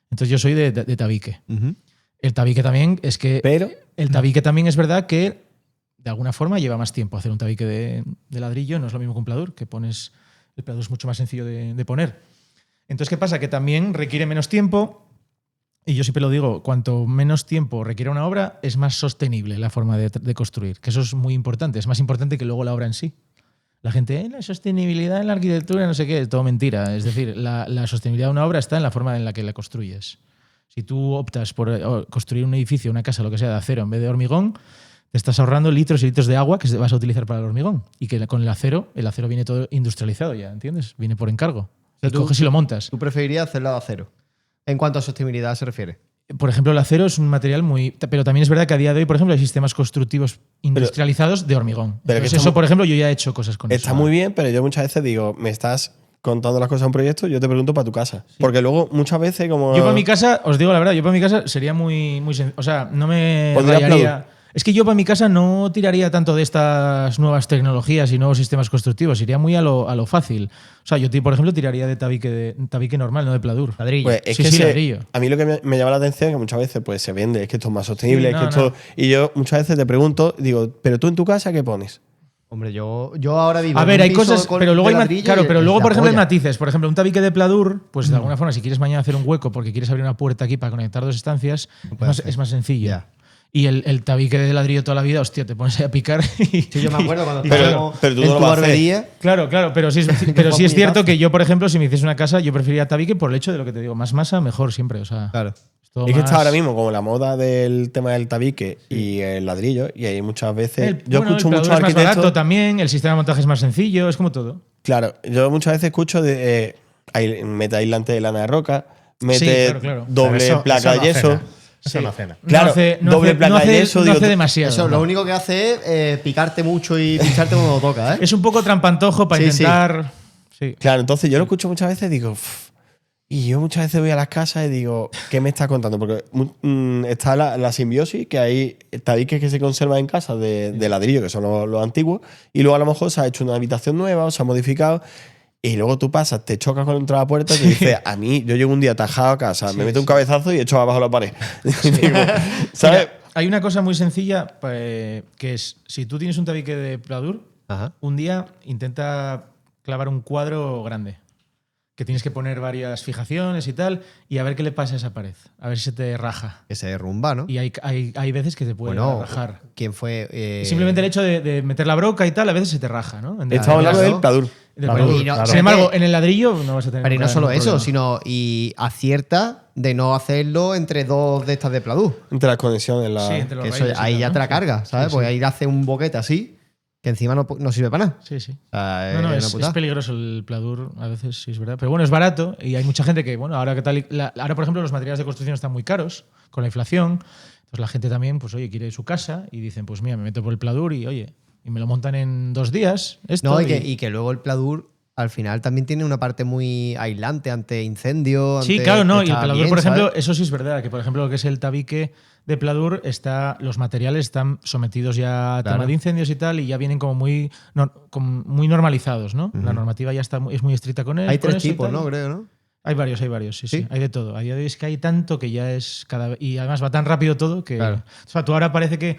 Entonces yo soy de tabique. Ujú. El tabique también es que... Pero El tabique también es verdad que de alguna forma lleva más tiempo hacer un tabique de ladrillo, no es lo mismo que un pladur, que pones... El pladur es mucho más sencillo de poner. Entonces, ¿qué pasa? Que también requiere menos tiempo. Y yo siempre lo digo, cuanto menos tiempo requiere una obra, es más sostenible la forma de construir. Que eso es muy importante. Es más importante que luego la obra en sí. La gente, la sostenibilidad en la arquitectura, no sé qué, es todo mentira. Es decir, la sostenibilidad de una obra está en la forma en la que la construyes. Si tú optas por construir un edificio, una casa, lo que sea, de acero en vez de hormigón, te estás ahorrando litros y litros de agua que vas a utilizar para el hormigón. Y que con el acero viene todo industrializado ya, ¿entiendes? Viene por encargo. sea, Y tú- coges y lo montas. ¿Tú preferirías hacerlo de acero? En cuanto a sostenibilidad se refiere. Por ejemplo, el acero es un material muy... Pero también es verdad que a día de hoy, por ejemplo, hay sistemas constructivos industrializados de hormigón. pero que Entonces, está eso, muy- por ejemplo, yo ya he hecho cosas con está eso. muy bien, pero yo muchas veces digo, me estás contando las cosas de un proyecto, yo te pregunto para tu casa. Porque luego muchas veces como... Yo para mi casa, os digo la verdad, yo para mi casa sería muy o sea, no me ¿Pondrías rayaría. Pladur? Es que yo para mi casa no tiraría tanto de estas nuevas tecnologías y nuevos sistemas constructivos, iría muy a lo fácil. O sea, yo, por ejemplo, tiraría de tabique normal, no de pladur. Ladrillo. Pues es Sí, que sí, ladrillo. a mí lo que me llama la atención es que muchas veces pues, se vende, es que esto es más sostenible, Sí, es que no, esto... no. Y yo muchas veces te pregunto, digo, ¿pero tú en tu casa qué pones? Hombre, yo ahora vivo A en ver, un hay piso cosas, con- pero luego de hay ladrillo claro, y pero es luego, la por ejemplo, hay polla. matices. Por ejemplo, un tabique de pladur, pues de alguna forma, si quieres mañana hacer un hueco porque quieres abrir una puerta aquí para conectar dos estancias, es más sencillo. Ya. Y el tabique de ladrillo toda la vida, hostia, te pones ahí a picar y, Sí, yo me acuerdo cuando y- estábamos pero tú en no lo tu vas a hacer. barbería. Claro, pero sí es fue cierto puñetazo. que yo, por ejemplo, si me hiciese una casa, yo preferiría tabique por el hecho de lo que te digo, más masa, mejor siempre. O sea, Claro. es todo Es que más- está ahora mismo como la moda del tema del tabique y el ladrillo, y ahí muchas veces... yo escucho el muchos pladur es más barato arquitectos... también, el sistema de montaje es más sencillo, es como todo. Claro, yo muchas veces escucho de... mete aislante de lana de roca, mete claro. doble Pero eso- placa eso de no yeso... cena. Eso no cena. Claro, doble placa de yeso, no digo, hace tú- demasiado. Eso ¿no? lo único que hace es picarte mucho y pincharte cuando toca, ¿eh? Es un poco trampantojo para Sí, sí. intentar. Sí. Claro, entonces yo lo escucho muchas veces y digo... "Uf". Y yo muchas veces voy a las casas y digo, ¿qué me está contando? Porque está la simbiosis, que hay tabiques que se conservan en casa de ladrillo, que son los antiguos, y luego a lo mejor se ha hecho una habitación nueva o se ha modificado, y luego tú pasas, te chocas contra la puerta y te dices, a mí, yo llego un día atajado a casa, me meto un cabezazo y echo abajo la pared. Digo, ¿sabes? Mira, hay una cosa muy sencilla que es: si tú tienes un tabique de pladur, Ajá. un día intenta clavar un cuadro grande. Que tienes que poner varias fijaciones y tal, y a ver qué le pasa a esa pared. A ver si se te raja. Que se derrumba, ¿no? Y hay veces que te puede Bueno, rajar. ¿quién fue? Y simplemente el hecho de meter la broca y tal, a veces se te raja, ¿no? Estamos hablando claro. del pladur. Del Claro, pladur. y no- Sin pero embargo, que- en el ladrillo no vas a tener Pero y no nunca solo ningún eso, problema. sino y acierta de no hacerlo entre dos de estas de Pladur. Entre las conexiones. Sí, entre los Que eso, raíles y ahí tal, ya ¿no? te la carga, ¿sabes? Sí, Porque sí. ahí hace un boquete así que encima no sirve para nada. Sí, sí. O sea, No, una es putada. peligroso el pladur a veces, sí es verdad. Pero bueno, es barato y hay mucha gente que, bueno, ahora que tal, ahora por ejemplo los materiales de construcción están muy caros con la inflación. Entonces la gente también, pues oye, quiere su casa y dicen, pues mira, me meto por el pladur y oye, y me lo montan en 2 días. Esto No, y- y que luego el Pladur al final también tiene una parte muy aislante ante incendios. Sí, ante- claro, no. Y el está pladur, bien, por ejemplo, ¿sabes? eso sí es verdad, que por ejemplo lo que es el tabique de pladur, los materiales están sometidos ya a Claro. tema de incendios y tal, y ya vienen como muy, como muy normalizados, ¿no? La Ujú. normativa ya es muy estricta con él. Hay con 3 eso y tipos, tal. ¿no? Creo, ¿no? Hay varios, sí, ¿Sí? sí. Hay de todo. A día de hoy es que hay tanto que ya es cada vez. Y además va tan rápido todo que. Claro. O sea, tú ahora parece que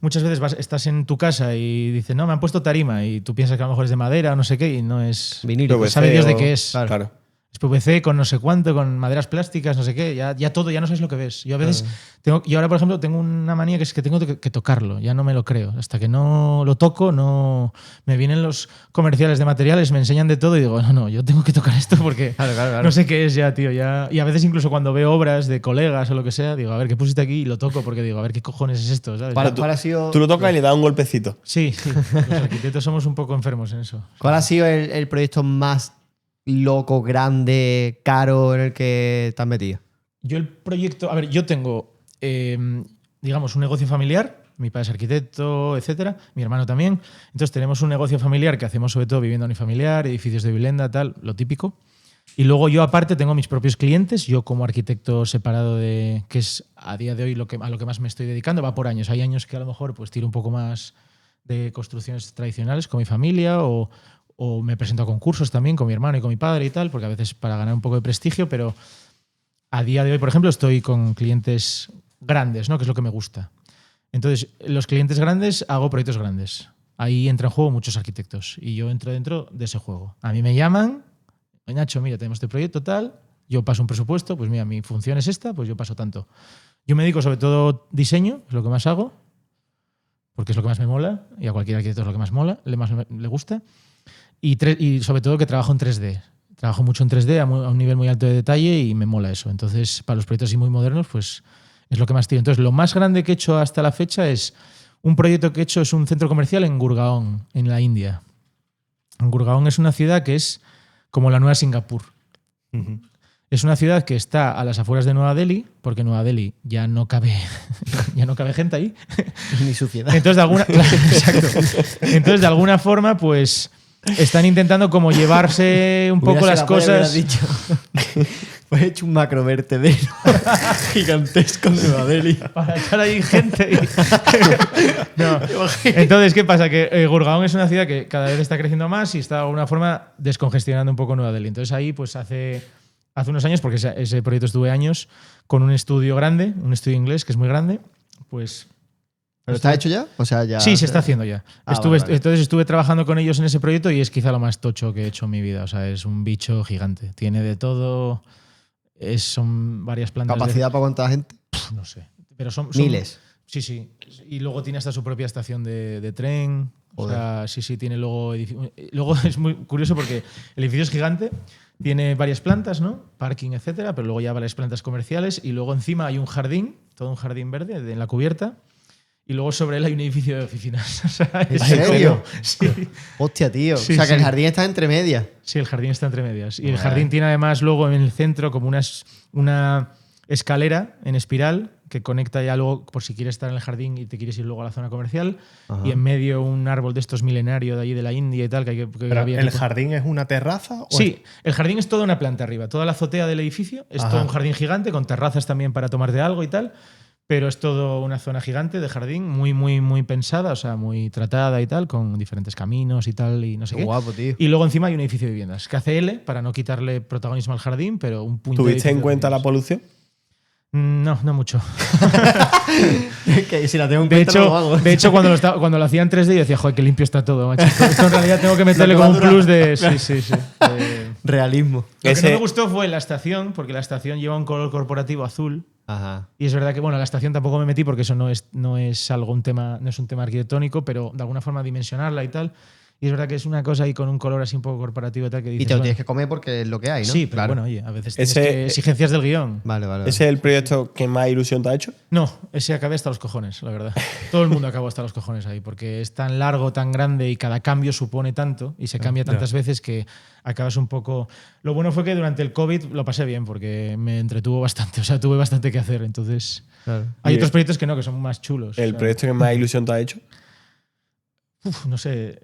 muchas veces estás en tu casa y dices, no, me han puesto tarima, y tú piensas que a lo mejor es de madera o no sé qué, y no es. Vinílico. PVC Sabe Dios de o- qué es. Claro. Es PVC con no sé cuánto, con maderas plásticas, no sé qué. Ya todo, ya no sabes lo que ves. Yo a veces. Yo ahora, por ejemplo, tengo una manía que es que tengo que tocarlo. Ya no me lo creo. Hasta que no lo toco, no. Me vienen los comerciales de materiales, me enseñan de todo y digo, no, yo tengo que tocar esto porque Claro. no sé qué es ya, tío. Ya. Y a veces incluso cuando veo obras de colegas o lo que sea, digo, a ver, ¿qué pusiste aquí? Y lo toco porque digo, a ver, ¿qué cojones es esto? ¿Sabes? ¿Cuál ha sido, Tú lo tocas y le das un golpecito. Sí, sí. Los arquitectos somos un poco enfermos en eso. ¿Cuál ha sido el proyecto más loco, grande, caro en el que te has metido? Yo el proyecto, a ver, yo tengo, digamos, un negocio familiar. Mi padre es arquitecto, etcétera. Mi hermano también. Entonces tenemos un negocio familiar que hacemos sobre todo vivienda unifamiliar, edificios de vivienda, tal, lo típico. Y luego yo aparte tengo mis propios clientes. Yo como arquitecto separado de, que es a día de hoy a lo que más me estoy dedicando, va por años. Hay años que a lo mejor pues tiro un poco más de construcciones tradicionales con mi familia o me presento a concursos también con mi hermano y con mi padre y tal, porque a veces para ganar un poco de prestigio, pero a día de hoy, por ejemplo, estoy con clientes grandes, ¿no? Que es lo que me gusta. Entonces, los clientes grandes hago proyectos grandes. Ahí entra en juego muchos arquitectos y yo entro dentro de ese juego. A mí me llaman, oye, Nacho, mira, tenemos este proyecto tal, yo paso un presupuesto, pues mira, mi función es esta, pues yo paso tanto. Yo me dedico sobre todo diseño, es lo que más hago, porque es lo que más me mola y a cualquier arquitecto es lo que más mola, le gusta. Y sobre todo que trabajo en 3D. Trabajo mucho en 3D a un nivel muy alto de detalle y me mola eso. Entonces, para los proyectos así muy modernos, pues es lo que más tiro. Entonces, lo más grande que he hecho hasta la fecha es un proyecto que he hecho, es un centro comercial en Gurgaon, en la India. Gurgaon es una ciudad que es como la nueva Singapur. Ujú. Es una ciudad que está a las afueras de Nueva Delhi, porque Nueva Delhi ya no cabe gente ahí. Ni suciedad. Entonces, exacto. Entonces, de alguna forma, pues están intentando como llevarse un poco las cosas. Dicho. Pues he hecho un macrovertedero gigantesco en Nueva Delhi. Para echar ahí gente. No. Entonces, ¿qué pasa? Que Gurgaon es una ciudad que cada vez está creciendo más y está de alguna forma descongestionando un poco Nueva Delhi. Entonces ahí, pues hace unos años, porque ese proyecto estuve años, con un estudio grande, un estudio inglés que es muy grande, pues... ¿Pero está hecho ya? O sea, ya. Sí, se está haciendo ya. Ah, vale. Entonces estuve trabajando con ellos en ese proyecto y es quizá lo más tocho que he hecho en mi vida. O sea, es un bicho gigante. Tiene de todo. Son varias plantas. ¿Capacidad para cuánta gente? No sé. Pero son Miles. Sí, sí. Y luego tiene hasta su propia estación de tren. O sea, sí, tiene luego... Luego es muy curioso porque el edificio es gigante, tiene varias plantas, ¿no? Parking, etcétera, pero luego ya varias plantas comerciales y luego encima hay un jardín, todo un jardín verde en la cubierta. Y luego sobre él hay un edificio de oficinas. O sea, ¿En serio? Sí. Hostia, tío. Sí, o sea, que sí. el jardín está entre medias. Sí, el jardín está entre medias. Y el Vale. jardín tiene además luego en el centro como una escalera en espiral que conecta ya luego, por si quieres estar en el jardín y te quieres ir luego a la zona comercial. Ajá. Y en medio un árbol de estos milenario de allí de la India y tal. Que Pero había ¿el que- jardín es una terraza? ¿O Sí, el jardín es toda una planta arriba. Toda la azotea del edificio es Ajá. todo un jardín gigante con terrazas también para tomarte algo y tal. Pero es todo una zona gigante de jardín, muy, muy, muy pensada, o sea, muy tratada y tal, con diferentes caminos y tal, y no sé Qué qué. guapo, tío. Y luego encima hay un edificio de viviendas, que hace L para no quitarle protagonismo al jardín, pero un puño de ¿Tuviste en edificios de cuenta la viviendas. polución? No mucho. Que si la tengo en De cuenta, no lo hago. hecho cuando lo hacía en 3D yo decía, joder, qué limpio está todo, macho. Esto en realidad tengo que meterle como un plus de... Sí. Realismo. Lo que Ese- no me gustó fue la estación, porque la estación lleva un color corporativo azul. Ajá. Y es verdad que, bueno, la estación tampoco me metí porque eso no es un tema arquitectónico, pero de alguna forma dimensionarla y tal. Y es verdad que es una cosa ahí con un color así un poco corporativo y tal que dices, Y te lo bueno, tienes que comer porque es lo que hay, ¿no? sí, pero Claro. bueno, oye, a veces tienes Ese- que exigencias del guión. Vale. ¿Ese es el proyecto que más ilusión te ha hecho? No, ese acabé hasta los cojones, la verdad. Todo el mundo acabó hasta los cojones ahí, porque es tan largo, tan grande y cada cambio supone tanto y se cambia tantas veces que acabas un poco... Lo bueno fue que durante el COVID lo pasé bien porque me entretuvo bastante, o sea, tuve bastante que hacer, entonces... Claro. Hay Y otros proyectos que no, que son más chulos. ¿El o sea, proyecto que más ilusión te ha hecho? no sé.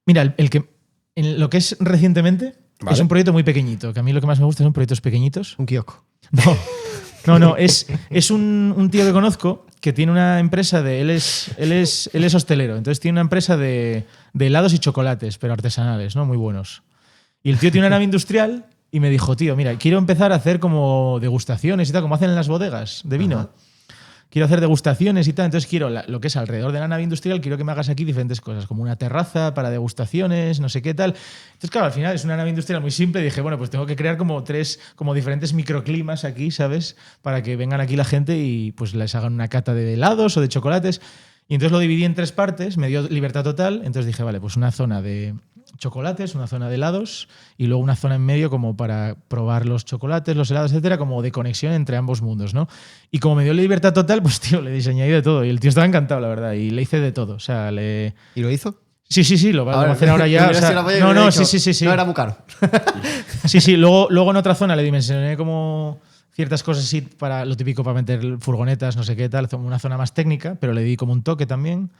Mira, el que En lo que es recientemente, Vale. es un proyecto muy pequeñito, que a mí lo que más me gusta son proyectos pequeñitos. Un kiosco. No, es un tío que conozco que tiene una empresa de... Él es hostelero, entonces tiene una empresa de helados y chocolates, pero artesanales, ¿no? Muy buenos. Y el tío tiene una nave industrial y me dijo, tío, mira, quiero empezar a hacer como degustaciones y tal, como hacen en las bodegas de vino. Ajá. Quiero hacer degustaciones y tal, entonces quiero lo que es alrededor de la nave industrial, quiero que me hagas aquí diferentes cosas, como una terraza para degustaciones, no sé qué tal. Entonces, claro, al final es una nave industrial muy simple y dije, bueno, pues tengo que crear como diferentes microclimas aquí, ¿sabes? Para que vengan aquí la gente y pues les hagan una cata de helados o de chocolates. Y entonces lo dividí en 3 partes, me dio libertad total, entonces dije, vale, pues una zona de chocolates, una zona de helados y luego una zona en medio como para probar los chocolates, los helados, etcétera, como de conexión entre ambos mundos, ¿no? Y como me dio libertad total, pues tío, le diseñé de todo y el tío estaba encantado, la verdad, y le hice de todo, o sea, ¿Y lo hizo? Sí, lo va a hacer ahora ya. O sea, no, sí. No era muy caro. Sí. Luego en otra zona le dimensioné como ciertas cosas así para lo típico para meter furgonetas, no sé qué tal, una zona más técnica, pero le di como un toque también.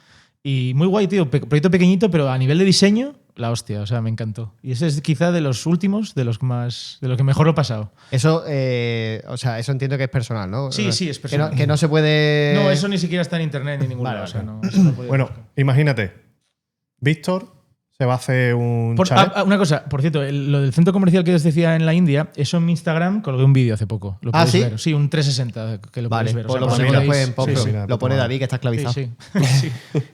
Y muy guay, tío. Proyecto pequeñito, pero a nivel de diseño, la hostia. O sea, me encantó. Y ese es quizá de los últimos, de los que mejor lo he pasado. Eso, o sea, eso entiendo que es personal, ¿no? Sí, es personal. Que no se puede. No, eso ni siquiera está en internet ni en ningún Vale, lado. O sea, vale. no, eso no puede Bueno, buscar. imagínate, Víctor se va a hacer un chalet. Una cosa, por cierto, lo del centro comercial que os decía en la India, eso en mi Instagram colgué un vídeo hace poco. Lo podéis ¿sí? ver. Sí, un 360 que lo Vale, podéis ver. pues lo por si ponemos podéis- después en post. sí, sí. Lo pone David, que está esclavizado. Sí.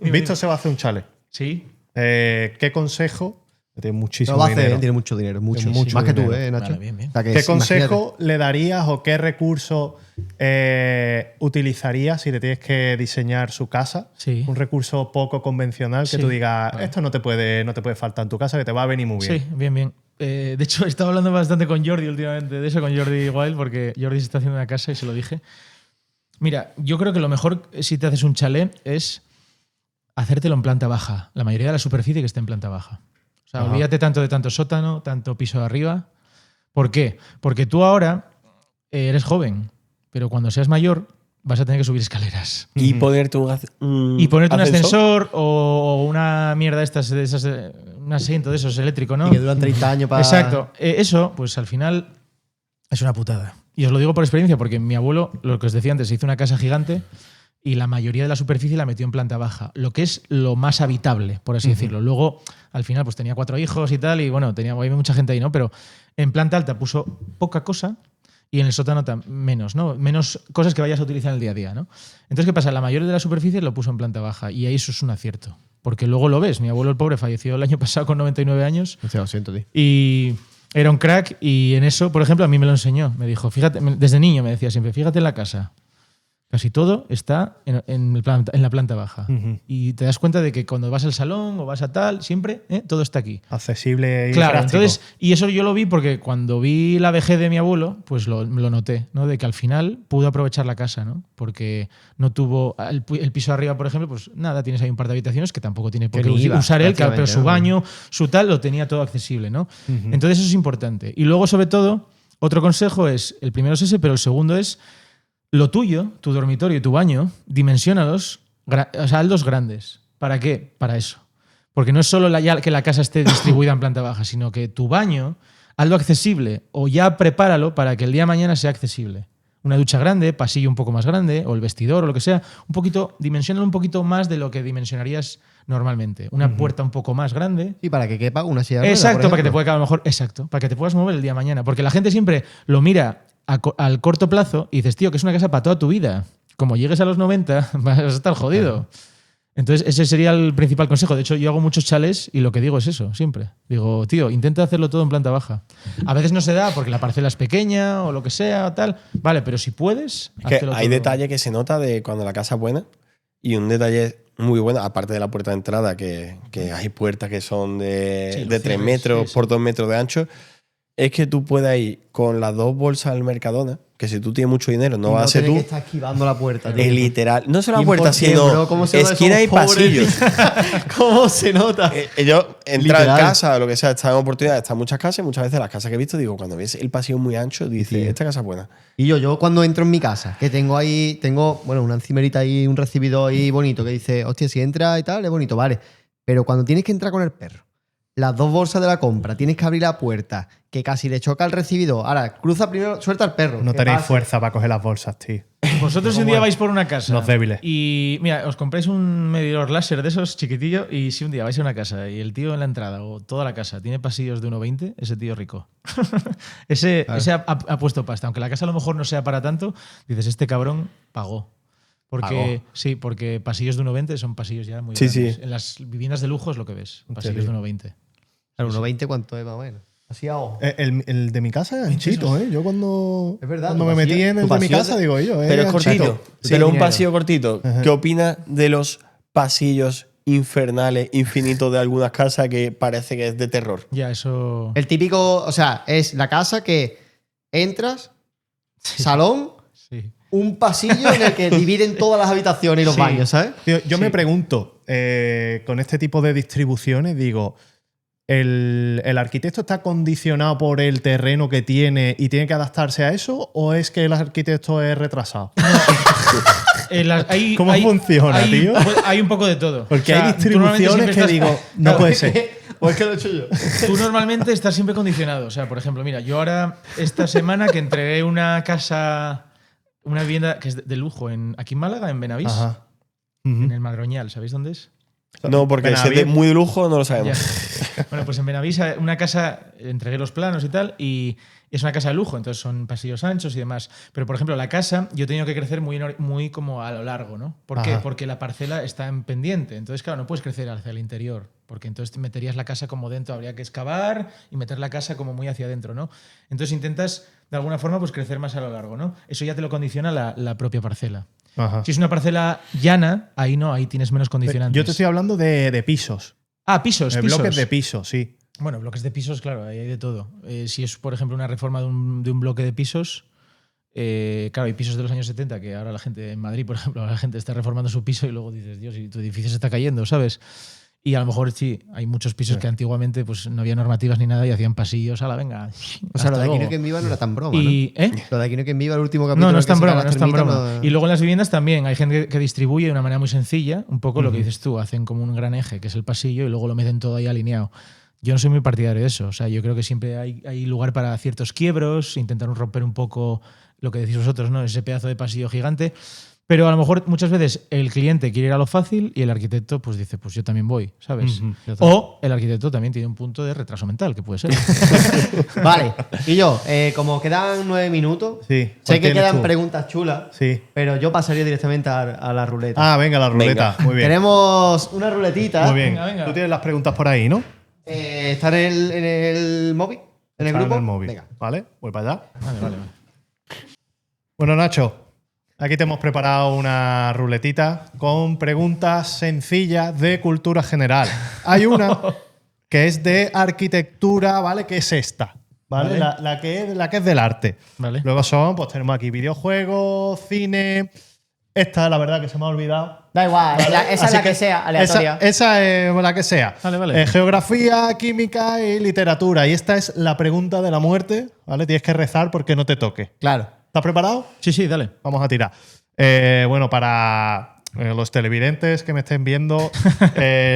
Víctor se va a hacer un chalet. Sí. ¿Qué consejo? Tiene muchísimo Lo va a hacer, dinero. tiene mucho dinero, mucho. Tiene mucho Más que tú, dinero. Nacho? Vale, bien. O sea, que ¿Qué es- consejo le darías o qué recurso utilizarías si le tienes que diseñar su casa? Sí. Un recurso poco convencional que Sí. tú digas, Vale. esto no te puede faltar en tu casa, que te va a venir muy bien. Sí, bien. De hecho, he estado hablando bastante con Jordi últimamente de eso, con Jordi Wild, porque Jordi se está haciendo una casa y se lo dije. Mira, yo creo que lo mejor si te haces un chalet es hacértelo en planta baja. La mayoría de la superficie que esté en planta baja. O sea, Ajá. olvídate tanto de tanto sótano, tanto piso de arriba. ¿Por qué? Porque tú ahora eres joven, pero cuando seas mayor vas a tener que subir escaleras. Y ponerte Y ponerte un ascensor o una mierda un asiento de esos eléctrico, ¿no? Y que duran 30 años para. Exacto. Eso, pues al final es una putada. Y os lo digo por experiencia, porque mi abuelo, lo que os decía antes, se hizo una casa gigante y la mayoría de la superficie la metió en planta baja, lo que es lo más habitable, por así decirlo. Luego, al final, pues tenía 4 hijos y tal, y bueno, había mucha gente ahí, ¿no? Pero en planta alta puso poca cosa y en el sótano menos, ¿no? Menos cosas que vayas a utilizar en el día a día, ¿no? Entonces, ¿qué pasa? La mayoría de la superficie lo puso en planta baja y ahí eso es un acierto. Porque luego lo ves. Mi abuelo, el pobre, falleció el año pasado con 99 años. O sea, lo siento, tío. Y era un crack y en eso, por ejemplo, a mí me lo enseñó. Me dijo, fíjate, desde niño me decía siempre, fíjate en la casa. Casi todo está en la planta baja. Ujú. Y te das cuenta de que cuando vas al salón o vas a tal, siempre todo está aquí. Accesible y Claro, práctico. entonces, y eso yo lo vi porque cuando vi la vejez de mi abuelo, pues lo noté, ¿no? De que al final pudo aprovechar la casa, ¿no? Porque no tuvo el piso de arriba, por ejemplo, pues nada, tienes ahí un par de habitaciones que tampoco tiene por Que qué ni iba, usar él, claro, pero su prácticamente, baño, su tal, lo tenía todo accesible, ¿no? Entonces eso es importante. Y luego, sobre todo, otro consejo es, el primero es ese, pero el segundo es lo tuyo, tu dormitorio y tu baño, dimensiónalos, o sea, hazlos grandes. ¿Para qué? Para eso. Porque no es solo que la casa esté distribuida en planta baja, sino que tu baño, hazlo accesible o ya prepáralo para que el día de mañana sea accesible. Una ducha grande, pasillo un poco más grande, o el vestidor o lo que sea, dimensiónalo un poquito más de lo que dimensionarías normalmente. Una puerta un poco más grande. Y para que quepa una silla de ruedas, Exacto, por para que te ejemplo. pueda caber a lo mejor. Exacto, para que te puedas mover el día de mañana. Porque la gente siempre lo mira al corto plazo y dices, tío, que es una casa para toda tu vida. Como llegues a los 90, vas a estar jodido. Entonces, ese sería el principal consejo. De hecho, yo hago muchos chalés y lo que digo es eso, siempre. Digo, tío, intenta hacerlo todo en planta baja. A veces no se da porque la parcela es pequeña o lo que sea o tal. Vale, pero si puedes, Es que háztelo hay todo. detalle que se nota de cuando la casa es buena y un detalle muy bueno, aparte de la puerta de entrada, que hay puertas que son Sí, de los 3 cierres, metros sí. por 2 metros de ancho, es que tú puedas ir con las 2 bolsas al Mercadona, que si tú tienes mucho dinero no Y vas a ser tener tú, que estar esquivando la puerta, tío. es literal. No solo la ¿Y puerta, por qué, sino bro? ¿Cómo se nota que esquina y somos pobres, pasillos. tío? ¿Cómo se nota? Yo entrar Literal. en casa o lo que sea, está en oportunidad, está en muchas casas y muchas veces las casas que he visto, digo, cuando ves el pasillo muy ancho, dices, Sí. esta casa es buena. Y yo cuando entro en mi casa, que tengo, bueno, una encimerita ahí, un recibidor ahí bonito, que dice, hostia, si entra y tal, es bonito, vale. Pero cuando tienes que entrar con el perro, las 2 bolsas de la compra, tienes que abrir la puerta, que casi le choca al recibidor. Ahora, cruza primero, suelta al perro. No ¿Qué tenéis pasa? fuerza para coger las bolsas, tío. Vosotros si un día vais por una casa Los débiles. y mira, os compráis un medidor láser de esos chiquitillos y si un día vais a una casa y el tío en la entrada o toda la casa tiene pasillos de 1,20, ese tío rico. ese ha puesto pasta. Aunque la casa a lo mejor no sea para tanto, dices, este cabrón pagó. Porque, sí, porque pasillos de 1,20 son pasillos ya muy Sí, grandes. sí. En las viviendas de lujo es lo que ves, pasillos de 1,20. Claro, 1,20 ¿cuánto es más o menos? Así a ojo. El de mi casa es anchito, ¿eh? Yo cuando, Es verdad, cuando tu me metí pasillo- en el tu de mi pasillo casa, de- digo yo, Pero es anchito. cortito. Tú Pero tienes un dinero. pasillo cortito. Ajá. ¿Qué opinas de los pasillos infernales, infinitos de algunas casas que parece que es de terror? Ya, eso. El típico, o sea, es la casa que entras, salón, Sí. un pasillo en el que dividen todas las habitaciones y los Sí. baños, ¿sabes? Tío, yo Sí. me pregunto, con este tipo de distribuciones, digo, ¿el arquitecto está condicionado por el terreno que tiene y tiene que adaptarse a eso? ¿O es que el arquitecto es retrasado? ¿Cómo funciona, tío? Hay un poco de todo. Porque O sea, hay tú normalmente distribuciones que siempre digo, no puede ser. ¿O es que lo he hecho yo? Tú normalmente estás siempre condicionado. O sea, por ejemplo, mira, yo ahora, esta semana que entregué una casa, una vivienda que es de lujo aquí en Málaga, en Benavís, Ajá. en el Madroñal, ¿sabéis dónde es? No, porque si es de muy de lujo no lo sabemos. Ya. Bueno, pues en Benavís, una casa, entregué los planos y tal, y es una casa de lujo, entonces son pasillos anchos y demás. Pero, por ejemplo, la casa yo he tenido que crecer muy como a lo largo, ¿no? ¿Por qué? Ajá. Porque la parcela está en pendiente. Entonces, claro, no puedes crecer hacia el interior, porque entonces te meterías la casa como dentro, habría que excavar y meter la casa como muy hacia adentro, ¿no? Entonces intentas, de alguna forma, pues crecer más a lo largo, ¿no? Eso ya te lo condiciona la propia parcela. Ajá. Si es una parcela llana, ahí no, ahí tienes menos condicionantes. Yo te estoy hablando de pisos. Ah, pisos, De pisos. bloques de pisos, sí. Bueno, bloques de pisos, claro, ahí hay de todo. Si es, por ejemplo, una reforma de un bloque de pisos, claro, hay pisos de los años 70 que ahora la gente, en Madrid, por ejemplo, la gente está reformando su piso y luego dices, Dios, y tu edificio se está cayendo, ¿sabes? Y a lo mejor sí, hay muchos pisos que antiguamente pues no había normativas ni nada y hacían pasillos, la venga. O sea, lo de hasta Aquí no hay luego. quien viva no era tan broma, Y, ¿eh? ¿no? Lo de Aquí no hay quien viva, el último capítulo. No, no que es tan se broma, cae no es las tan termitas, broma. no- Y luego en las viviendas también hay gente que distribuye de una manera muy sencilla, un poco lo que dices tú, hacen como un gran eje, que es el pasillo, y luego lo meten todo ahí alineado. Yo no soy muy partidario de eso. O sea, yo creo que siempre hay lugar para ciertos quiebros, intentar romper un poco lo que decís vosotros, ¿no? Ese pedazo de pasillo gigante. Pero a lo mejor muchas veces el cliente quiere ir a lo fácil y el arquitecto pues dice, pues yo también voy, ¿sabes? Ujú. O el arquitecto también tiene un punto de retraso mental, que puede ser. Vale, y yo, como quedan 9 minutos, Sí. sé ¿Cuál que tienes quedan tú? preguntas chulas, Sí. pero yo pasaría directamente a la ruleta. Ah, venga, la ruleta. Muy bien. Tenemos una ruletita. Muy bien. Venga, venga. Tú tienes las preguntas por ahí, ¿no? ¿Está en el móvil? ¿En el Está grupo? En el móvil. Venga. Vale, voy para allá. Vale. Bueno, Nacho, aquí te hemos preparado una ruletita con preguntas sencillas de cultura general. Hay una que es de arquitectura, ¿vale? Que es esta, ¿vale? Vale. La que es del arte. Vale. Luego pues tenemos aquí videojuegos, cine. Esta, la verdad, que se me ha olvidado. Da igual, esa es Así la que sea, aleatoria. Esa es la que sea. Vale. Geografía, química y literatura. Y esta es la pregunta de la muerte, ¿vale? Tienes que rezar porque no te toque. Claro. ¿Estás preparado? Sí, dale. Vamos a tirar. Bueno, para los televidentes que me estén viendo,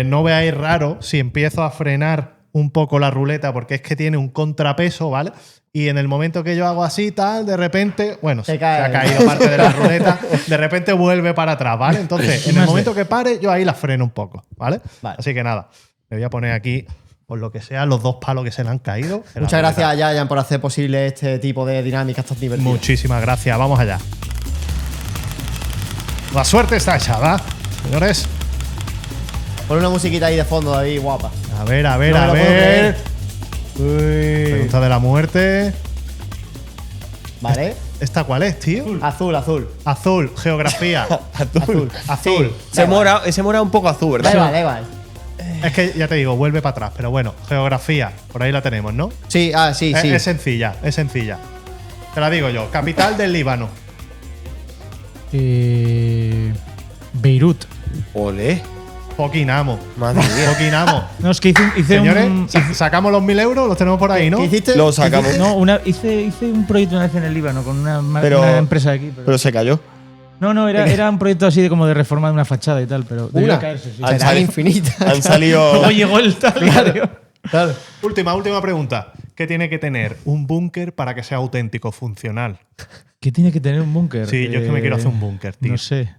no veáis raro si empiezo a frenar un poco la ruleta porque es que tiene un contrapeso, ¿vale? Y en el momento que yo hago así, tal, de repente, bueno, se cae. ha caído parte de la ruleta, de repente vuelve para atrás, ¿vale? Entonces, en el Más momento que pare, yo ahí la freno un poco, ¿vale? Vale. Así que nada, le voy a poner aquí, por lo que sea, los 2 palos que se le han caído. en la Muchas ruleta. gracias a Yayan por hacer posible este tipo de dinámicas tan divertidas. Muchísimas gracias. Vamos allá. La suerte está echada, señores. Pon una musiquita ahí de fondo, David, guapa. A ver, No me lo a puedo ver. creer. Uy. Pregunta de la muerte. ¿Vale? ¿Esta cuál es, tío? Azul. Azul, geografía. Azul. Azul. Ese mora un poco azul, ¿verdad? Da igual. Es que ya te digo, vuelve para atrás. Pero bueno, geografía. Por ahí la tenemos, ¿no? Sí, sí. Es sencilla, es sencilla. Te la digo yo. Capital del Líbano. Beirut. Ole. Poquinamo. Madre mía. Poquinamo. No, es que hice Señores, un... sacamos los 1.000 euros, los tenemos por ahí, ¿no? ¿Qué hiciste? Lo sacamos. No, hice un proyecto una vez en el Líbano con una Pero- empresa de aquí. Pero se cayó. No, era un proyecto así de como de reforma de una fachada y tal, pero debió Una. caerse, sí. Al Será salir- infinita. Han salido. Luego llegó el talario. Claro. Última pregunta. ¿Qué tiene que tener un búnker para que sea auténtico, funcional? ¿Qué tiene que tener un búnker? Sí, yo es que me quiero hacer un búnker, tío. No sé.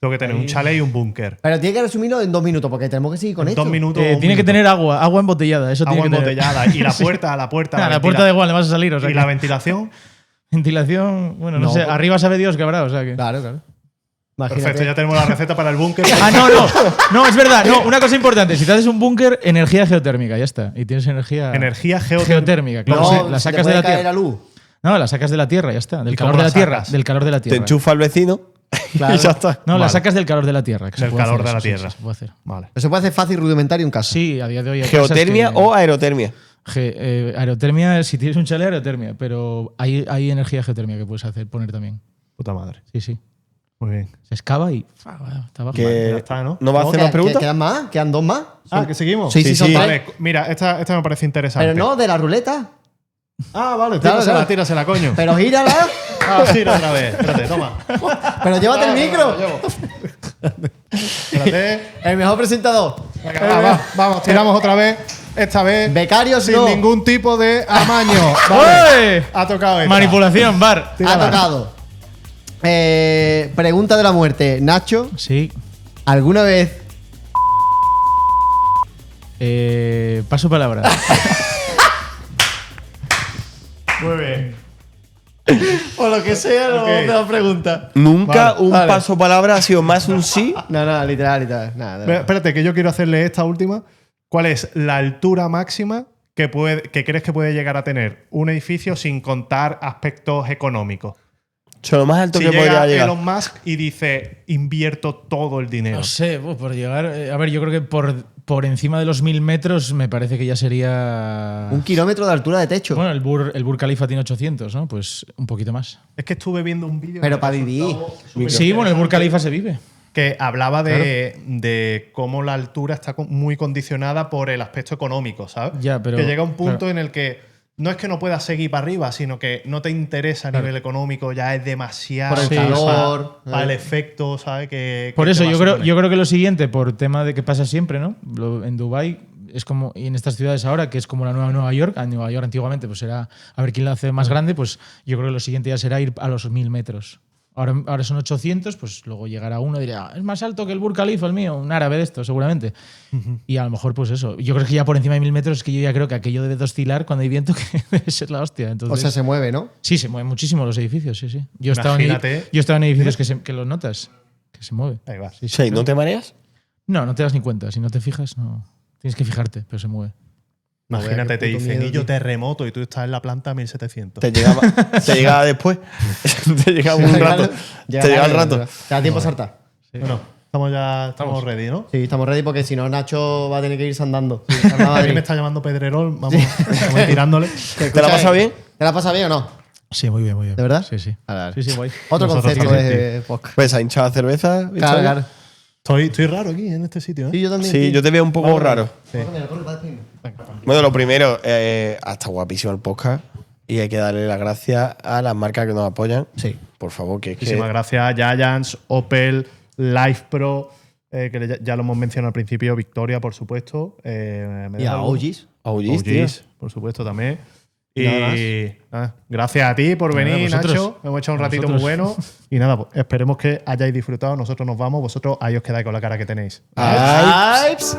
Tengo que tener un chalet y un búnker. Pero tiene que resumirlo en 2 minutos, porque tenemos que seguir con En esto. 2 minutos. Tiene que tener agua embotellada. Eso agua tiene que tener. embotellada. Y la puerta. A la puerta da igual, le vas a salir. O sea ¿Y que- la ventilación? Ventilación, bueno, no, No, sé. porque- Arriba sabe Dios que habrá, o sea que. Claro, claro. Imagínate. Perfecto, ya tenemos la receta para el búnker. Ah, no. No, es verdad. No, una cosa importante. Si te haces un búnker, energía geotérmica, ya está. Y tienes energía. Energía geotérmica. Claro, No, sí, se la te sacas puede de la caer tierra. la luz. No, la sacas de la tierra, ya está. Del ¿Y calor cómo de la la tierra. sacas? Del calor de la Te tierra. enchufa al vecino y ya está. No, la Vale. sacas del calor de la tierra. Que se Del puede calor hacer de la eso, tierra. sí, se puede hacer. Vale. Eso se puede hacer fácil, rudimentario en casa. Sí, a día de hoy. hay cosas ¿Geotermia que- o aerotermia? aerotermia, si tienes un chalet, aerotermia. Pero hay energía geotérmica que puedes poner también. Puta madre. Sí, sí. Muy bien. Se excava y. Está abajo. Que ya está, ¿no? ¿No va a hacer más preguntas? ¿Quedan más? ¿Quedan 2 más? Ah, ¿que seguimos? Sí, son sí. tres. Vale, mira, esta me parece interesante. Pero no, de la ruleta. Ah, vale, Claro, tírasela, claro. tírasela, coño. Pero gírala. Ah, gira otra vez. Espérate, toma. Pero llévate el Ah, micro. lo llevo. Espérate. El mejor presentador. Venga, vamos, tiramos otra vez. Esta vez Becarios sin no. ningún tipo de amaño. Vale. ¡Uy! Ha tocado esta. Manipulación, bar. Ha Tírala. tocado. Pregunta de la muerte. Nacho, Sí. ¿alguna vez Paso palabra. Muy bien. o lo que sea, no Ok. me da pregunta? Nunca Vale, un vale. paso palabra ha sido más un sí. No, literal. Nada. Espérate, que yo quiero hacerle esta última. ¿Cuál es la altura máxima que crees que puede llegar a tener un edificio sin contar aspectos económicos? Eso lo más alto Si que podría llega llegar. Elon Musk y dice, invierto todo el dinero. No sé, por llegar. A ver, yo creo que por encima de los 1000 metros me parece que ya sería. 1 kilómetro de altura de techo. Bueno, el Burj Khalifa tiene 800, ¿no? Pues un poquito más. Es que estuve viendo un vídeo. Pero que me para resultó vivir. súper Sí, bueno, el Burj interesante, Khalifa se vive. que hablaba de cómo la altura está muy condicionada por el aspecto económico, ¿sabes? Ya, pero- que llega un punto claro. en el que no es que no puedas seguir para arriba, sino que no te interesa a nivel económico, ya es demasiado Por el Sí, calor. para el efecto, ¿sabes? Que Por te eso va a yo creo, suponer. yo creo que lo siguiente, por tema de que pasa siempre, ¿no? En Dubái es como, y en estas ciudades ahora, que es como la nueva Nueva York, a Nueva York antiguamente pues era a ver quién la hace más grande, pues yo creo que lo siguiente ya será ir a los 1000 metros. Ahora son 800, pues luego llegará uno y dirá, es más alto que el Burj Khalifa el mío, un árabe de esto, seguramente. Y a lo mejor, pues eso. Yo creo que ya por encima de 1000 metros es que yo ya creo que aquello debe de oscilar cuando hay viento, que debe ser la hostia. Entonces, O sea, se mueve, ¿no? sí, se mueven muchísimo los edificios, sí, sí. Yo he estado Imagínate. en edificios que lo notas, que se mueve. Ahí va. Sí, sí, Sí, ¿no te mareas? no te das ni cuenta. Si no te fijas, no. Tienes que fijarte, pero se mueve. Imagínate, Qué te puto dicen, miedo, y yo tío. terremoto y tú estás en la planta 1700. Te llegaba después. Te llegaba un rato. Te llegaba el rato. Te da tiempo a saltar. Bueno, estamos ready, ¿no? Sí, estamos ready porque si no, Nacho va a tener que irse andando. Sí, A mí me está llamando Pedrerol, vamos a ir tirándole. ¿Te la has pasado bien? ¿Te la has pasado bien o no? Sí, muy bien, muy bien. ¿De verdad? Sí, sí. Vale, vale. Sí, sí, guay. Otro Nosotros concepto también, de podcast. Pues ha hinchado cerveza. Claro, claro. Estoy raro aquí en este sitio, ¿eh? Sí, yo también. Sí, yo te veo un poco raro. Sí. Bueno, lo primero, hasta guapísimo el podcast. Y hay que darle las gracias a las marcas que nos apoyan. Sí. Por favor, que es que. Muchísimas gracias, Giants, Opel, Life Pro, que ya lo hemos mencionado al principio, Victoria, por supuesto. ¿me Y deja a algo? OGs. OGs, tío. OGs, por supuesto, también. Y Nada más. nada, gracias a ti por Nada, venir, vosotros. Nacho. Hemos echado un A ratito vosotros. muy bueno. Y nada, pues, esperemos que hayáis disfrutado. Nosotros nos vamos, vosotros ahí os quedáis con la cara que tenéis. Ay, Vibes.